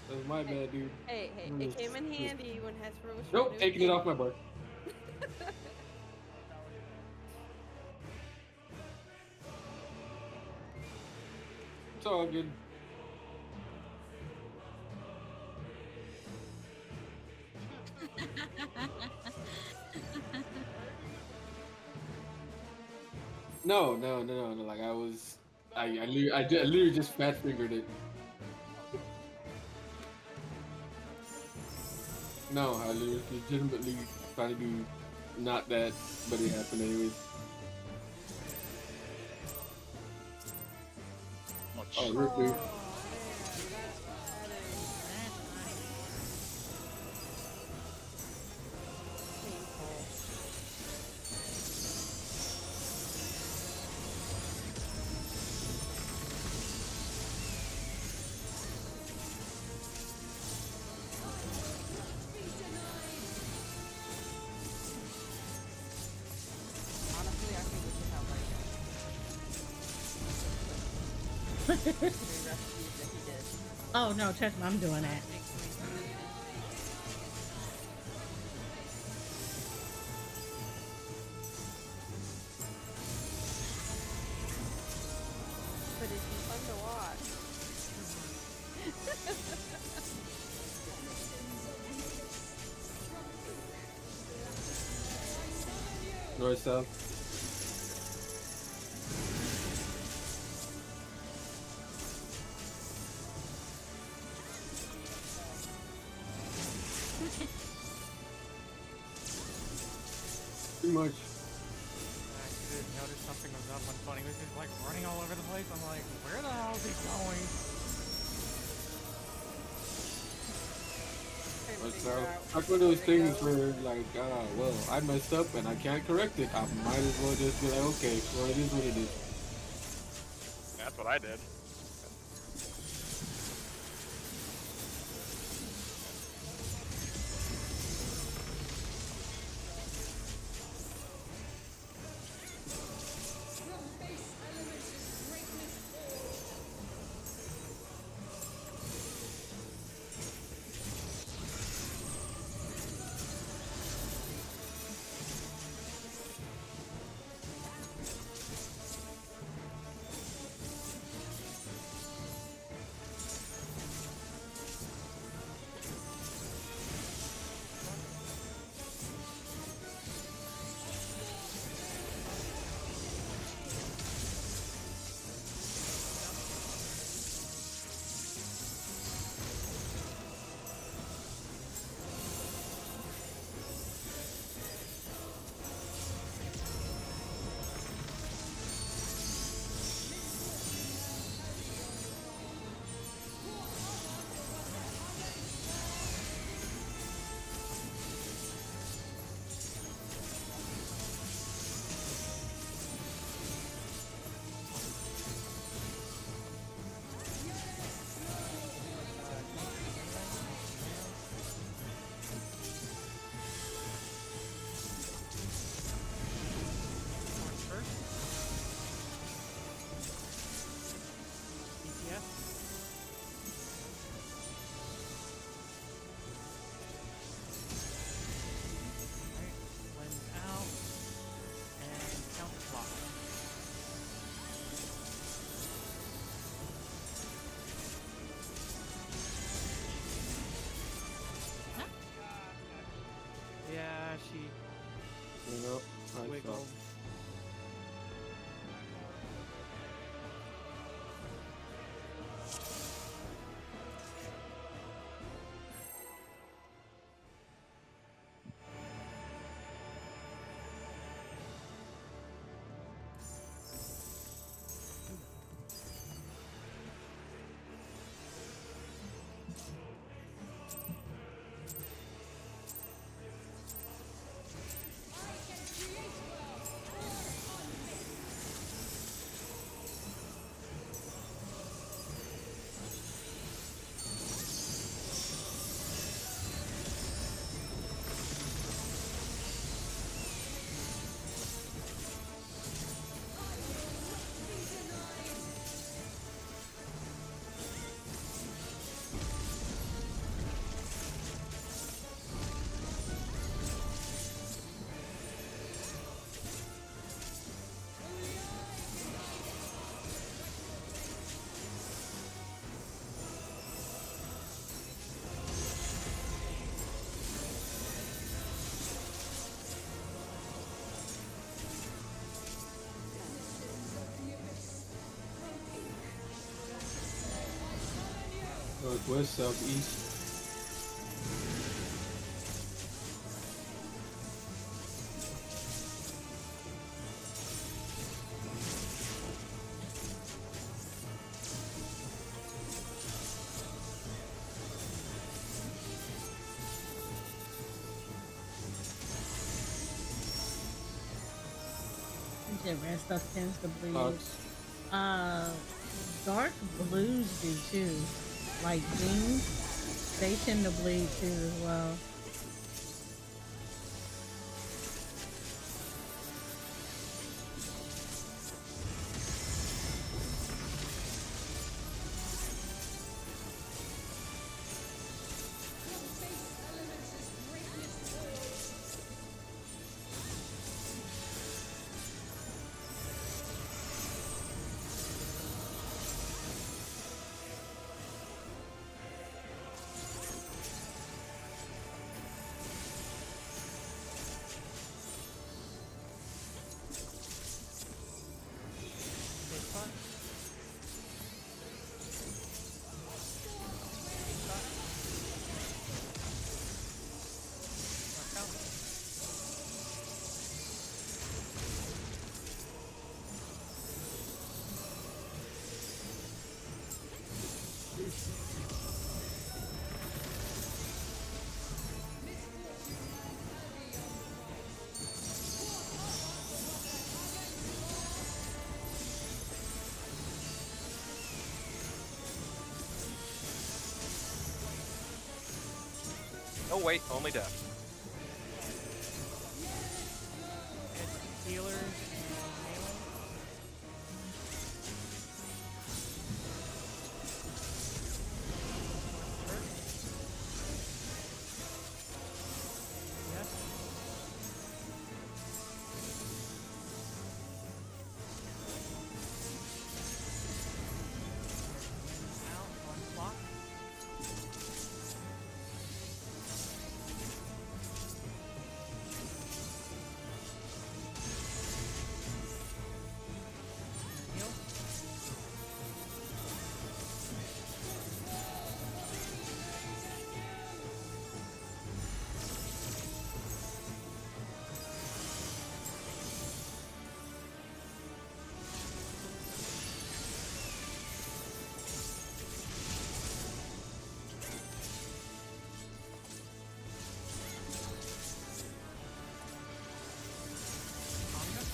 that's my bad, dude. Hey, it came in handy when Hesper was Nope, taking it off my bar. It's all good. No. Like I was, I literally just fat fingered it. No, I legitimately trying to do not that, but it happened anyways. Oh, Ripley. Honestly, I think we should have like three recipes that he did. Oh no, trust me, I'm doing that. But it'd be fun to watch. North south. Too much. I should have noticed something crossing was up when Bunny was just like running all over the place. I'm like, where the hell is he going? It's like one of those things where, like, well, I messed up and I can't correct it. I might as well just be like, okay, well, it is what it is. That's what I did. Yeah, she You know, I wiggled. felt. Northwest, southeast. Red stuff tends to bleed. Thoughts? Dark blues do too. Like jeans, they tend to bleed too as well. Oh wait, only death. It's healers and melee. Yes. Out, one block. Heal. Omnus.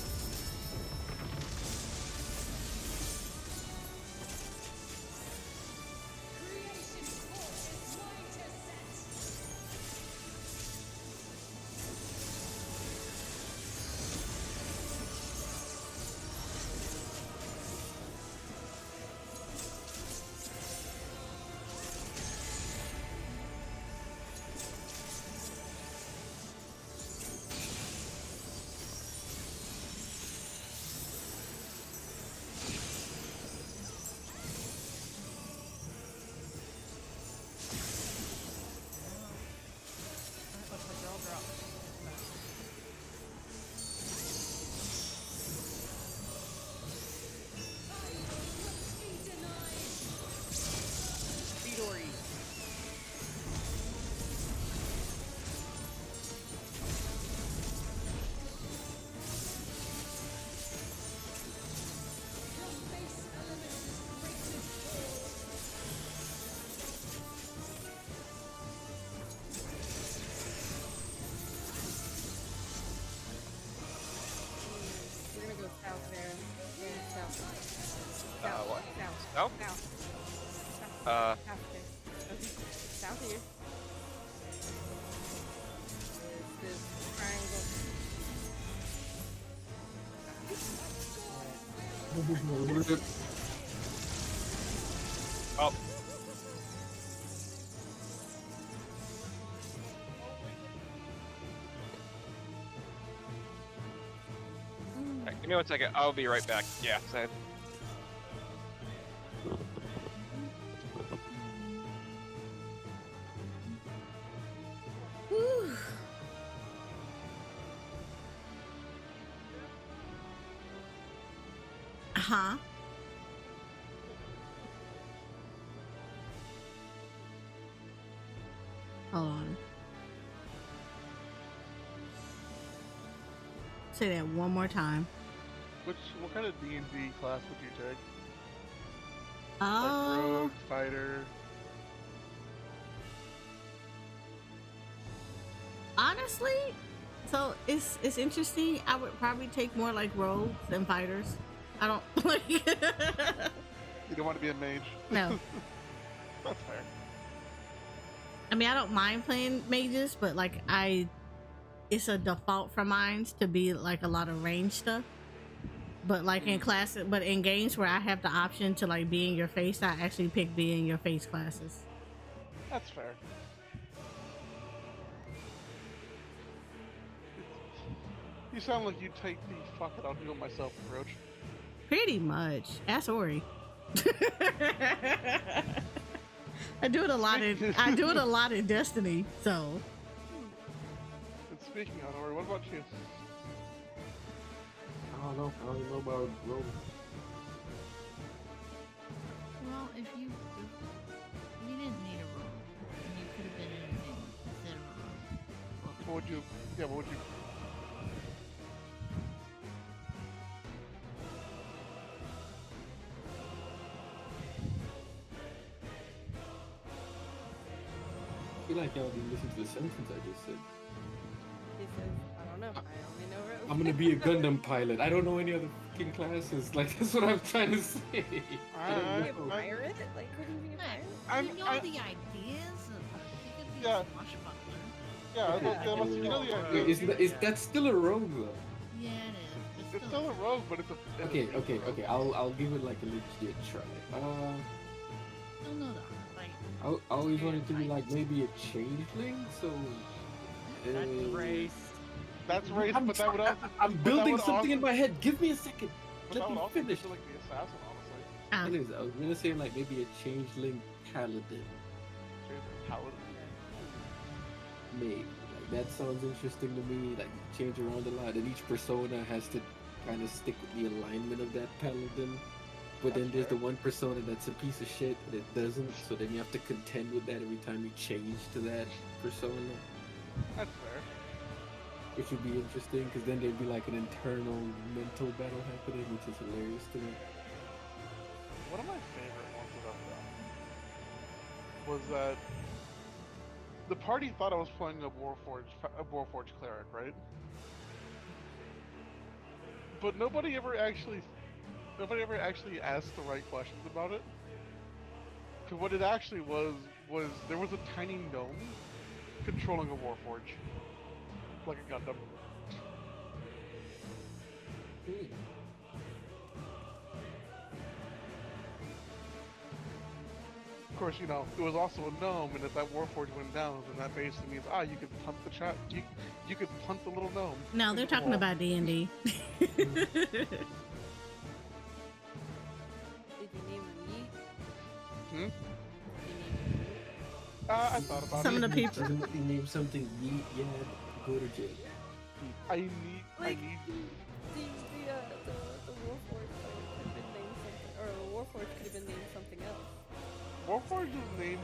Alright, looks like they're all dropped. Midori. We're gonna go south there. Yeah, south. What? South. South? South. South there. Okay. South here. There's this triangle. Oh, alright, give me 1 second. I'll be right back. Yeah, so Whew. Huh? Hold on. Say that one more time. What kind of D&D class would you take? Like Oh, rogue, fighter. honestly, so it's interesting. I would probably take more like rogues than fighters. I don't like. You don't want to be a mage. No, That's fair. I mean I don't mind playing mages, but like it's a default for mine to be like a lot of range stuff. But like in classes, but in games where I have the option to like be in your face, I actually pick be in your face classes. That's fair. You sound like you take the fuck it, I'll do it myself approach. Pretty much. Ask Ori. I do it a lot in Destiny, so And speaking of Ori, what about you? I don't know. I don't know about rogue. Well, if you didn't need a rogue, and you could have been anything instead of a rogue. What would you? Yeah, what would you? feel like y'all didn't listen to the sentence I just said. He says, I don't know. I only know Rogue. I'm gonna be a Gundam pilot. I don't know any other fucking classes. Like, that's what I'm trying to say. I don't Can you know. admire it? Like, couldn't you be a pirate? You know the ideas of you could be Yeah. a swashbuckler. Yeah, you know the idea. Is that still a rogue though? Yeah, it is. It's still a rogue, but it's a. Okay. I'll give it like a legit try. Still know that. Like, I always wanted to be like maybe a changeling. So. That's race. That's race, but that would also. I'm but that building would something in also- my head. Give me a second. But that Let would me also finish. feel like the assassin, honestly. Anyways, I was gonna say like maybe a changeling paladin. Changeling paladin. Maybe. Like that sounds interesting to me. Like you change around a lot, and each persona has to kind of stick with the alignment of that paladin. But then there's the one persona that's a piece of shit and it doesn't, so then you have to contend with that every time you change to that persona. That's fair. Which would be interesting, because then there'd be like an internal mental battle happening, which is hilarious to me. One of my favorite ones that I've done was that the party thought I was playing a Warforged cleric, right? But nobody ever actually asked the right questions about it. Because what it actually was there was a tiny gnome controlling a Warforge, like a Gundam. Of course, you know, it was also a gnome, and if that Warforge went down, then that basically means, you could punt the chat. You could punt the little gnome. No, they're into the talking wall. about D&D. Did you name him Yeet? Hmm? Did you name him Yeet? I thought about Some it. of the people. Doesn't he name something yeet, yeah, go to jail. I need. Like, the Warforged could have been named something, or a Warforged could have been named something else. Warforged is named.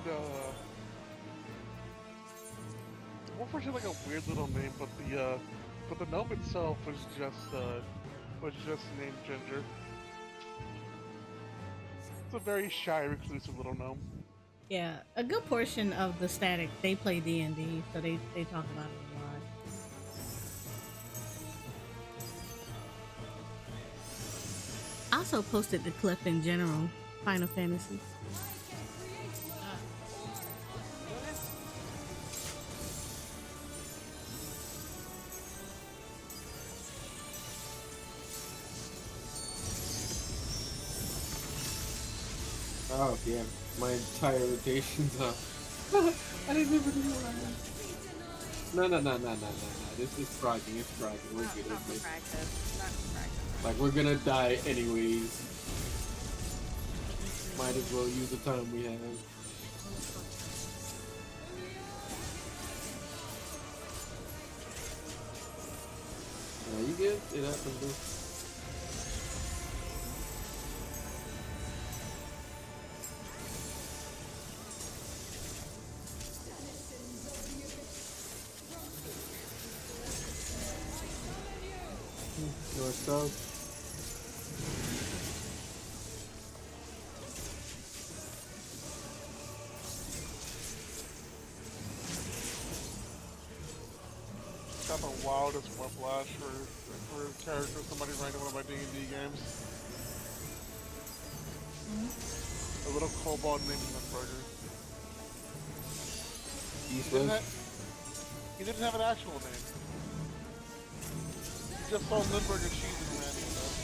Warforged had like a weird little name, but the gnome itself was just named Ginger. It's a very shy, reclusive little gnome. Yeah, a good portion of the static, they play D&D, so they talk about it a lot. I also posted the clip in general, Final Fantasy. Oh yeah, my entire rotation's up. I didn't even do that. No. This is frogging. It's frogging. We're good. Not We're for good. practice. Not for practice. Like we're gonna die anyways. Might as well use the time we have. You good? It happens. Dude. North south. Got the wildest whiplash for a character somebody ran in one of my D&D games. A little kobold named Limburger. East He west. didn't have an actual name. He just saw Limburger cheese and ran with it.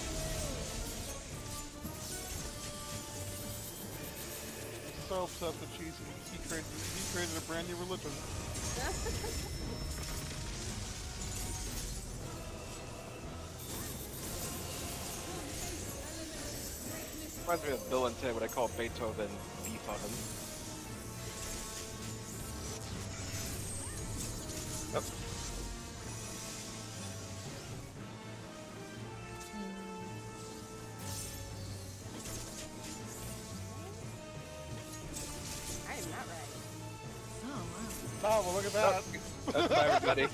He's so obsessed with cheese, he created a brand new religion. Reminds me of Bill and Ted, what I call Beethoven beef oven. Yep. I am not ready. oh wow. Oh, well, look at that. That's by everybody.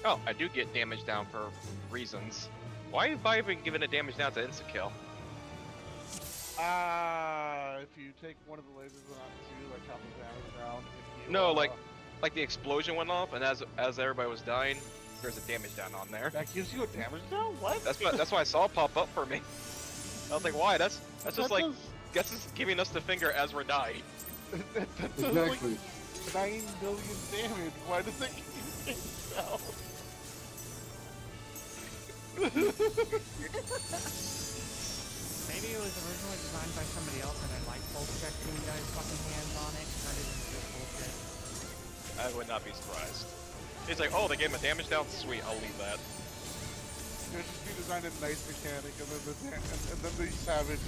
Oh, I do get damage down for reasons. Why have I even given a damage down to insta kill? If you take one of the lasers and not two, that counts as damage down. If you, No, like the explosion went off, and as everybody was dying, there's a damage down on there. that gives you a damage down. What? That's why I saw it pop up for me. I was like, why? That's just That like does- that's just giving us the finger as we're dying. that does Exactly. like 9 million damage. Why does that give you damage down? Maybe it was originally designed by somebody else and then like full checked you guys fucking hands on it, turned it into this bullshit. I would not be surprised. It's like, oh, they gave him a damage down. Sweet, I'll leave that. It should be designed a nice mechanic, and then the Savage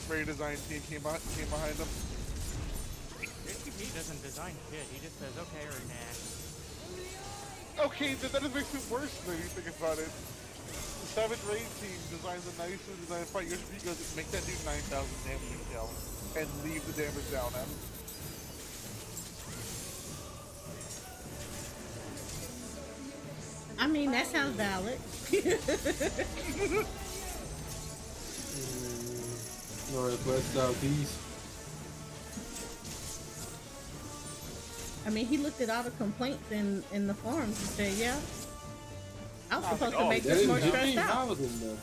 Ray design team came behind them. He doesn't design shit, he just says okay or nah. Okay, then that makes it worse when you think about it. The Savage Ray team designs a nicely designed fight. Yoshi goes, make that dude 9,000 damage kill, and leave the damage down at him. I mean, that sounds valid. Alright, let's out these. I mean, he looked at all the complaints in the forums and said, yeah, I was supposed to oh, make That this didn't more hit me. stressed How out. was it though?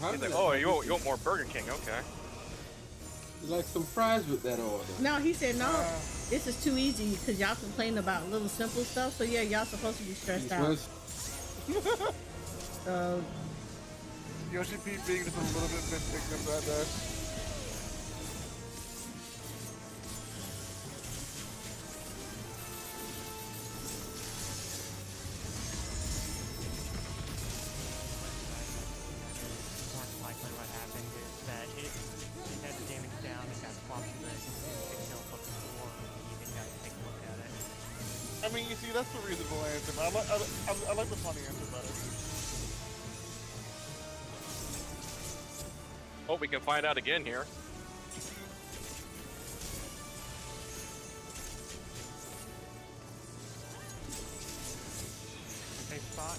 How He's did like, oh, you want more Burger King? Okay. you like some fries with that order? No, he said, no, this is too easy because y'all complain about little simple stuff. So yeah, y'all supposed to be stressed out. So Yoshi P being just a little bit vindictive at that. More than likely what happened is that it had the damage down, it got swapped to the kill before you even got to take a look at it. I mean, you see, that's the reasonable answer. But I like the funny answer better. Oh, we can find out again here. Safe spot.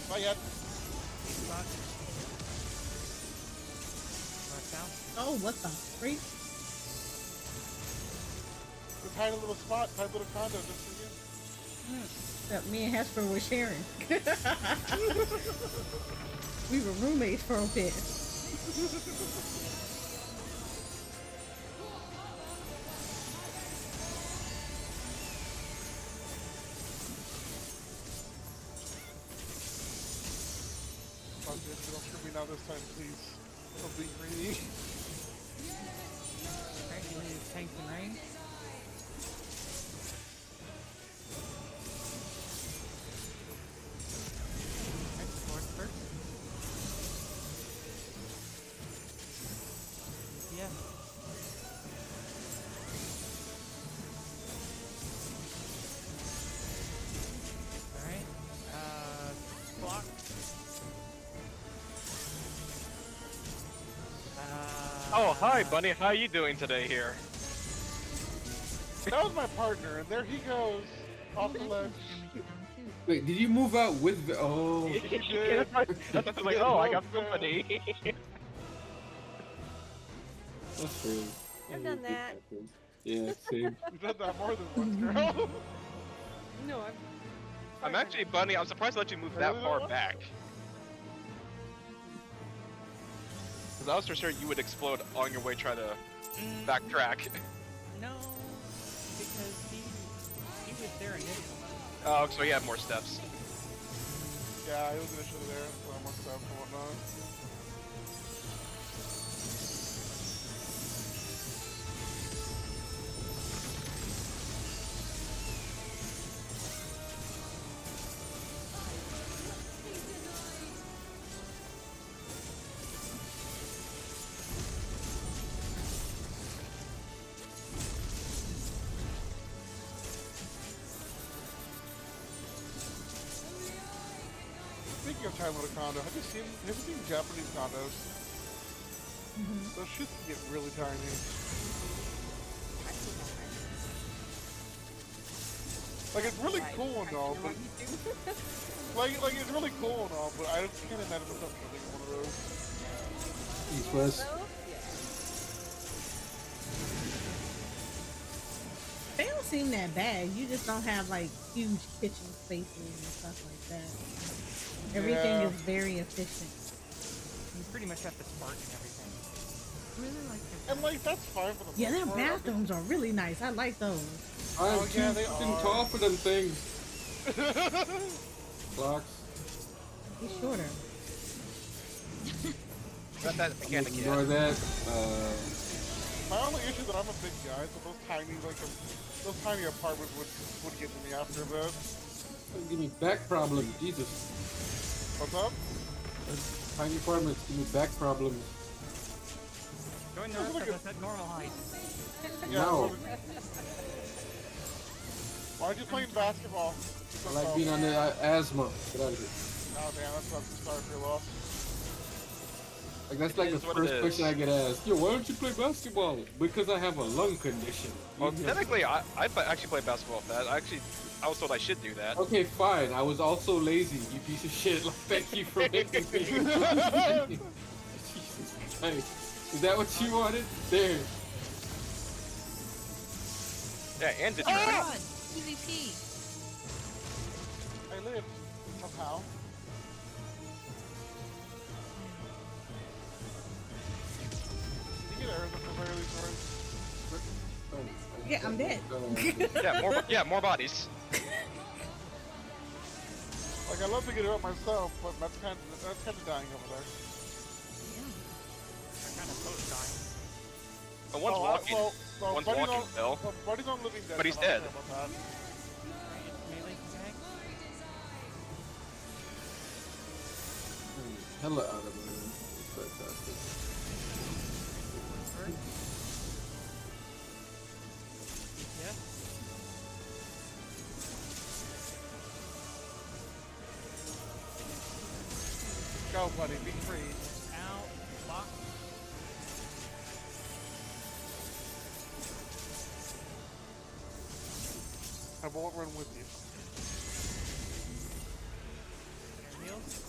Not yet. Safe spot. Rush down. oh, what the freak? The tiny little spot, tiny little condo just for you. That me and Hesper were sharing. We were roommates for a bit. Fuck this, don't screw me now this time, please. Don't be greedy. Alright, you need tanks and rain. Export first. Yeah. Alright. Block. Oh, hi, Bunny. How you doing today here? That was my partner, and there he goes. Off the ledge. Damage down too. Wait, did you move out with the? Oh, did. That's like, oh, I got company. that's true. I've done that. Yeah, same. You've done that more than once, girl. No, I'm actually, Bunny, I'm surprised I let you move that far back. Because I was for sure you would explode on your way trying to backtrack. No, because he was there initially. Oh, so you have more steps. Yeah, he was initially there, so I'm on stuff and whatnot. Speaking of tiny little condo, have you seen Japanese condos? Those shits can get really tiny. Like, it's really cool and all, but like it's really cool and all, but I can't imagine myself building one of those. East West. So, They don't seem that bad. You just don't have like huge kitchen spaces and stuff like that. Everything Yeah. is very efficient. You pretty much have to spark and everything. Really like their And like that's fine for the Yeah, their most part. I mean- bathrooms are really nice. I like those. I'm Oh, too yeah, they fucking are. tall for them things. Blocks. He's shorter. Got that mechanic yet. Ignore that. My only issue is that I'm a big guy, so those tiny apartments would get to me after a bit. Give me back problems. Jesus. What's up? Tiny apartments give me back problems. Join the Yeah, rest look of at- us at normal height. No. Why aren't you playing basketball? I like being on the asthma. Get out of here. Oh damn, that's I'm sorry for your loss. Like that's It like the is what first it is. question I get asked. Yo, why don't you play basketball? Because I have a lung condition. Well, technically, I actually play basketball with that. I was told I should do that. Okay, fine. I was also lazy, you piece of shit. Like, thank you for making me. Jesus Christ. Is that what you wanted? There. Yeah, and did Oh you? my god! PvP! I live somehow. Did you get Aaron at the very least, Aaron? Yeah, I'm dead. Yeah, more bodies. Like I love to get it up myself, but that's kind of dying over there. They're kind of close dying. But one's walking. One's Buddy's walking, on, Phil. Buddy's on Living Dead. But he's so I don't dead. care about that. Melee tag? Hella out of it. Fantastic. Yeah. Go, buddy, be free. Out. Lock. I won't run with you. Heals.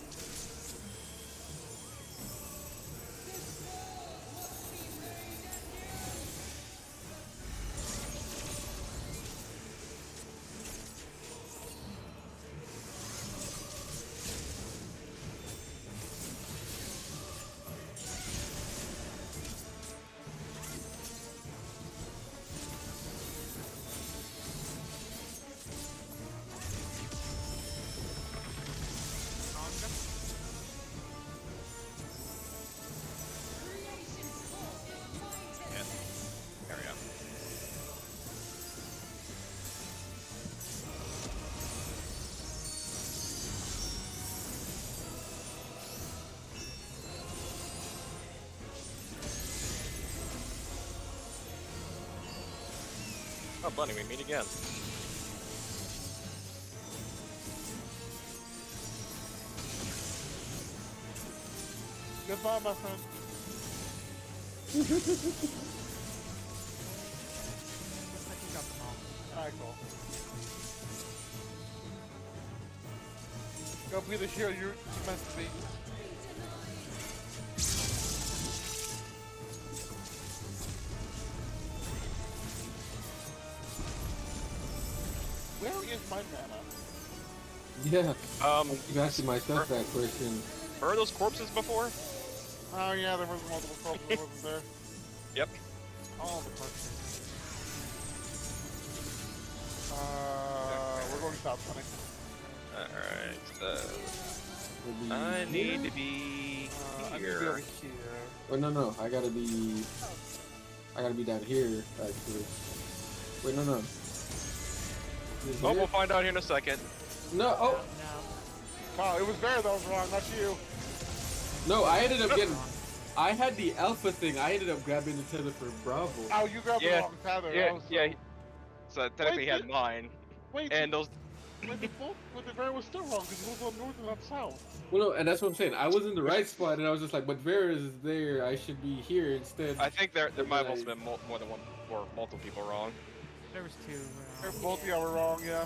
Yeah. There we go. Oh, Bunny, we meet again. Goodbye, my friend. Looks like you got them all. Alright, cool. Go be the hero you're meant to be. Where is my mana? Yeah. Um, Keep asking myself that question. heard those corpses before? Oh yeah, there was multiple corpses, wasn't there? Yep. All the corpses. We're going south, honey. Alright, Will be I here? need to be I need to be over here. here. Oh no, I gotta be down here actually. Wait, no. Is Oh, here? we'll find out here in a second. No, oh No. Wow, it was Bear that was wrong, not you. no! I ended up getting. I had the alpha thing. I ended up grabbing the tether for Bravo. Oh, you grabbed Yeah, the wrong tether. Yeah, I was yeah. So technically he had Wait, mine, Wait, and those. but the Bear was still wrong because it was on north and not south. Well, no, and that's what I'm saying. I was in the right spot, and I was just like, but Vera is there. I should be here instead. I think there might have also been more than one or multiple people wrong. There was two. Both of y'all were wrong, yeah.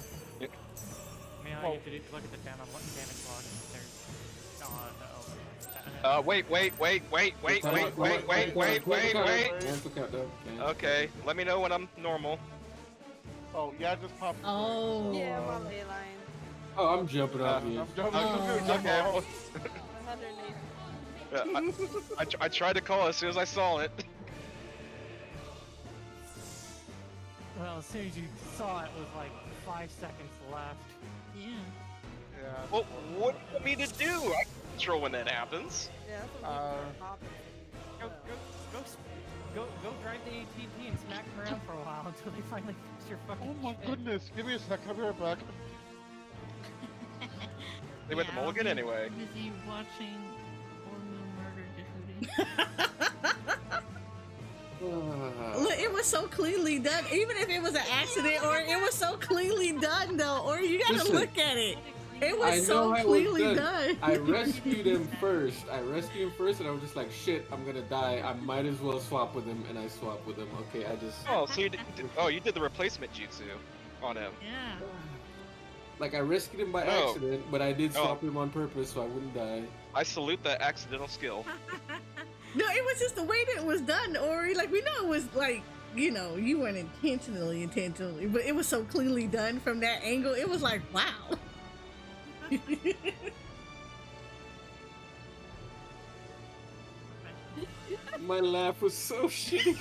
I mean, all you have to do is look at the damage log. There's. Oh no. Wait. Cancel countdown. Okay, let me know when I'm normal. Oh, yeah, just pop. Oh. Yeah, my ley line. Oh, I'm jumping off I'm here. jumping. Okay, well, 180. I tried to call as soon as I saw it. Well, as soon as you saw it, was like 5 seconds left. Yeah. Yeah. Well, what do you want me to do? I can control when that happens. Yeah, that's what we popping. Go drive the ATV and smack them around for a while until they finally fix your fucking Oh my shit. goodness, give me a sec, I'll be right back. They went to Mulligan anyway. Busy watching Ormu murder Jehudi. Look, it was so cleanly done. Even if it was an accident, or it was so cleanly done, though. Or you gotta Listen, look at it. It I was so know how it was cleanly done. I rescued him first. And I was just like, shit, I'm gonna die. I might as well swap with him, and I swapped with him. Okay, I just Oh, so you did the replacement jutsu on him. Yeah. like I rescued him by Oh. accident, but I did swap him on purpose so I wouldn't die. I salute that accidental skill. No, it was just the way that it was done, Ori. Like, we know it was like, you know, you weren't intentionally, but it was so cleanly done from that angle. It was like, wow. My laugh was so shitty.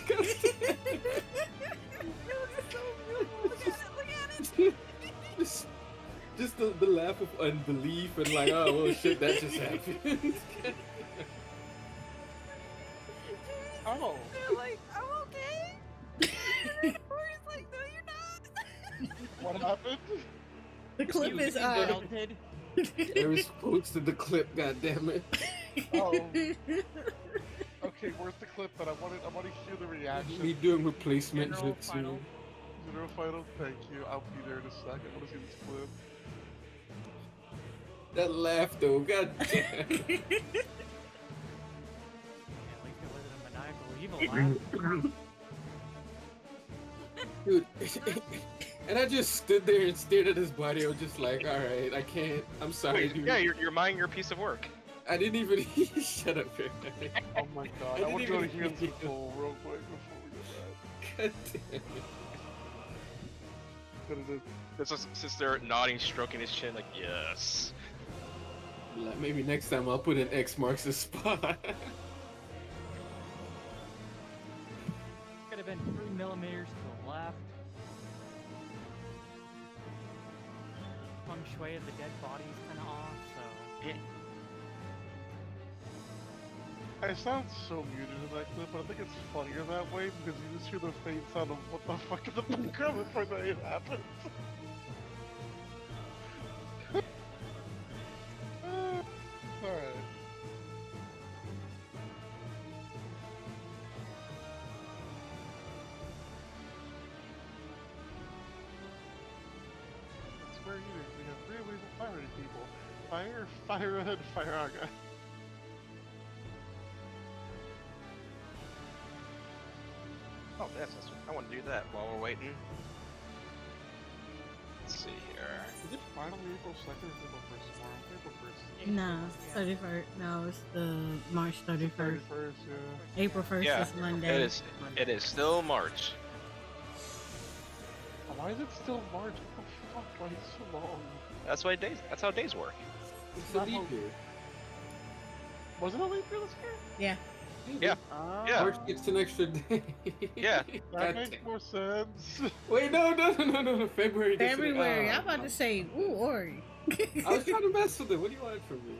Just the laugh of unbelief and like, oh well, shit, that just happened. Oh. They're like, I'm okay. Tori's like, no, you're not. What happened? The clip is Melted. There was quotes to the clip, goddammit. Oh. Okay, where's the clip that I want to hear the reaction. Me doing replacement General jutsu. final. General final, thank you. I'll be there in a second. I want to see this clip. That laugh though, god damn. Yeah, at least it wasn't a maniacal evil laugh. Dude. And I just stood there and stared at his body. I was just like, alright, I can't. I'm sorry, Wait, dude. yeah, you're minding your piece of work. I didn't even shut up here. Oh my god. I want to go to hear the full real quick before we get God damn it. that. This is sits there nodding, stroking his chin, like yes. Like, maybe next time I'll put an X marks the spot. Could have been 3 millimeters to the left. Feng shui of the dead body is kind of off, so. I sound so muted in that clip, but I think it's funnier that way because you just hear the faint sound of what the fuck in the background before that it happens. Alright. That's where you we have 3 ways of firing people. Fire, fire ahead, fire aga. Oh, yes, I want to do that while we're waiting. Let's see here. Is it finally April 2nd or April 1st tomorrow? April 1st. No, 31st. No, it's the March 31st. 31st, yeah. April 1st Yeah, is Monday. it is still March. Why is it still March? What the fuck? Why is it so long? That's how days work. It's a leap year. Wasn't it leap year this year? Yeah. Yeah. Ah, Yeah. March gets an extra day. Yeah. That makes more sense. Wait, no. February gets February. an, I'm about to say, ooh, Ori. I was trying to mess with it. What do you want from me?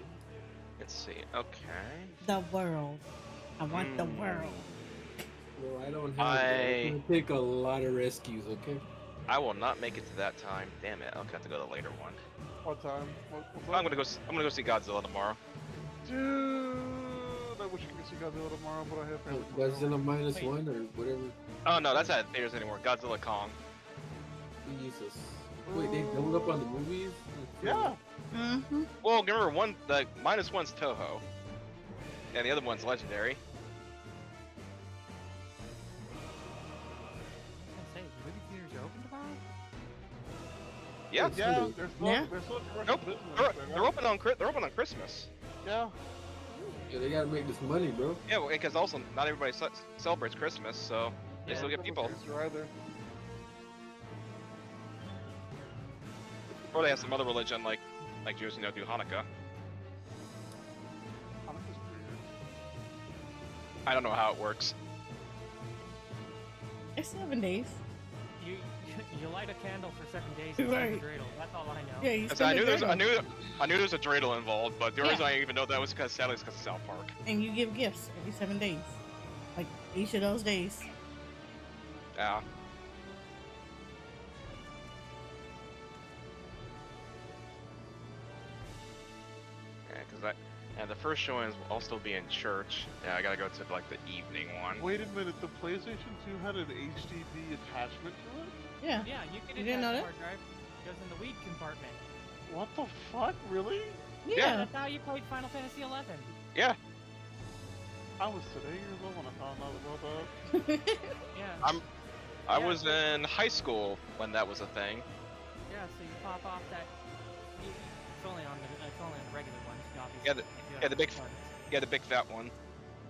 Let's see. Okay. The world. I want the world. Well, I don't have that. It's gonna take a lot of rescues, okay? I will not make it to that time. Damn it! I'll have to go to the later one. What time? What's I'm gonna go see Godzilla tomorrow. Dude, I wish I could see Godzilla tomorrow, but I have family. Godzilla minus one or whatever. Oh no, that's not at theaters anymore. Godzilla Kong. Jesus. Wait, they doubled up on the movies? Yeah. Mm-hmm. Well, remember the minus one's Toho, and the other one's Legendary. I was gonna say, the movie theaters are open tomorrow? Yeah. Yeah, they're still, Yeah. they're still in commercial Nope. business. They're open on Christmas. Yeah. Yeah, they gotta make this money, bro. Yeah, because also not everybody celebrates Christmas, so they still get people. Either. Or they have some other religion like Jews, do Hanukkah. Hanukkah's weird. I don't know how it works. It's 7 days. You light a candle for 7 days and Right. spin the dreidel. That's all I know. Yeah, you I spend knew a dreidel. I knew there was a dreidel involved, but the only Yeah. reason I even know that was because sadly it's because of South Park. And you give gifts every 7 days. Like each of those days. Yeah. And the first showing will also be in church. Yeah, I gotta go to like the evening one. Wait a minute, the PlayStation 2 had an HDD attachment to it? Yeah. Yeah, you can You didn't know attach a that? hard drive. It goes in the weed compartment. What the fuck? Really? Yeah. That's how you played Final Fantasy XI. Yeah, I was today years old when I found out about that. Yeah. I was in high school when that was a thing. Yeah, so you pop off that. It's only on the regular ones, obviously. Yeah, the big- ones. Yeah, the big fat one.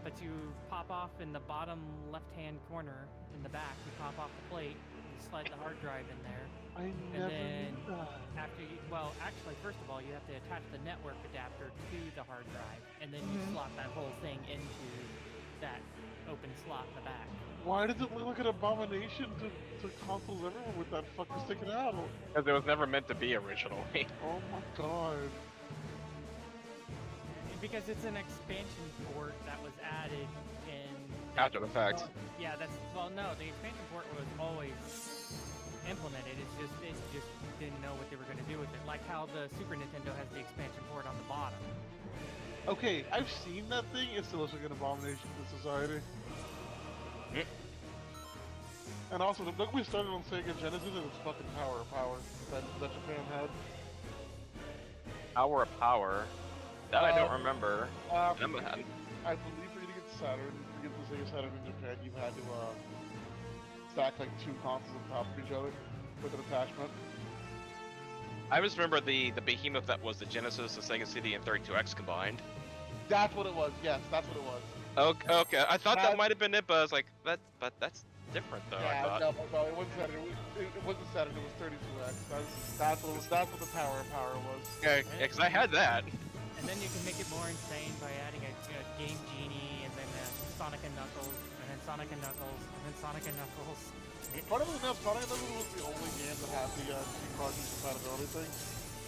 But you pop off in the bottom left-hand corner in the back. You pop off the plate. You slide the hard drive in there. I And never then knew that. after you, well, actually, first of all, you have to attach the network adapter to the hard drive, and then you slot that whole thing into that open slot in the back. Why does it look like an abomination to consoles everywhere with that fucker sticking out? Because it was never meant to be originally. Oh my god. Because it's an expansion port that was added in After the fact. Yeah, no, the expansion port was always implemented. It just didn't know what they were going to do with it. Like how the Super Nintendo has the expansion port on the bottom. Okay, I've seen that thing. It still looks like an abomination to society. And also, look, we started on Sega Genesis and it's fucking Power of Power that Japan had. Hour of Power. That I don't remember. I Them believe had- for you to get Saturn, to get the Sega Saturn in Japan, you had to stack like two consoles on top of each other with an attachment. I just remember the behemoth that was the Genesis, the Sega CD, and 32X combined. That's what it was. Yes, that's what it was. Okay. I thought that That- might have been it, but I was like, but that's different though. I Yeah, thought. no, it wasn't Saturn. It wasn't Saturn. It was 32X. That's what the Power of Power was. Okay, because I had that. And then you can make it more insane by adding a Game Genie, and then Sonic and Knuckles, and then Sonic and Knuckles, and then Sonic and Knuckles. Funnily enough, Sonic and Knuckles was the only game that had the two-cartridge compatibility thing.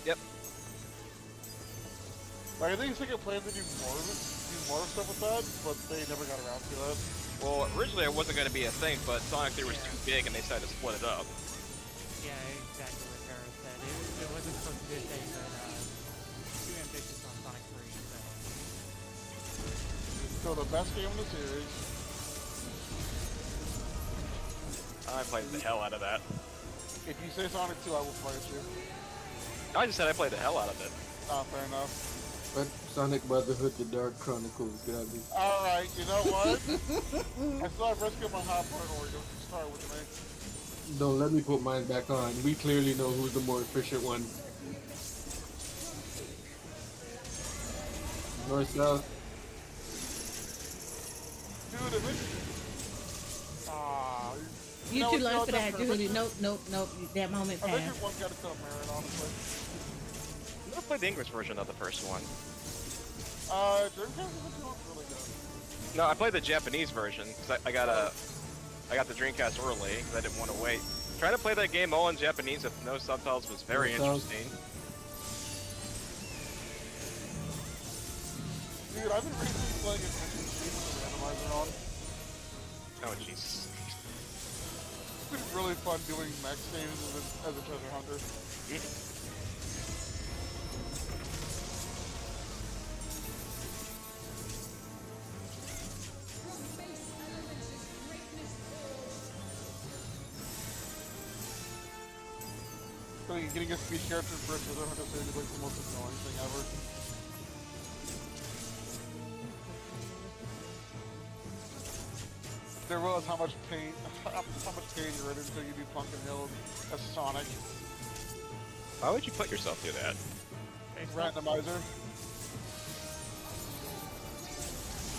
Yep. Like, I think Sega planned to do more stuff with that, but they never got around to that. Well, originally it wasn't going to be a thing, but Sonic 3 was too big, and they decided to split it up. Yeah, exactly what Tara said. It wasn't supposed to be a thing, but too ambitious on Sonic 3. So the best game in the series. I played the hell out of that. If you say Sonic 2, I will fight you. I just said I played the hell out of it. Fair enough. But Sonic Brotherhood, The Dark Chronicles, gotta be. Alright, you know what? I still have Risk of my hot part Oreo. Start with me. Don't let me put mine back on. We clearly know who's the more efficient one. North, south. Dude, if it... You know too what, late for that's that, Judy. Nope. That moment I think passed. one got to tell Marin, honestly. I never played the English version of the first one. Dreamcast was really good. No, I played the Japanese version because I got the Dreamcast early because I didn't want to wait. Trying to play that game all in Japanese with no subtitles was very interesting. Dude, I've been recently playing Attention Speed with the randomizer on. Oh jeez. It's been really fun doing mech saves as a treasure hunter. So getting a speed character for a treasure hunter save is like the most annoying thing ever. There was how much pain you're in until you do Pumpkin Hill as Sonic. Why would you put yourself through that? Randomizer.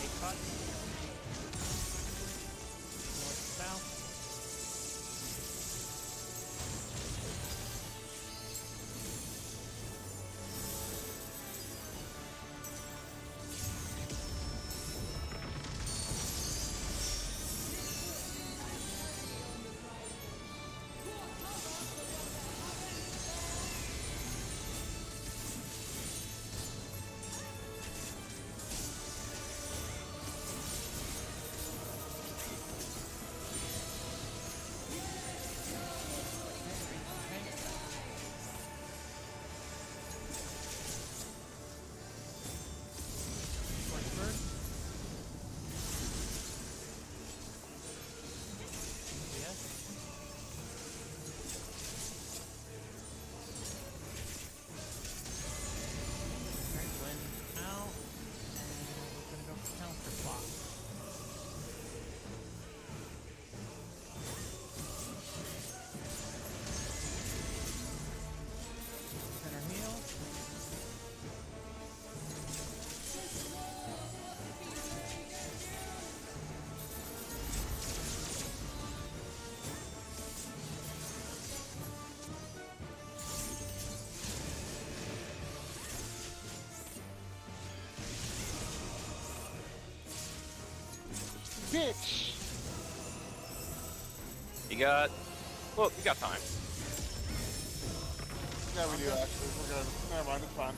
A cut. North, south. Bitch! You got. Well, you got time. Yeah, we do actually. We're good. Never mind, it's fine.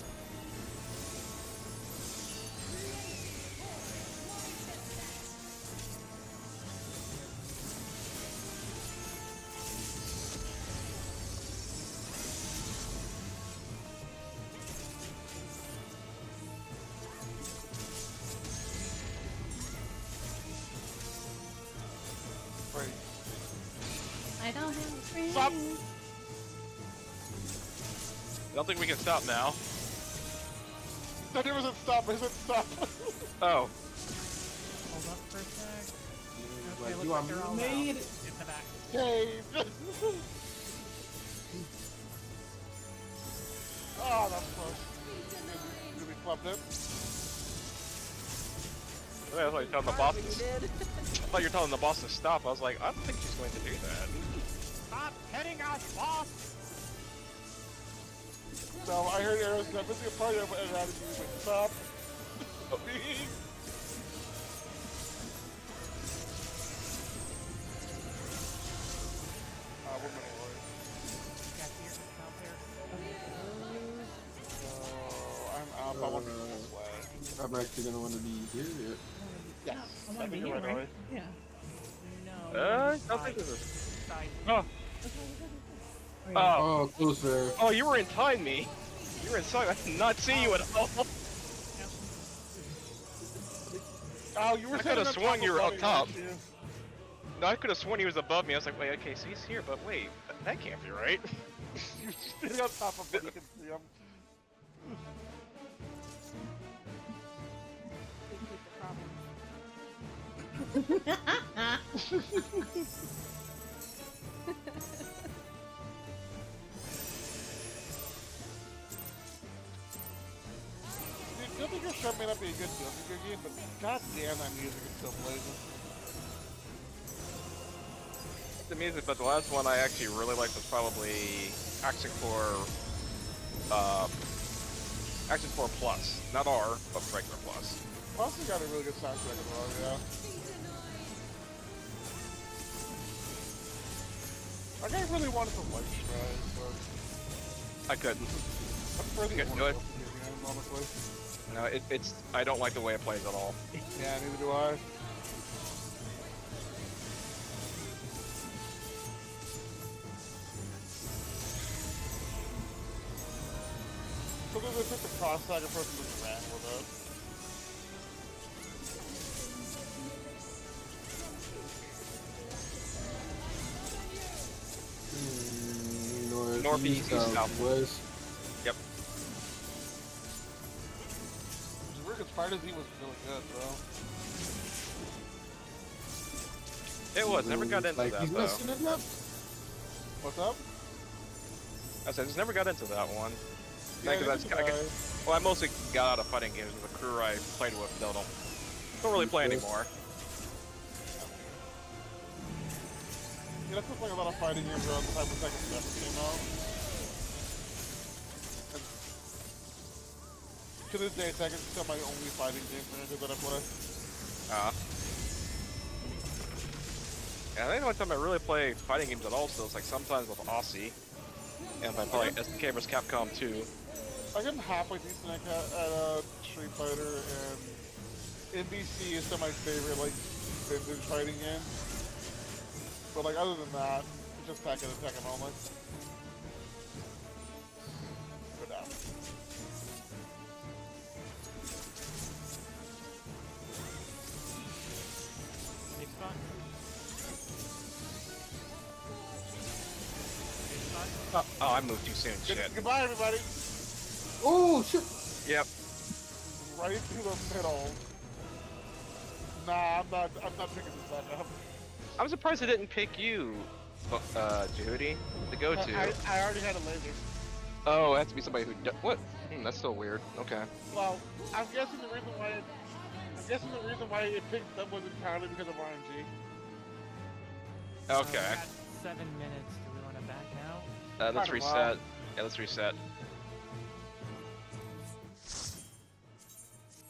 Wait. I don't have a friend. Stop! I don't think we can stop now. That never said stop, I said stop. Oh. Hold up for a sec. Like, looks you like are they're all made. out. In the back. Hey! Oh, that's close. Did we clubbed it? I thought you were telling the boss. We did. I thought you were telling the boss to stop. I was like, I don't think she's going to do that. Stop hitting us, boss! No, I heard Arrow's not missing a party of an attitude. Like, stop. We're gonna worry. Got here, out there. I'm out. I want to go this way. I'm actually gonna want to be here. Yes. I I want to think be you're here, right, right? Yeah. No. I side, don't think this is. side. Oh. Oh, yeah. Oh. Oh, closer. Oh, you were inside me. You were inside. I did not see you at all. Oh, you were I sitting could've on sworn top you of were up Buddy, top. weren't you? No, I could have sworn he was above me. I was like, wait, okay, so he's here, but wait, that can't be right. You're sitting on top of Buddy. You can see him. Dude, I think your show may not be a good deal for your game, but goddamn, that music is still blazing. The music, but the last one I actually really liked was probably Action 4, Action 4 Plus. Not R, but regular Plus. Plus, has got a really good soundtrack as well, yeah. Like, I really wanted to like Strive, but I couldn't. I prefer the Couldn't do Order it. of the game, honestly. No, it's, I don't like the way it plays at all. Yeah, neither do I. So there's a the cross-tag approach to the ran with it. Northeast, east, southwest. Yep. Which is weird because Spider Z was really good, bro. It was. Never got into like, that he's though. messing it up. What's up? I said, I just never got into that one. Yeah, Because neither did I. well, I mostly got out of fighting games with the crew I played with. Don't really play anymore. Yeah, that's just like a lot of fighting games around the time when Tekken 7 came out. And to this day, Tekken's still my only fighting game franchise that I play. Yeah, I think the only time I really play fighting games at all still is like sometimes with Aussie. And if I play SNK vs Capcom 2. I get halfway decent at Street Fighter, and NBC is still my favorite like vintage fighting game. But like other than that, it's just Tekken and Tekken only. Go down. Big spot. Big spot. Oh, I moved too soon. Shit. Goodbye, everybody. Oh shit! Yep. Right through the middle. Nah, I'm not picking this back up. I'm surprised it didn't pick you, Jehudi, to go to. I already had a laser. Oh, it has to be somebody who what? That's still weird. Okay. Well, I'm guessing the reason why it picked up was entirely because of RNG. Okay. We got 7 minutes. Do we want to back out? Let's Kinda reset. wild. Yeah, let's reset.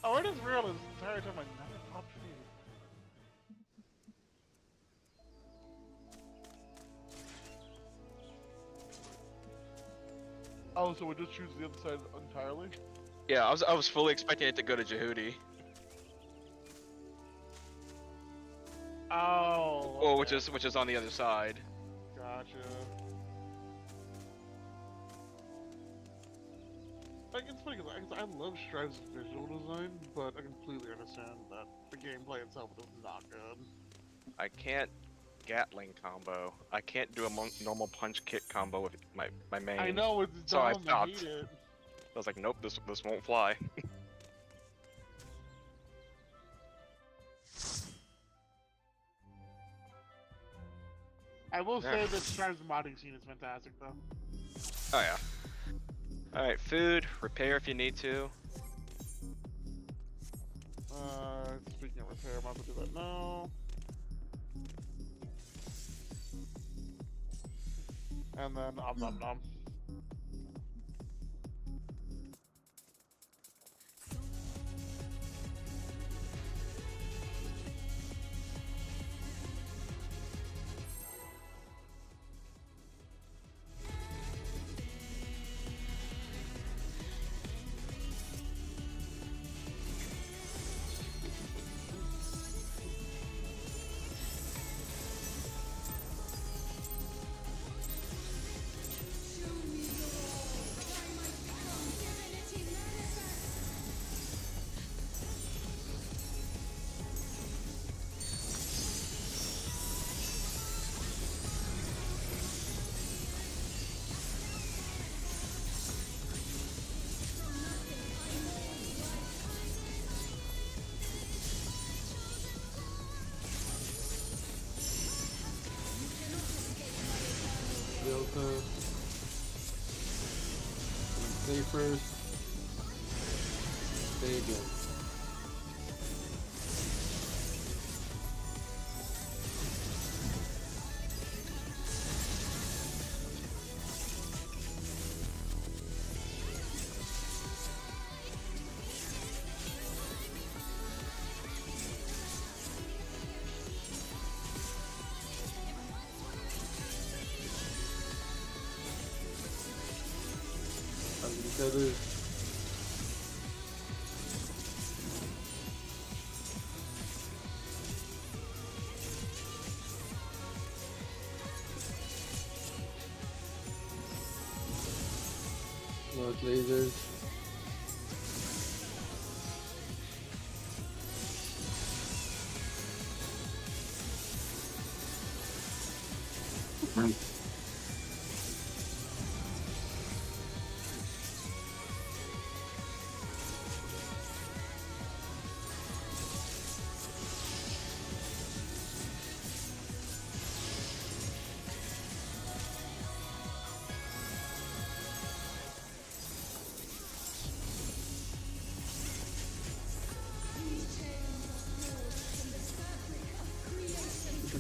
Oh, it is real. This entire time I never popped feed. Oh, so we just choose the other side entirely? Yeah, I was fully expecting it to go to Jehudi. Oh. Well, okay. which is on the other side. Gotcha. Like, it's funny because I love Strive's visual design, but I completely understand that the gameplay itself is not good. I can't Gatling combo. I can't do a normal punch kick combo with my main. I know, it's So I dumb, I stopped. hate it. I was like, nope, this won't fly. I will say that Strive's modding scene is fantastic, though. Oh yeah. All right, food, repair if you need to. Speaking of repair, I'm about to do that now. And then nom nom. Delta. Stay first. Stay again. Each other. No lasers.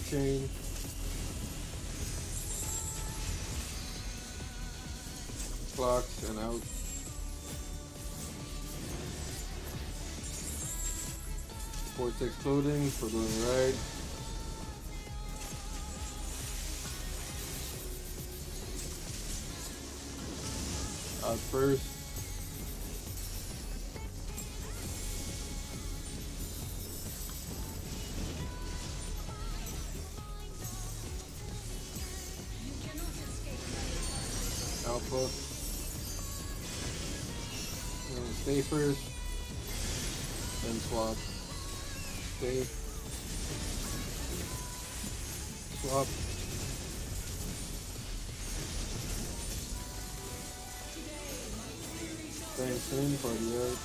keychain. Clocks and out. Vortex clothing for going right. Out first. Output. Stay first. Then swap. Stay. Swap. Thanks in for the out.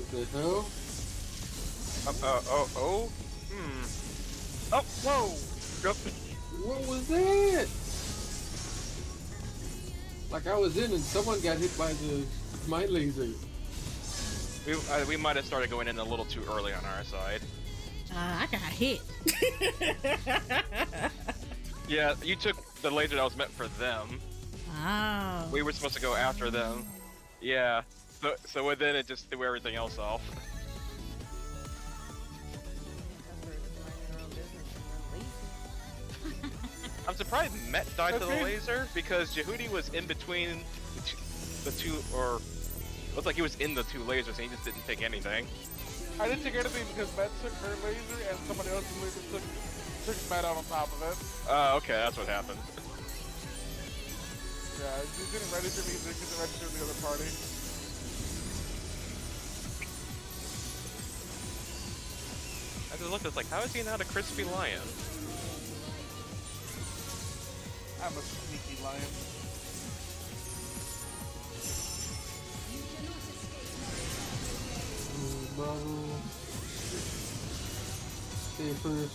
What the hell? Oh, whoa! Yep. What was that? Like I was in and someone got hit by the mind laser. We might have started going in a little too early on our side. I got hit. Yeah, you took the laser that was meant for them. Oh. We were supposed to go after them. Yeah. So then it just threw everything else off. I'm surprised Met died to the laser because Jehudi was in between the two, or it looked like he was in the two lasers and he just didn't take anything. I didn't take anything because Matt took her laser and somebody else's laser took Matt out on top of it. Okay, that's what happened. Yeah, he didn't register me, he didn't register the other party. I just looked, it's like, how is he not a crispy lion? I'm a sneaky lion. Bottle. Stay first.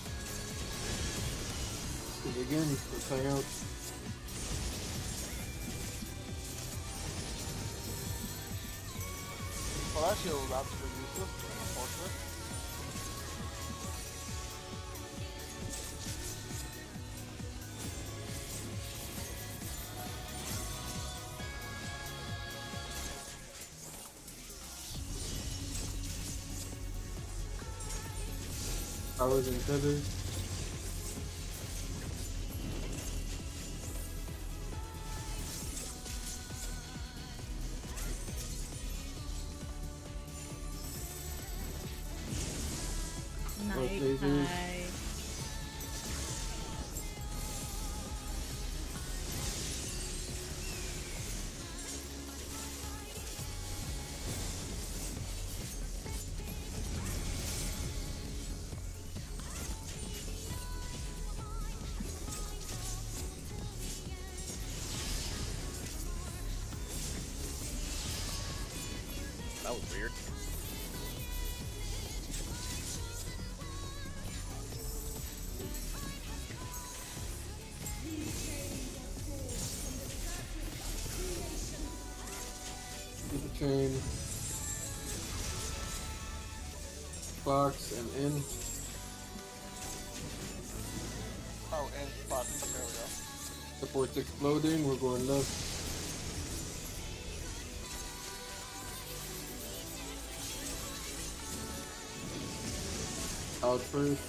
Stay again. Let's hang out. Well, that shield was absolutely useless. Unfortunate. I was in tether. was weird. Keep the chain. Box and in. Oh, and spot. There we go. Support's exploding. We're going left. Out first.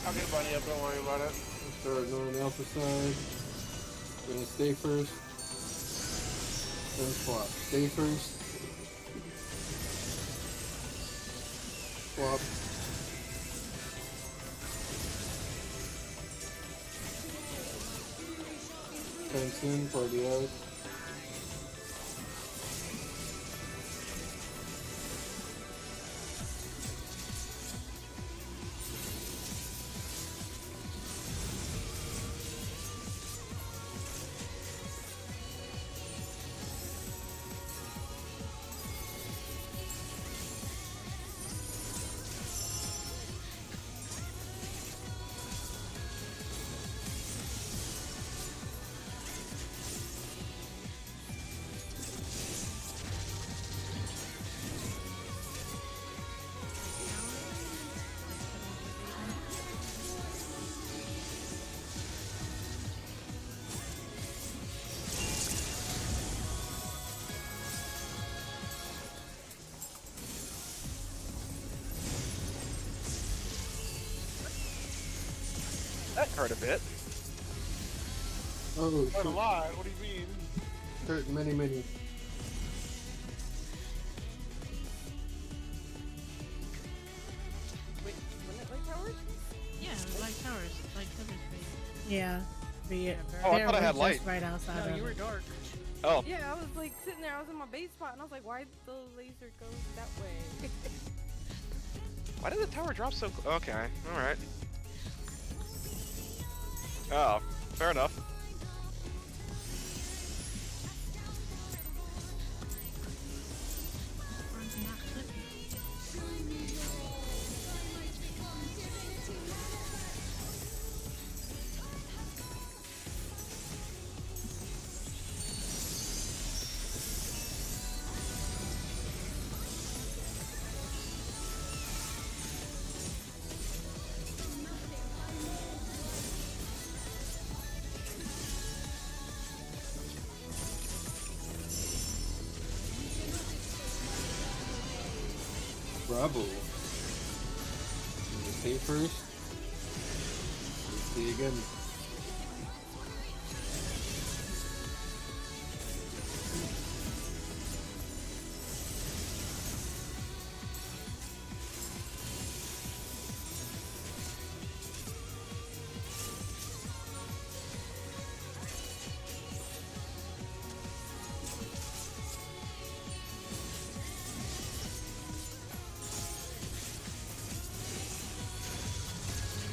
I'll get bunny up, don't worry about it. Start on the alpha side. Gonna stay first. Then swap. Stay first. Swap. Fence in, party out. That hurt a bit. Oh, Quite a shoot. lot. What do you mean? Hurt many. Wait, wasn't it like towers? Yeah, like towers, like Heather's face. Yeah. Yeah, Oh, I Bear thought I was had just light. right outside No, of you were it. dark. Oh, Yeah, I was like sitting there. I was in my base spot, and I was like, "Why the laser goes that way?" why did the tower drop so? Okay, all right. Oh, fair enough. Mine's not clicking. Bravo. Stay first. Stay again.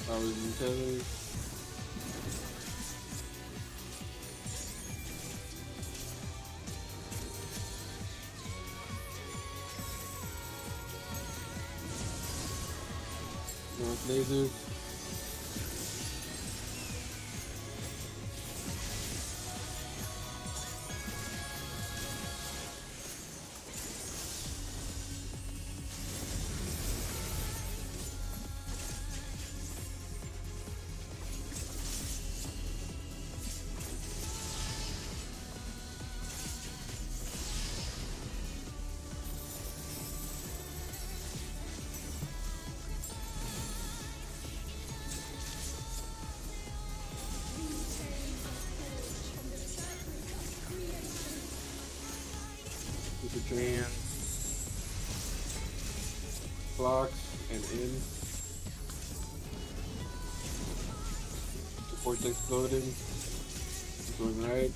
Powers and tethers. North lasers. Super train. Blocks and in. Support's exploding. Going right.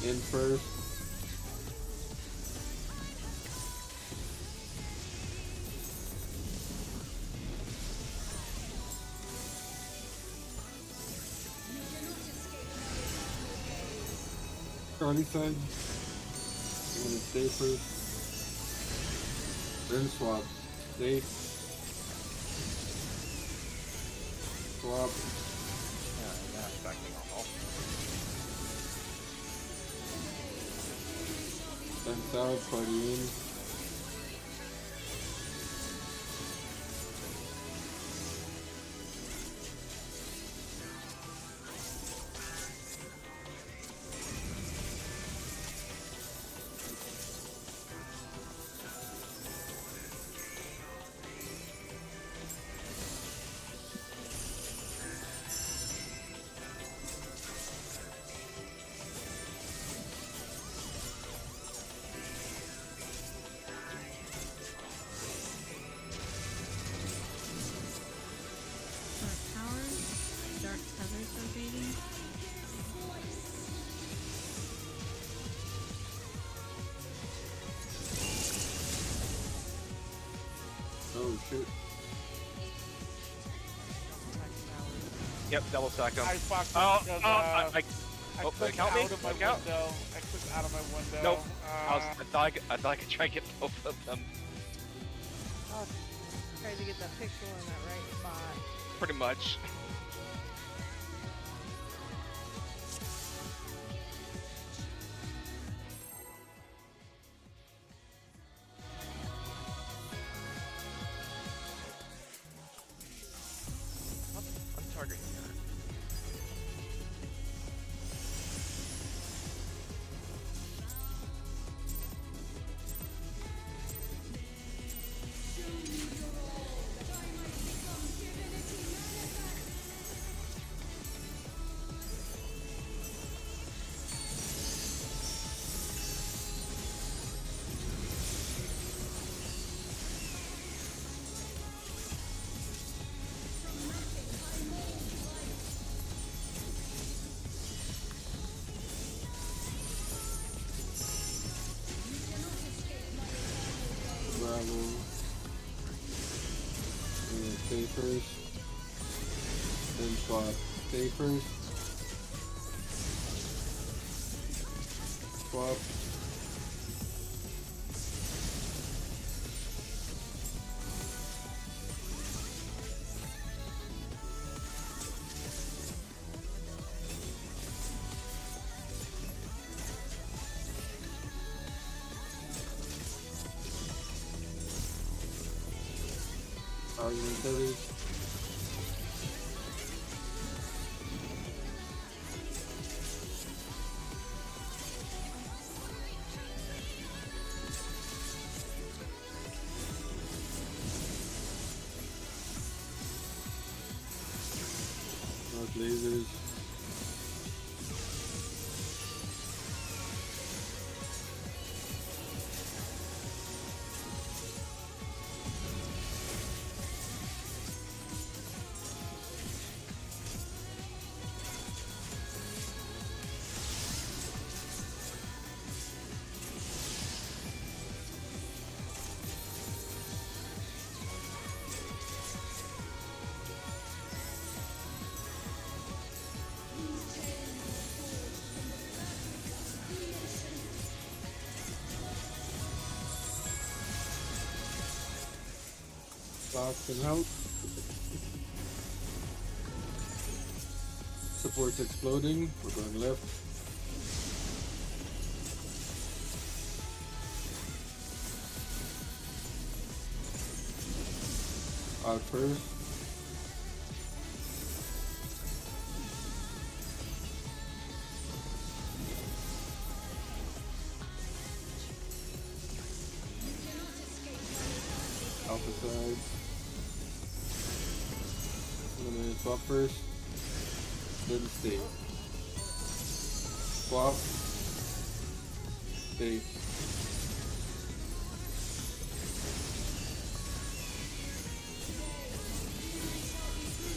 In first. Charlie side. I'm gonna stay first. Then swap. Stay. Swap. Yeah, back to normal. Then south, party in. Dark Towers. Dark Feathers are fading. Oh shit. Yep, double stack them. I fucked Oh, up because I I oh, clicked count me? out of my Count. window. I clicked out of my window. Nope. I thought I could try and get both of them. Tried to get that pixel in that right spot. Pretty much. I'm targeting that. Bravo. I'm gonna stay first. Then swap. Stay first. Swap. Argument feathers. Not lasers. Box and help. Support's exploding. We're going left. Out first. Alpha side. I'm gonna swap first. Then stay. Swap. Stay.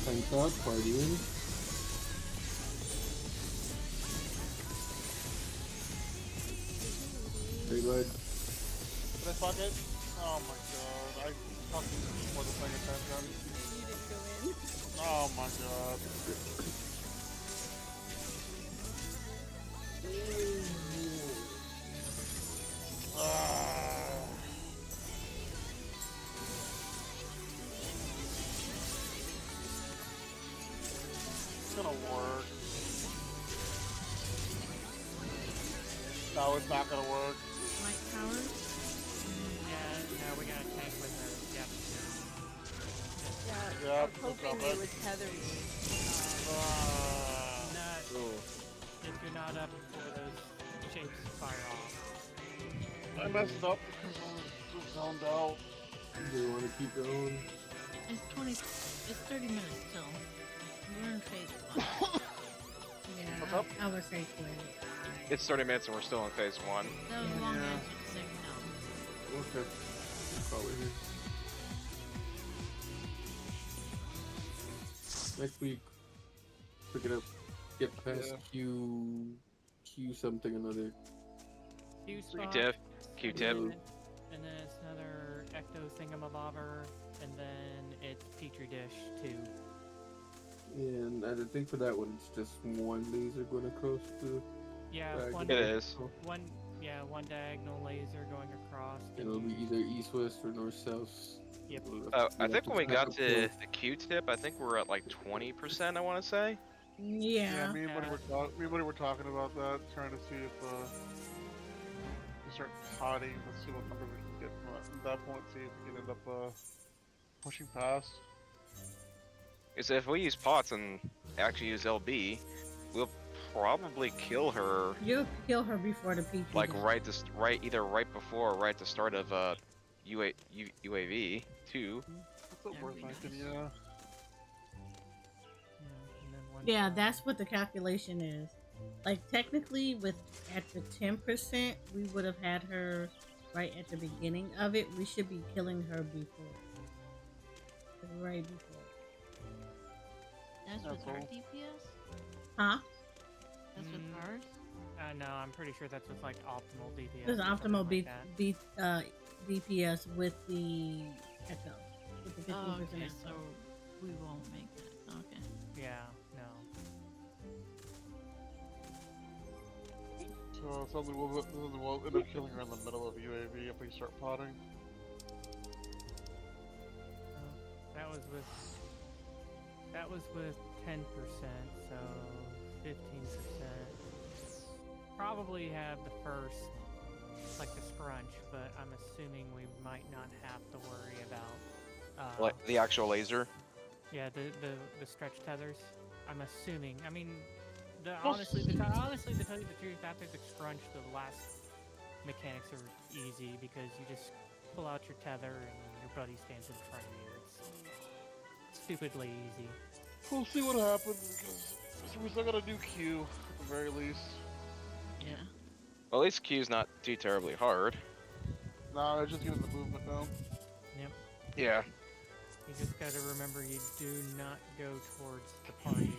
Time's out, party in. Very good. Did I fuck it? Oh my god. I fucking wasn't paying attention. You didn't go in. Oh my god. gonna work. No, it's not gonna work. Light powers? Yeah, no, we got a tank with her. Yep. Yeah, I Yep, was hoping that's they all would tether me. Not, Oh, if you're not up for those shapes, fire off. I messed up because I was just zoned out. do you want to keep going? It's 30 minutes till. We're in phase 1. Yeah, What's up? I would say quit. It's 30 minutes and we're still in phase 1. That was a long Yeah. answer to say no. Okay. Call it here. Next week, pick it up. Get past Yeah. Q something another. Q spot. Q-tip. Q-tip. And then it's another ecto thingamabobber, and then it's petri dish too. And I think for that one, it's just one laser going across the. Yeah, diagonal. one It is. one diagonal laser going across. It'll be either east-west or north-south. Yep. I think when we got to the Q-tip, I think we're at like 20%, I want to say. Yeah. Me and Buddy were talking about that, trying to see if we start potting. Let's see what number we can get from at that point. See if we can end up pushing past. Is if we use pots and actually use LB, we'll probably kill her You'll kill her before the peak. like either right before or right at the start of UAV 2. That's what That'd we're be thinking, nice. yeah. And then one Yeah, that's what the calculation is. Like technically, with at the 10%, we would have had her right at the beginning of it. We should be killing her before, right before. That's That's with our all. DPS? Huh? That's with Mm. ours? No, I'm pretty sure that's with like optimal DPS. There's or something optimal like that. DPS with the echo. With the 15% Oh, okay, echo. so we won't make that. Okay. Yeah, no. So something we'll end up killing her in the middle of UAV if we start potting. That was with 10%, so 15%. Probably have the first, like the scrunch, but I'm assuming we might not have to worry about. Like the actual laser. Yeah, the stretch tethers. I'm assuming. I mean, Well, honestly, to tell you the truth, after the scrunch, the last mechanics are easy because you just pull out your tether and your buddy stands in front of you. It's stupidly easy. We'll see what happens because we still gotta do Q at the very least. Yeah. Well, at least Q's not too terribly hard. Nah, it's just getting the movement down. Yeah. You just gotta remember you do not go towards the party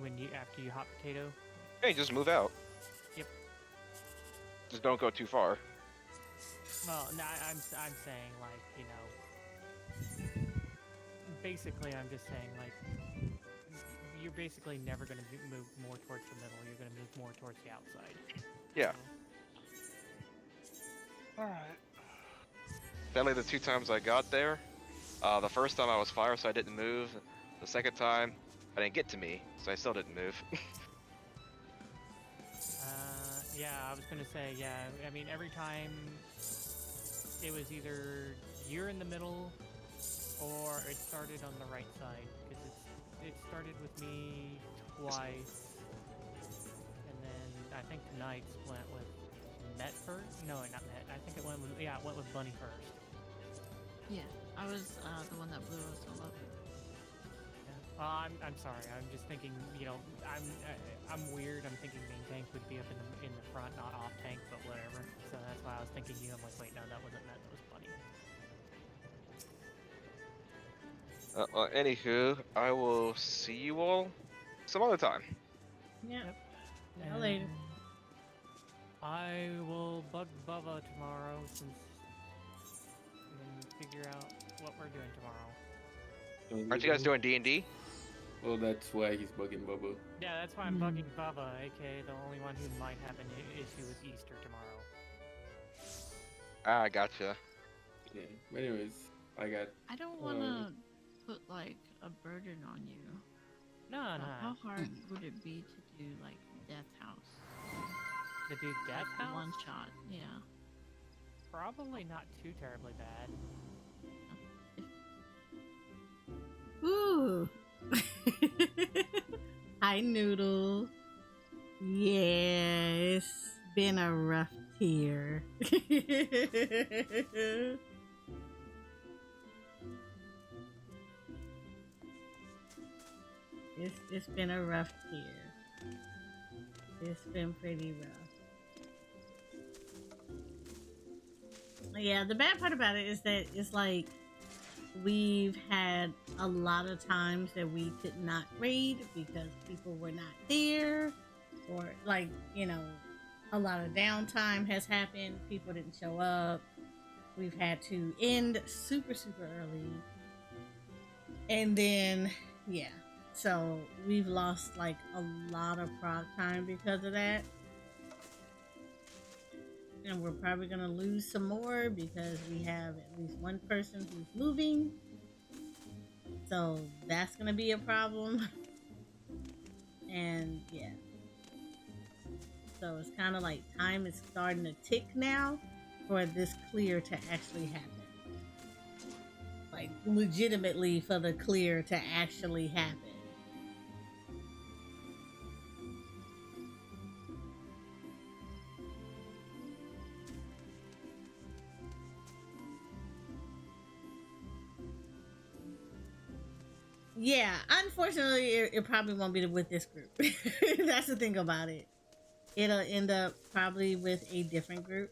when you after you hot potato. Hey, just move out. Yep. Just don't go too far. Well, no, I'm saying like, you know, basically I'm just saying like you're basically never gonna move more towards the middle. You're gonna move more towards the outside. Yeah. Alright. Sadly, the 2 times I got there, the first time I was fire, so I didn't move. The second time, I didn't get to me, so I still didn't move. Yeah, I was gonna say, yeah. I mean, every time it was either you're in the middle or it started on the right side because it started with me twice, and then I think Knights went with Met first. No, not Met. I think it went with it went with Bunny first. Yeah. I was the one that blew us all up. Yeah. I'm sorry. I'm just thinking. You know, I'm weird. I'm thinking main tank would be up in the front, not off tank, but whatever. So that's why I was thinking you. I'm like, wait, no, that wasn't Met. That was Bunny. Well, anywho, I will see you all some other time. Yeah. Yep. Y'all later. And I will bug Bubba tomorrow and figure out what we're doing tomorrow. Aren't you guys doing D&D? Well, that's why he's bugging Bubba. Yeah, that's why I'm Hmm. bugging Bubba, aka the only one who might have an issue with Easter tomorrow. Ah, gotcha. Yeah. But anyways, I got. I don't want to put like a burden on you. No, So no. how hard would it be to do like Death House? To do Death Like House? one shot, yeah. Probably not too terribly bad. Ooh. Hi, Noodle. Yeah, it's been a rough tier. It's been a rough year. It's been pretty rough. Yeah, the bad part about it is that it's like we've had a lot of times that we could not raid because people were not there, or like, you know, a lot of downtime has happened. People didn't show up. We've had to end super early, and then yeah, so we've lost like a lot of prog time because of that. And we're probably gonna lose some more because we have at least one person who's moving. So that's gonna be a problem. And yeah. So it's kind of like time is starting to tick now for this clear to actually happen. Like legitimately for the clear to actually happen. Yeah, unfortunately, it probably won't be with this group. That's the thing about it. It'll end up probably with a different group.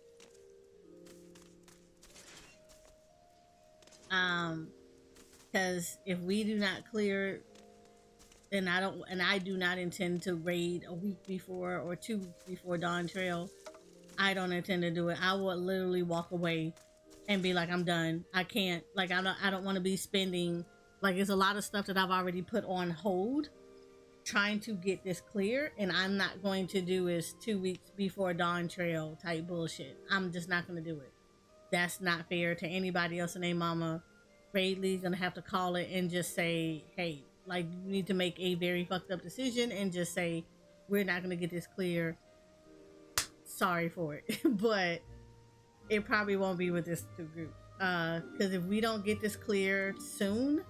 Because if we do not clear, and I do not intend to raid a week before or 2 weeks before Dawn Trail. I don't intend to do it. I will literally walk away and be like, I'm done. I can't. Like, I don't want to be spending. Like, there's a lot of stuff that I've already put on hold trying to get this clear, and I'm not going to do is 2 weeks before Dawn Trail type bullshit. I'm just not going to do it. That's not fair to anybody else in a mama. Raid Lee's going to have to call it and just say, hey, like, you need to make a very fucked up decision and just say, we're not going to get this clear. Sorry for it. But it probably won't be with this group. Because if we don't get this clear soon,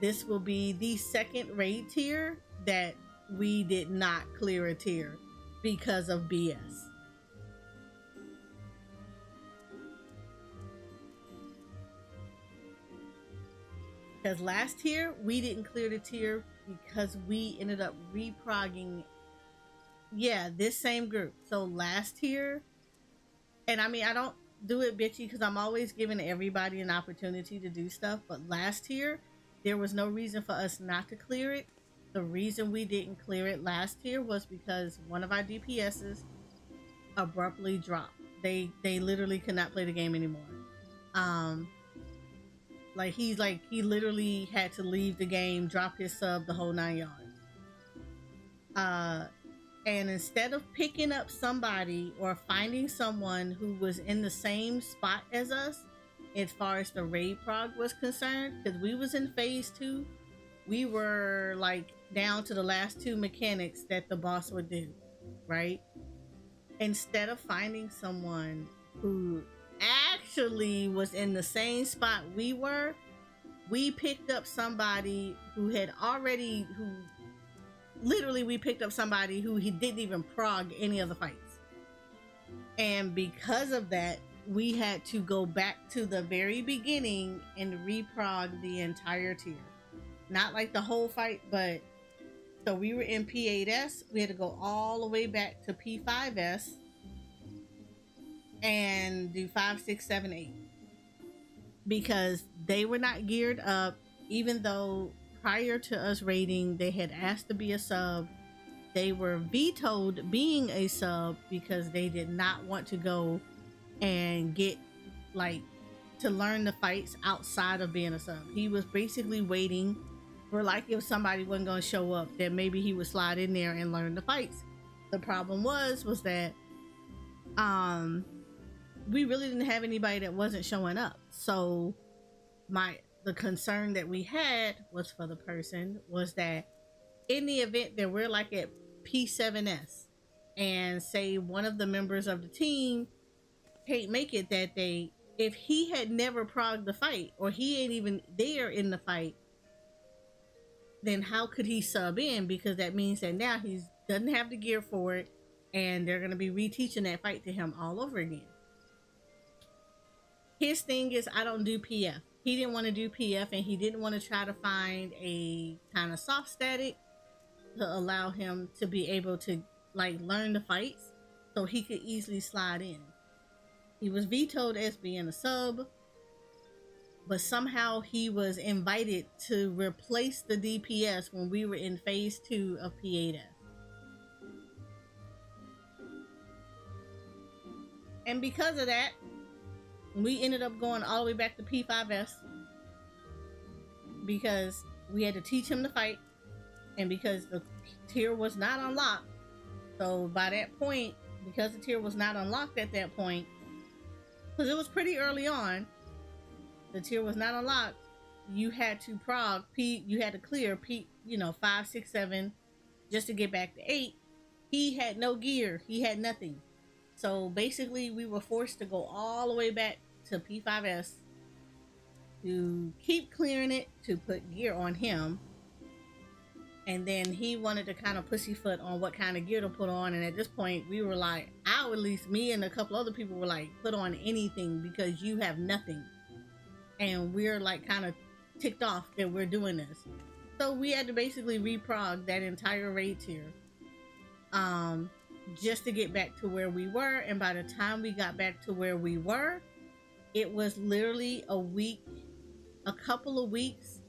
this will be the second raid tier that we did not clear a tier because of BS. Because last tier, we didn't clear the tier because we ended up reprogging. Yeah, this same group. So last tier, and I mean, I don't do it bitchy because I'm always giving everybody an opportunity to do stuff. But last tier, there was no reason for us not to clear it. The reason we didn't clear it last year was because one of our DPSs abruptly dropped. They literally could not play the game anymore. He literally had to leave the game, drop his sub, the whole 9 yards. And instead of picking up somebody or finding someone who was in the same spot as us, as far as the raid prog was concerned, because we was in phase 2, we were like down to the last 2 mechanics that the boss would do, right? Instead of finding someone who actually was in the same spot we were, we picked up somebody who we picked up somebody who he didn't even prog any of the fights. And because of that, we had to go back to the very beginning and reprog the entire tier. Not like the whole fight, but so we were in P8S. We had to go all the way back to P5S and do 5, 6, 7, 8 because they were not geared up. Even though prior to us raiding, they had asked to be a sub, they were vetoed being a sub because they did not want to go and get to learn the fights outside of being a sub. He was basically waiting for if somebody wasn't going to show up, that maybe he would slide in there and learn the fights. The problem was that we really didn't have anybody that wasn't showing up. So the concern that we had was for the person was that in the event that we're like at P7S and say one of the members of the team can't make it that day, if he had never progged the fight or he ain't even there in the fight, then how could he sub in? Because that means that now he doesn't have the gear for it, and they're going to be reteaching that fight to him all over again. His thing is, I don't do PF. He didn't want to do PF, and he didn't want to try to find a kind of soft static to allow him to be able to like learn the fights so he could easily slide in. He was vetoed as being a sub, but somehow he was invited to replace the DPS when we were in phase 2 of P8F. And because of that, we ended up going all the way back to P5S because we had to teach him to fight, and because the tier was not unlocked. So by that point, because the tier was not unlocked at that point, because it was pretty early on, the tier was not unlocked, you had to prog P, you had to clear P, 5, 6, 7 just to get back to 8. He had no gear, he had nothing. So basically we were forced to go all the way back to P5S to keep clearing it, to put gear on him. And then he wanted to kind of pussyfoot on what kind of gear to put on. And at this point we were like, at least me and a couple other people were like, put on anything because you have nothing. And we're like kind of ticked off that we're doing this. So we had to basically reprog that entire raid tier just to get back to where we were. And by the time we got back to where we were, it was literally a couple of weeks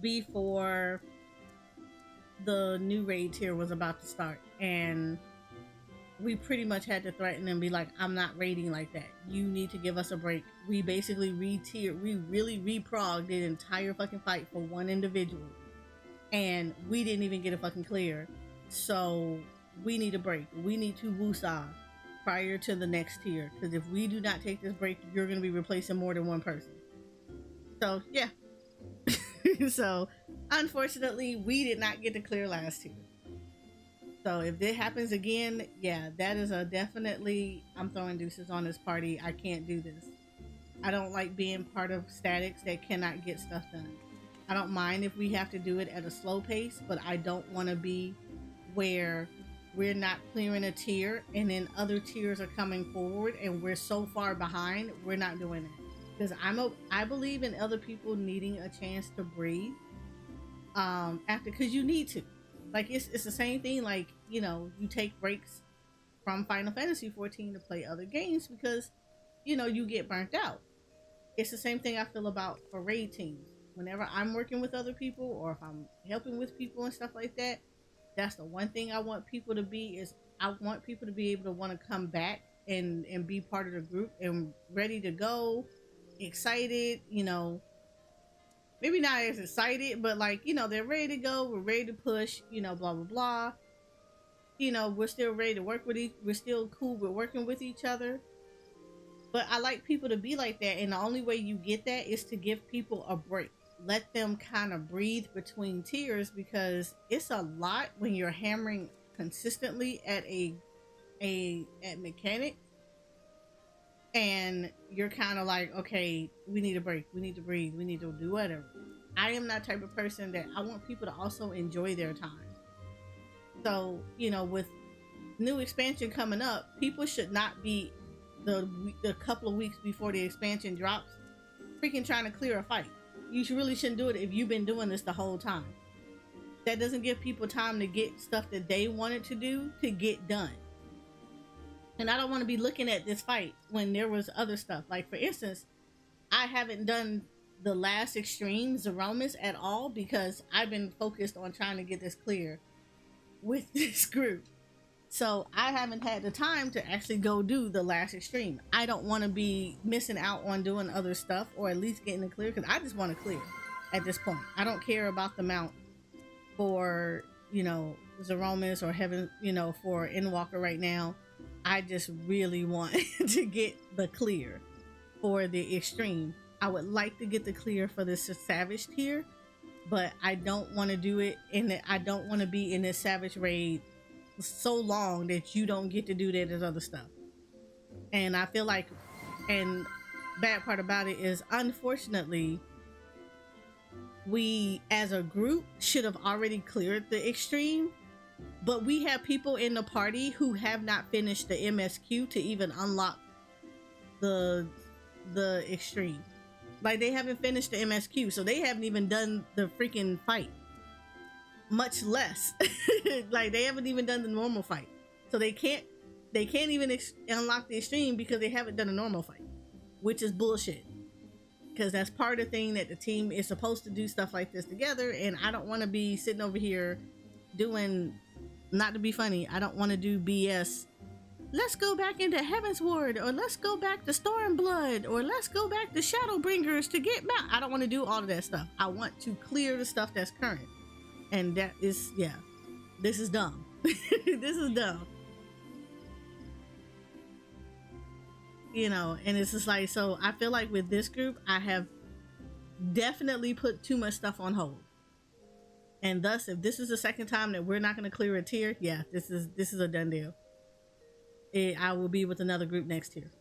before the new raid tier was about to start. And we pretty much had to threaten and be like, I'm not raiding like that. You need to give us a break. We basically re-tiered, we really reprogged the entire fucking fight for one individual. And we didn't even get a fucking clear. So we need a break. We need to woosah prior to the next tier. Because if we do not take this break, you're going to be replacing more than one person. So, yeah. So, unfortunately, we did not get to clear last tier. So if it happens again, yeah, that is a definitely, I'm throwing deuces on this party. I can't do this. I don't like being part of statics that cannot get stuff done. I don't mind if we have to do it at a slow pace, but I don't want to be where we're not clearing a tier and then other tiers are coming forward and we're so far behind. We're not doing it because I believe in other people needing a chance to breathe because you need to. Like it's the same thing. Like you take breaks from Final Fantasy XIV to play other games because you get burnt out. It's the same thing I feel about for raid teams. Whenever I'm working with other people or if I'm helping with people and stuff like that, that's the one thing I want people to be is I want people to be able to want to come back and be part of the group and ready to go, excited, maybe not as excited, but like, they're ready to go. We're ready to push, blah, blah, blah. We're still ready to work with we're still cool with working with each other. But I like people to be like that. And the only way you get that is to give people a break. Let them kind of breathe between tiers because it's a lot when you're hammering consistently at at mechanics. And you're kind of like, okay, we need a break. We need to breathe. We need to do whatever. I am that type of person that I want people to also enjoy their time. So, with new expansion coming up, people should not be the couple of weeks before the expansion drops freaking trying to clear a fight. You really shouldn't do it if you've been doing this the whole time. That doesn't give people time to get stuff that they wanted to do to get done. And I don't want to be looking at this fight when there was other stuff. Like, for instance, I haven't done the last extreme Zeromus at all because I've been focused on trying to get this clear with this group. So I haven't had the time to actually go do the last extreme. I don't want to be missing out on doing other stuff or at least getting it clear because I just want to clear at this point. I don't care about the mount for, Zeromus or Heaven, for Endwalker right now. I just really want to get the clear for the extreme. I would like to get the clear for the Savage tier, but I don't want to do it, and I don't want to be in this Savage Raid so long that you don't get to do that as other stuff. And I feel like, and bad part about it is, unfortunately, we as a group should have already cleared the extreme, but we have people in the party who have not finished the MSQ to even unlock the extreme. Like, they haven't finished the MSQ, so they haven't even done the freaking fight, much less like they haven't even done the normal fight, so they can't even unlock the extreme because they haven't done a normal fight, which is bullshit, because that's part of the thing that the team is supposed to do stuff like this together. And I don't want to be sitting over here doing, not to be funny, I don't want to do BS. Let's go back into Heaven's Ward, or let's go back to Stormblood, or let's go back to Shadowbringers to get back. I don't want to do all of that stuff. I want to clear the stuff that's current. And that is, yeah, this is dumb. This is dumb. You know, and it's just like, so I feel like with this group, I have definitely put too much stuff on hold. And thus, if this is the second time that we're not going to clear a tier, yeah, this is a done deal. I will be with another group next year.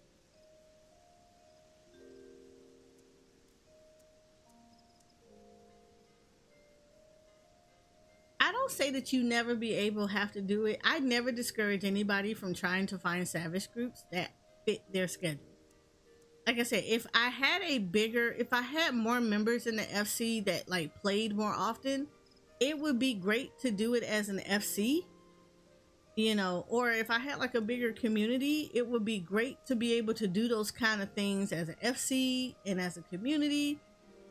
I don't say that you never be able have to do it. I never discourage anybody from trying to find Savage groups that fit their schedule. Like I said, if I had more members in the FC that like played more often, it would be great to do it as an FC. You know, or if I had like a bigger community, it would be great to be able to do those kind of things as an FC and as a community,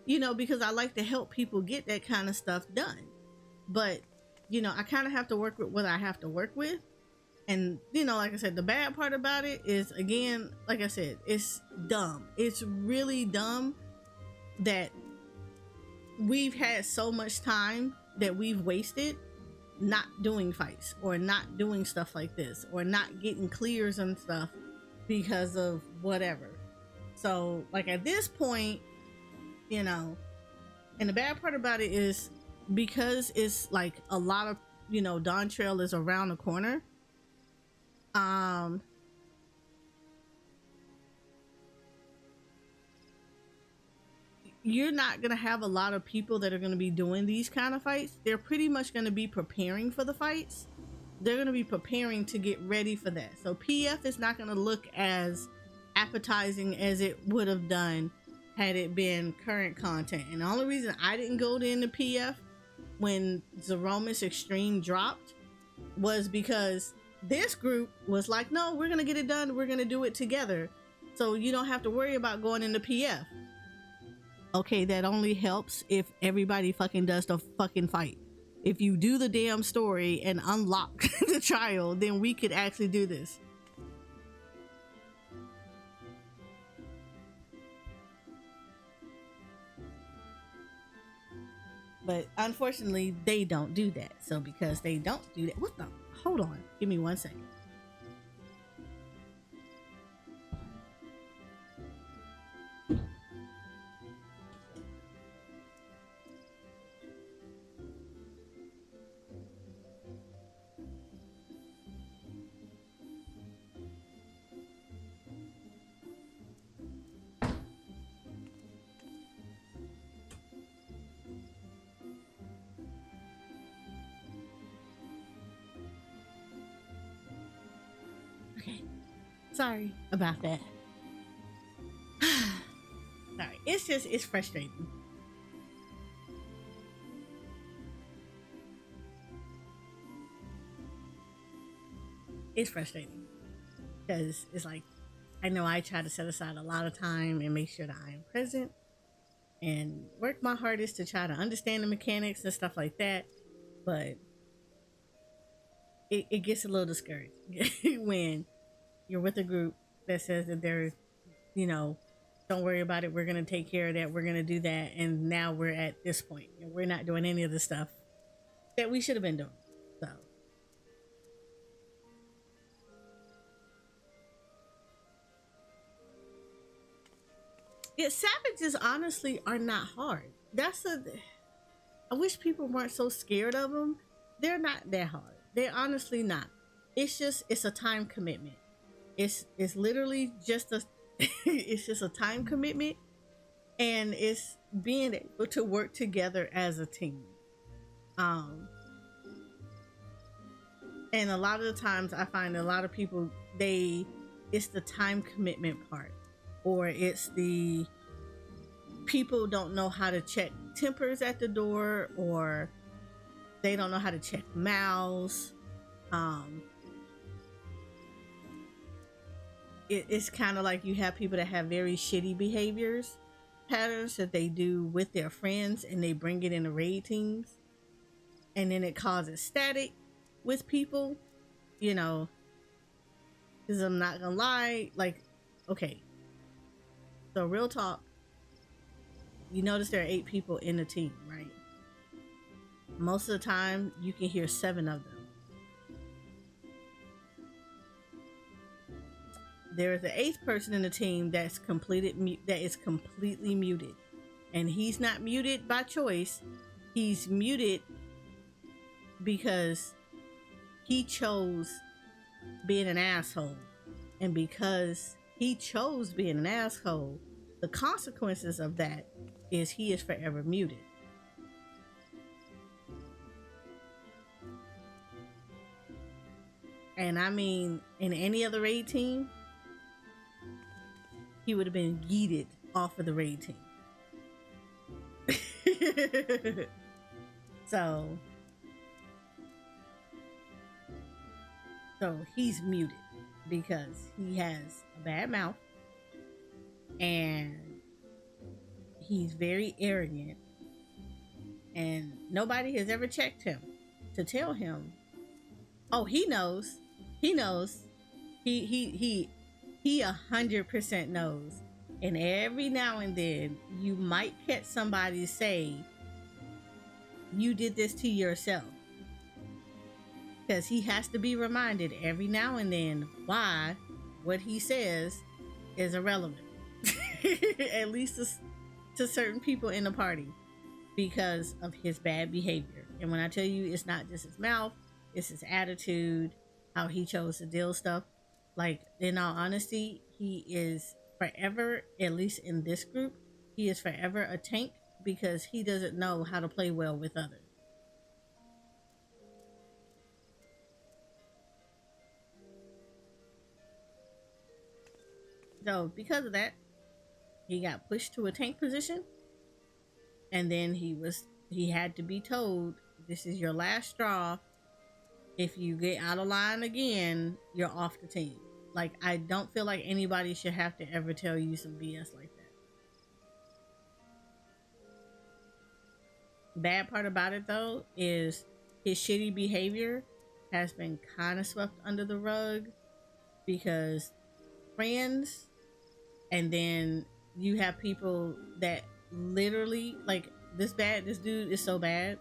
you know, because I like to help people get that kind of stuff done. But, you know, I kind of have to work with what I have to work with. And, you know, like I said, the bad part about it is, again, like I said, it's dumb. It's really dumb that we've had so much time that we've wasted not doing fights or not doing stuff like this or not getting clears and stuff because of whatever. So like at this point, you know, and the bad part about it is because it's like a lot of, you know, Dawn Trail is around the corner. You're not going to have a lot of people that are going to be doing these kind of fights. They're pretty much going to be preparing for the fights. They're going to be preparing to get ready for that. So PF is not going to look as appetizing as it would have done had it been current content. And the only reason I didn't go into PF when Zeromus Extreme dropped was because this group was like, no, we're going to get it done. We're going to do it together. So you don't have to worry about going into PF. Okay, that only helps if everybody fucking does the fucking fight. If you do the damn story and unlock the trial, then we could actually do this. But unfortunately, they don't do that. So because they don't do that, what the? Hold on, give me 1 second. Sorry about that. Sorry, it's frustrating. It's frustrating because it's like, I know I try to set aside a lot of time and make sure that I am present and work my hardest to try to understand the mechanics and stuff like that, but it gets a little discouraged when you're with a group that says that they're, you know, don't worry about it, we're going to take care of that, we're going to do that, and now we're at this point and we're not doing any of the stuff that we should have been doing. So yeah, savages honestly are not hard. I wish people weren't so scared of them. They're not that hard. They're honestly not. It's a time commitment. It's literally just a it's just a time commitment, and it's being able to work together as a team. And a lot of the times I find a lot of people, it's the time commitment part, or it's the people don't know how to check tempers at the door, or they don't know how to check mouths. It's kind of like you have people that have very shitty behaviors patterns that they do with their friends, and they bring it into raid teams, and then it causes static with people, you know. Because I'm not gonna lie, like, okay, so real talk, you notice there are 8 people in the team, right? Most of the time you can hear 7 of them. There is the 8th person in the team that is completely muted, and he's not muted by choice. He's muted because he chose being an asshole, and because he chose being an asshole, the consequences of that is he is forever muted. And I mean, in any other raid team, he would have been yeeted off of the raid team. So he's muted because he has a bad mouth, and he's very arrogant, and nobody has ever checked him to tell him, oh, he knows. He 100% knows. And every now and then you might catch somebody say, you did this to yourself, because he has to be reminded every now and then why what he says is irrelevant. At least to certain people in the party, because of his bad behavior. And when I tell you, it's not just his mouth, it's his attitude, how he chose to deal stuff. Like, in all honesty, he is forever, at least in this group, he is forever a tank, because he doesn't know how to play well with others. So because of that, he got pushed to a tank position, and then he had to be told, this is your last straw. If you get out of line again, you're off the team. Like, I don't feel like anybody should have to ever tell you some BS like that. Bad part about it, though, is his shitty behavior has been kind of swept under the rug, because friends, and then you have people that literally, like, this dude is so bad.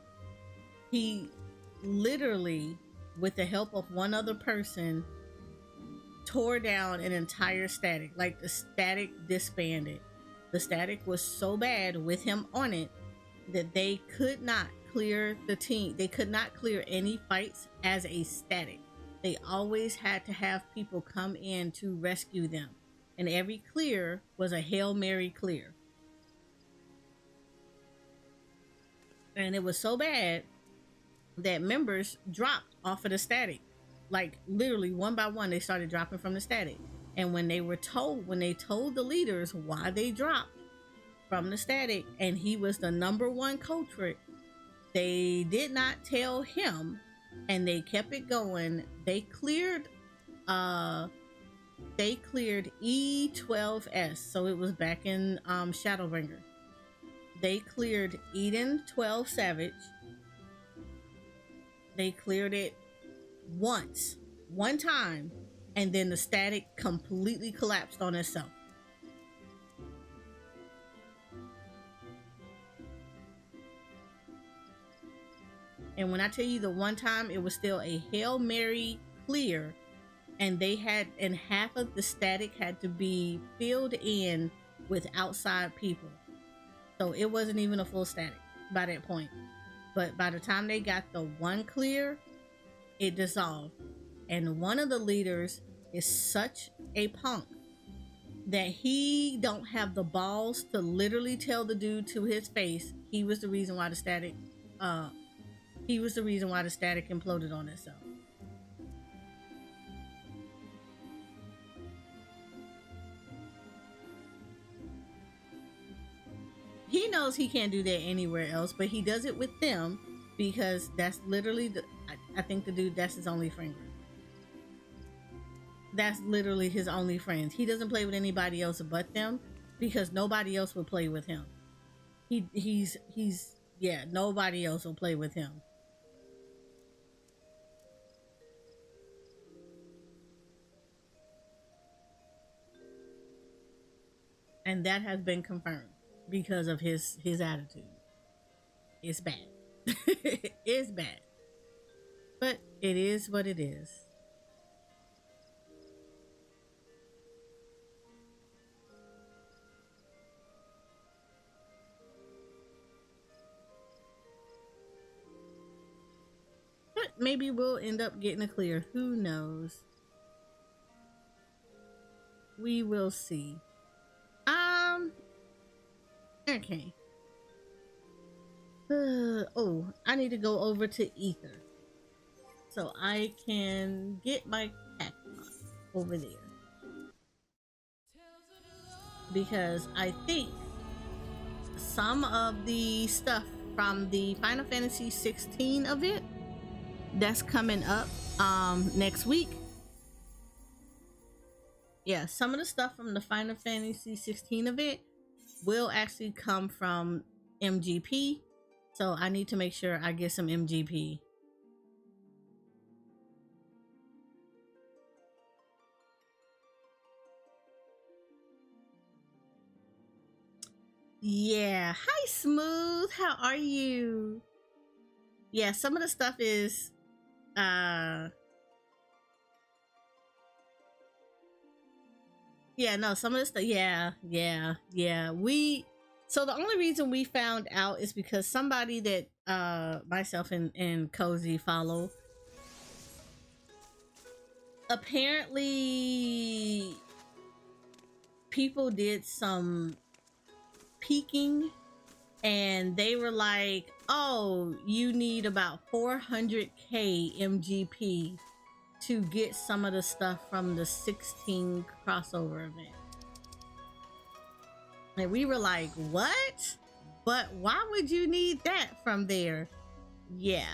He literally, with the help of one other person, tore down an entire static. Like, the static disbanded. The static was so bad with him on it that they could not clear the team. They could not clear any fights as a static. They always had to have people come in to rescue them. And every clear was a Hail Mary clear. And it was so bad that members dropped off of the static. Like, literally one by one, they started dropping from the static. And when they told the leaders why they dropped from the static, and he was the number one culprit, they did not tell him, and they kept it going. They cleared E12S, so it was back in Shadowbringer. They cleared Eden 12 Savage. They cleared it one time, and then the static completely collapsed on itself. And when I tell you the one time, it was still a Hail Mary clear, and half of the static had to be filled in with outside people. So it wasn't even a full static by that point. But by the time they got the one clear, it dissolved. And one of the leaders is such a punk that he don't have the balls to literally tell the dude to his face he was the reason why the static imploded on itself. He knows he can't do that anywhere else, but he does it with them because that's literally I think the dude, that's his only friend group. That's literally his only friends. He doesn't play with anybody else but them because nobody else will play with him. He's nobody else will play with him. And that has been confirmed because of his attitude. It's bad. It's bad. But it is what it is. But maybe we'll end up getting a clear. Who knows? We will see. Okay. Oh, I need to go over to Ether so I can get my Pokemon over there, because I think some of the stuff from the Final Fantasy XIV event that's coming up next week. Yeah, some of the stuff from the Final Fantasy XVI event will actually come from MGP. So I need to make sure I get some MGP. Yeah. Hi, Smooth. How are you? Yeah, some of the stuff is yeah, no, some of the stuff, yeah. So the only reason we found out is because somebody that myself and Cozy follow, apparently people did some peeking and they were like, oh, you need about 400k MGP to get some of the stuff from the 16 crossover event. And we were like, what? But why would you need that from there? Yeah.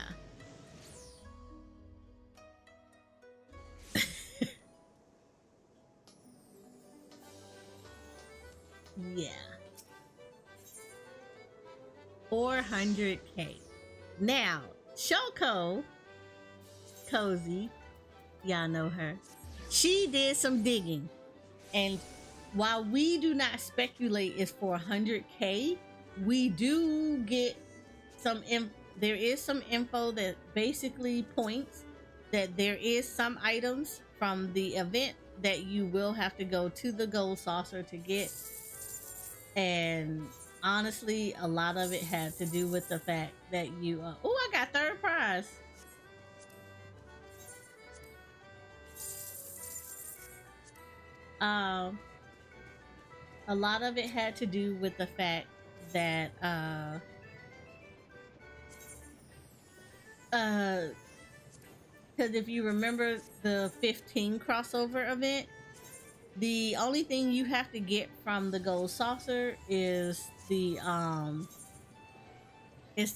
Yeah. 400k. Now, Shoko, Cozy, y'all know her, she did some digging, and while we do not speculate it's 400k, we do get some there is some info that basically points that there is some items from the event that you will have to go to the gold saucer to get. And honestly, a lot of it had to do with the fact that you oh, I got third prize. A lot of it had to do with the fact that because if you remember the 15 crossover event, the only thing you have to get from the gold saucer is the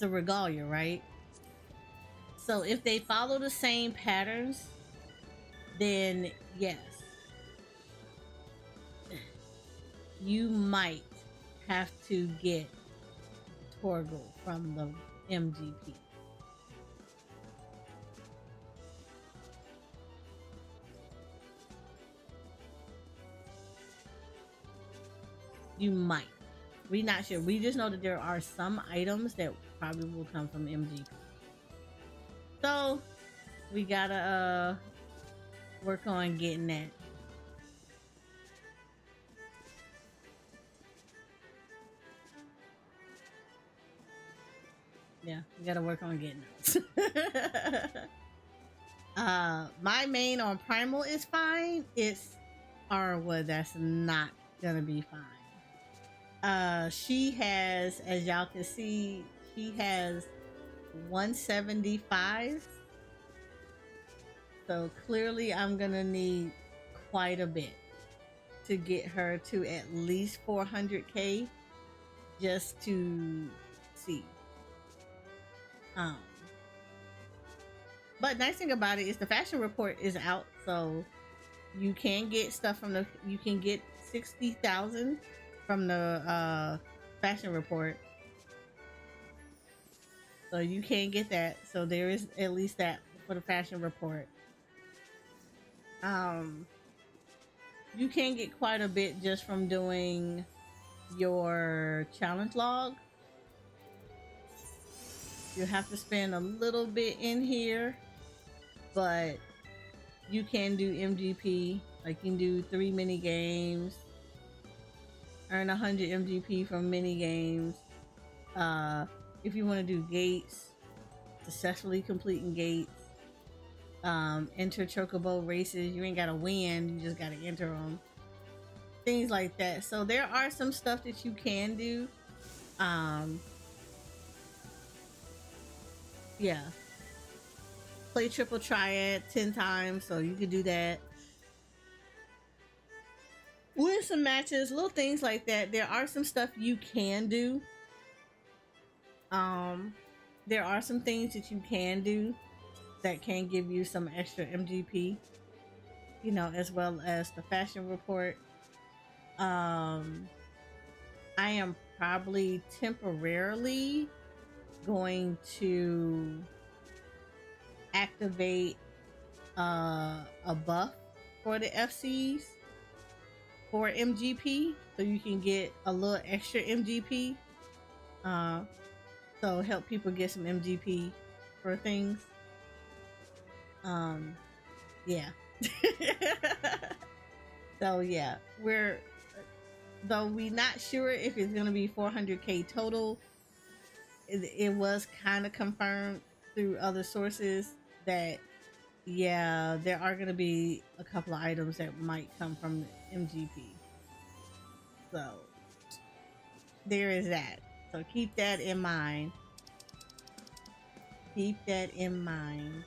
regalia, right? So if they follow the same patterns, then yes, you might have to get Torgal from the MGP. You might. We're not sure. We just know that there are some items that probably will come from MGP. So we gotta work on getting that. Yeah, We gotta work on getting those. My main on Primal is fine. It's Arwood that's not gonna be fine. She has, as y'all can see, she has 175. So clearly I'm gonna need quite a bit to get her to at least 400k just to see. But nice thing about it is the fashion report is out, so you can get stuff from the, you can get 60,000 from the fashion report. So you can get that. So there is at least that for the fashion report. You can get quite a bit just from doing your challenge log. You have to spend a little bit in here, but you can do MGP. Like you can do 3 mini games, earn 100 MGP from mini games. If you want to do gates, successfully completing gates, enter chocobo races. You ain't gotta win, you just gotta enter them. Things like that. So there are some stuff that you can do. Yeah. Play triple triad 10 times, so you could do that. Win some matches, little things like that. There are some stuff you can do. There are some things that you can do that can give you some extra MGP, you know, as well as the fashion report. I am probably temporarily going to activate a buff for the FCs for MGP, so you can get a little extra MGP. So help people get some MGP for things. Yeah. So yeah, we're not sure if it's gonna be 400k total. It was kind of confirmed through other sources that yeah, there are gonna be a couple of items that might come from MGP. So there is that. So keep that in mind. Keep that in mind.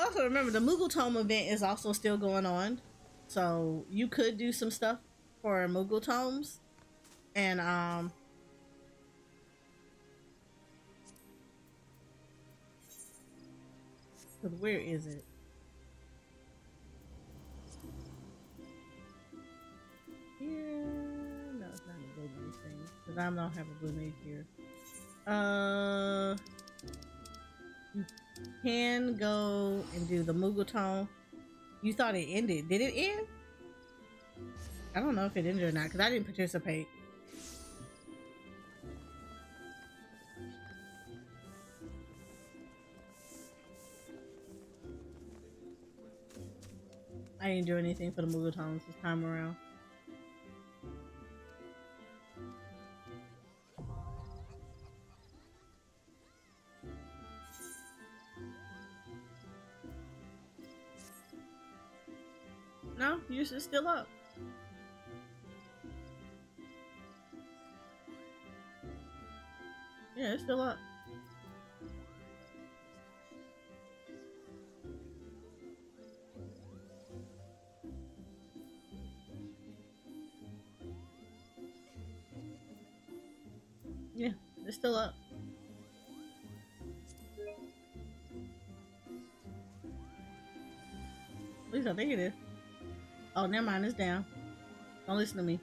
Also remember the Moogle Tome event is also still going on, so you could do some stuff for Moogle Tomes, and where is it? Here? No, it's not a blue mage thing because I don't have a blue mage here. You can go and do the Moogle Tome. You thought it ended. Did it end? I don't know if it ended or not because I didn't participate. I didn't do anything for the Moogle Tomes this time around. No, yours is still up. Yeah, it's still up. Yeah, it's still up. At least I think it is. Oh, never mind, it's down. Don't listen to me.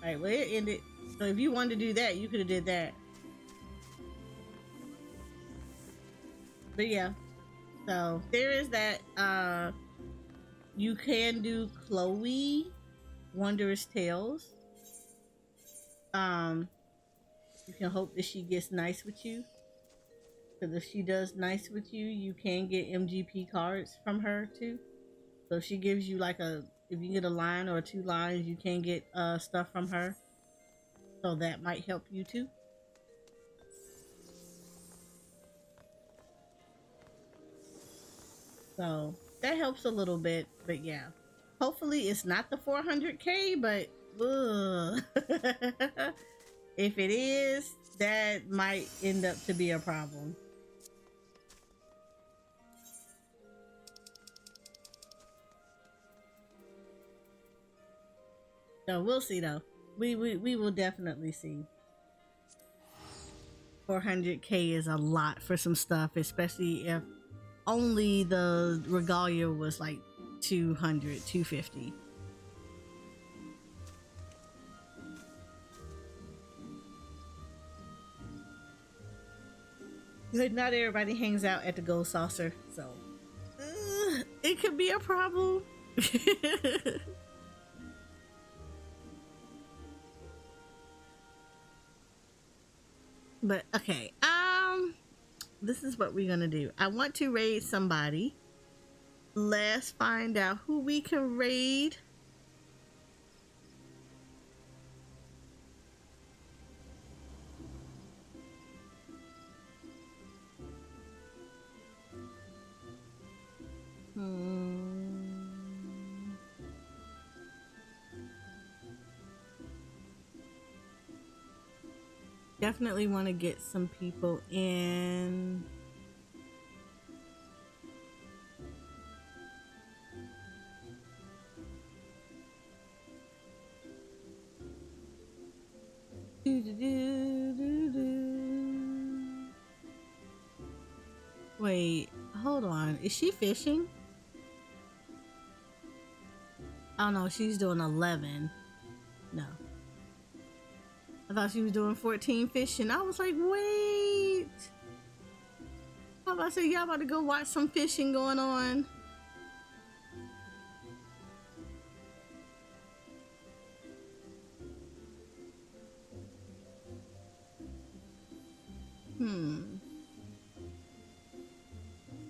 Alright, well it ended. So if you wanted to do that, you could have did that. But yeah. So there is that. You can do Chloe Wondrous Tales. You can hope that she gets nice with you. Because if she does nice with you, you can get MGP cards from her too. So if she gives you like if you get a line or 2 lines, you can get stuff from her. So that might help you too. So that helps a little bit, but yeah. Hopefully it's not the 400k, but if it is, that might end up to be a problem. So we'll see though. We will definitely see. 400k is a lot for some stuff, especially if only the regalia was like 200, 250. But not everybody hangs out at the gold saucer, so it could be a problem. But okay, this is what we're gonna do. I want to raid somebody. Let's find out who we can raid. Definitely want to get some people in. Wait, hold on. Is she fishing? Oh no, she's doing 11. No. I thought she was doing 14 fishing. I was like, wait. How about I say y'all about to go watch some fishing going on?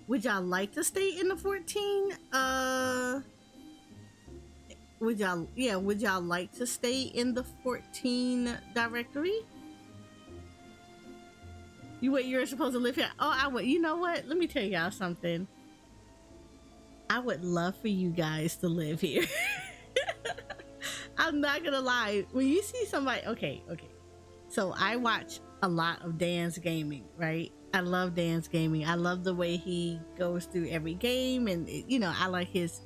Would y'all like to stay in the 14? Would y'all like to stay in the 14 directory? You're supposed to live here. Oh, I would. You know what? Let me tell y'all something. I would love for you guys to live here. I'm not gonna lie. When you see somebody, okay. So I watch a lot of Dan's gaming, right? I love Dan's gaming. I love the way he goes through every game, and you know, I like his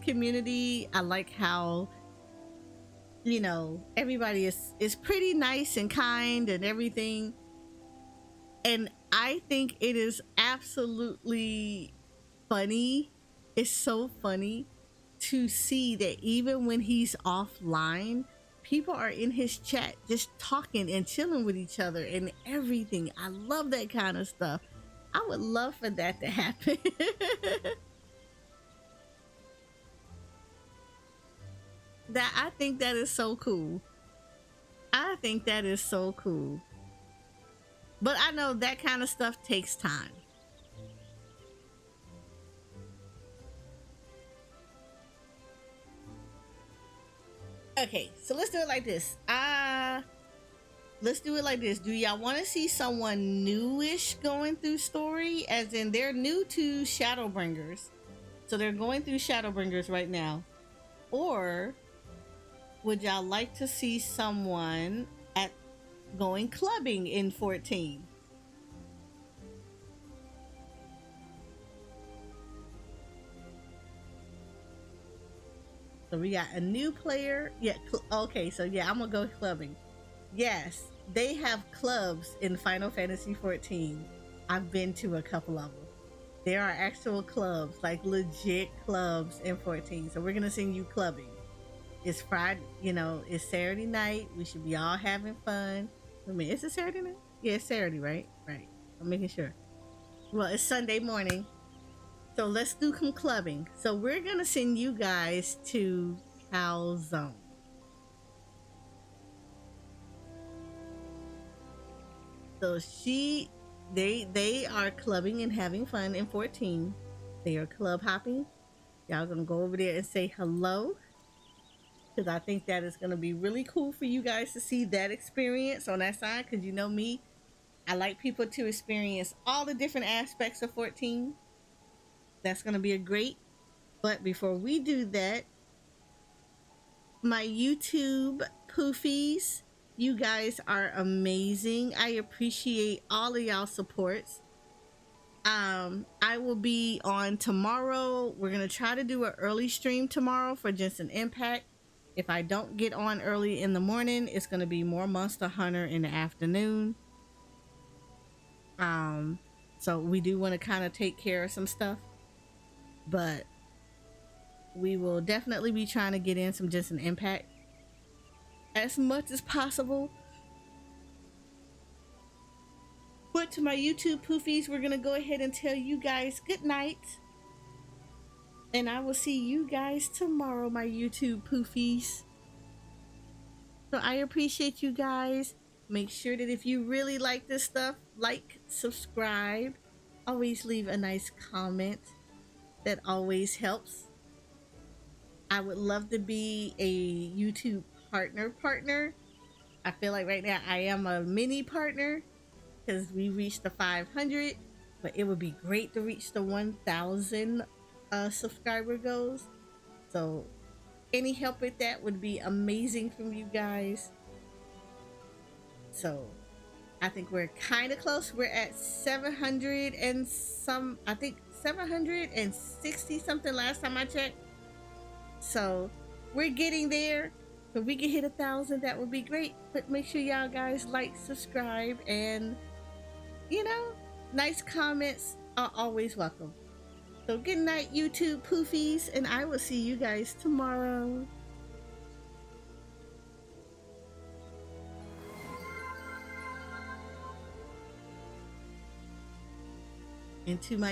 community. I like how, you know, everybody is pretty nice and kind and everything. And I think it is absolutely funny. It's so funny to see that even when he's offline, people are in his chat just talking and chilling with each other and everything. I love that kind of stuff. I would love for that to happen. I think that is so cool. I think that is so cool. But I know that kind of stuff takes time. Okay, so let's do it like this. Let's do it like this. Do y'all want to see someone newish going through story? As in, they're new to Shadowbringers. So they're going through Shadowbringers right now. Or would y'all like to see someone going clubbing in 14? So we got a new player. Yeah, okay, so yeah, I'm gonna go clubbing. Yes, they have clubs in Final Fantasy XIV. I've been to a couple of them. There are actual clubs, like legit clubs in 14. So we're gonna send you clubbing. It's Friday, you know, it's Saturday night. We should be all having fun. I mean, is it Saturday night? Yeah, it's Saturday, right? Right. I'm making sure. Well, it's Sunday morning. So let's do some clubbing. So we're gonna send you guys to Calzone. So They are clubbing and having fun in 14. They are club hopping. Y'all gonna go over there and say hello, because I think that is gonna be really cool for you guys to see that experience on that side. Because you know me, I like people to experience all the different aspects of 14. That's gonna be a great. But before we do that, my YouTube poofies, you guys are amazing. I appreciate all of y'all supports. I will be on tomorrow. We're gonna try to do an early stream tomorrow for Genshin Impact. If I don't get on early in the morning, it's gonna be more Monster Hunter in the afternoon. So we do want to kind of take care of some stuff, but we will definitely be trying to get in some Genshin Impact as much as possible. But to my YouTube poofies, we're gonna go ahead and tell you guys good night, and I will see you guys tomorrow, my YouTube poofies. So I appreciate you guys. Make sure that if you really like this stuff, like, subscribe, always leave a nice comment. That always helps. I would love to be a YouTube partner. I feel like right now I am a mini partner because we reached the 500, but it would be great to reach the 1,000 subscriber goals. So any help with that would be amazing from you guys. So I think we're kind of close. We're at 700 and some, I think 760 something last time I checked. So we're getting there. If we can hit 1,000, that would be great. But make sure y'all guys like, subscribe, and you know, nice comments are always welcome. So good night, YouTube poofies, and I will see you guys tomorrow. Into my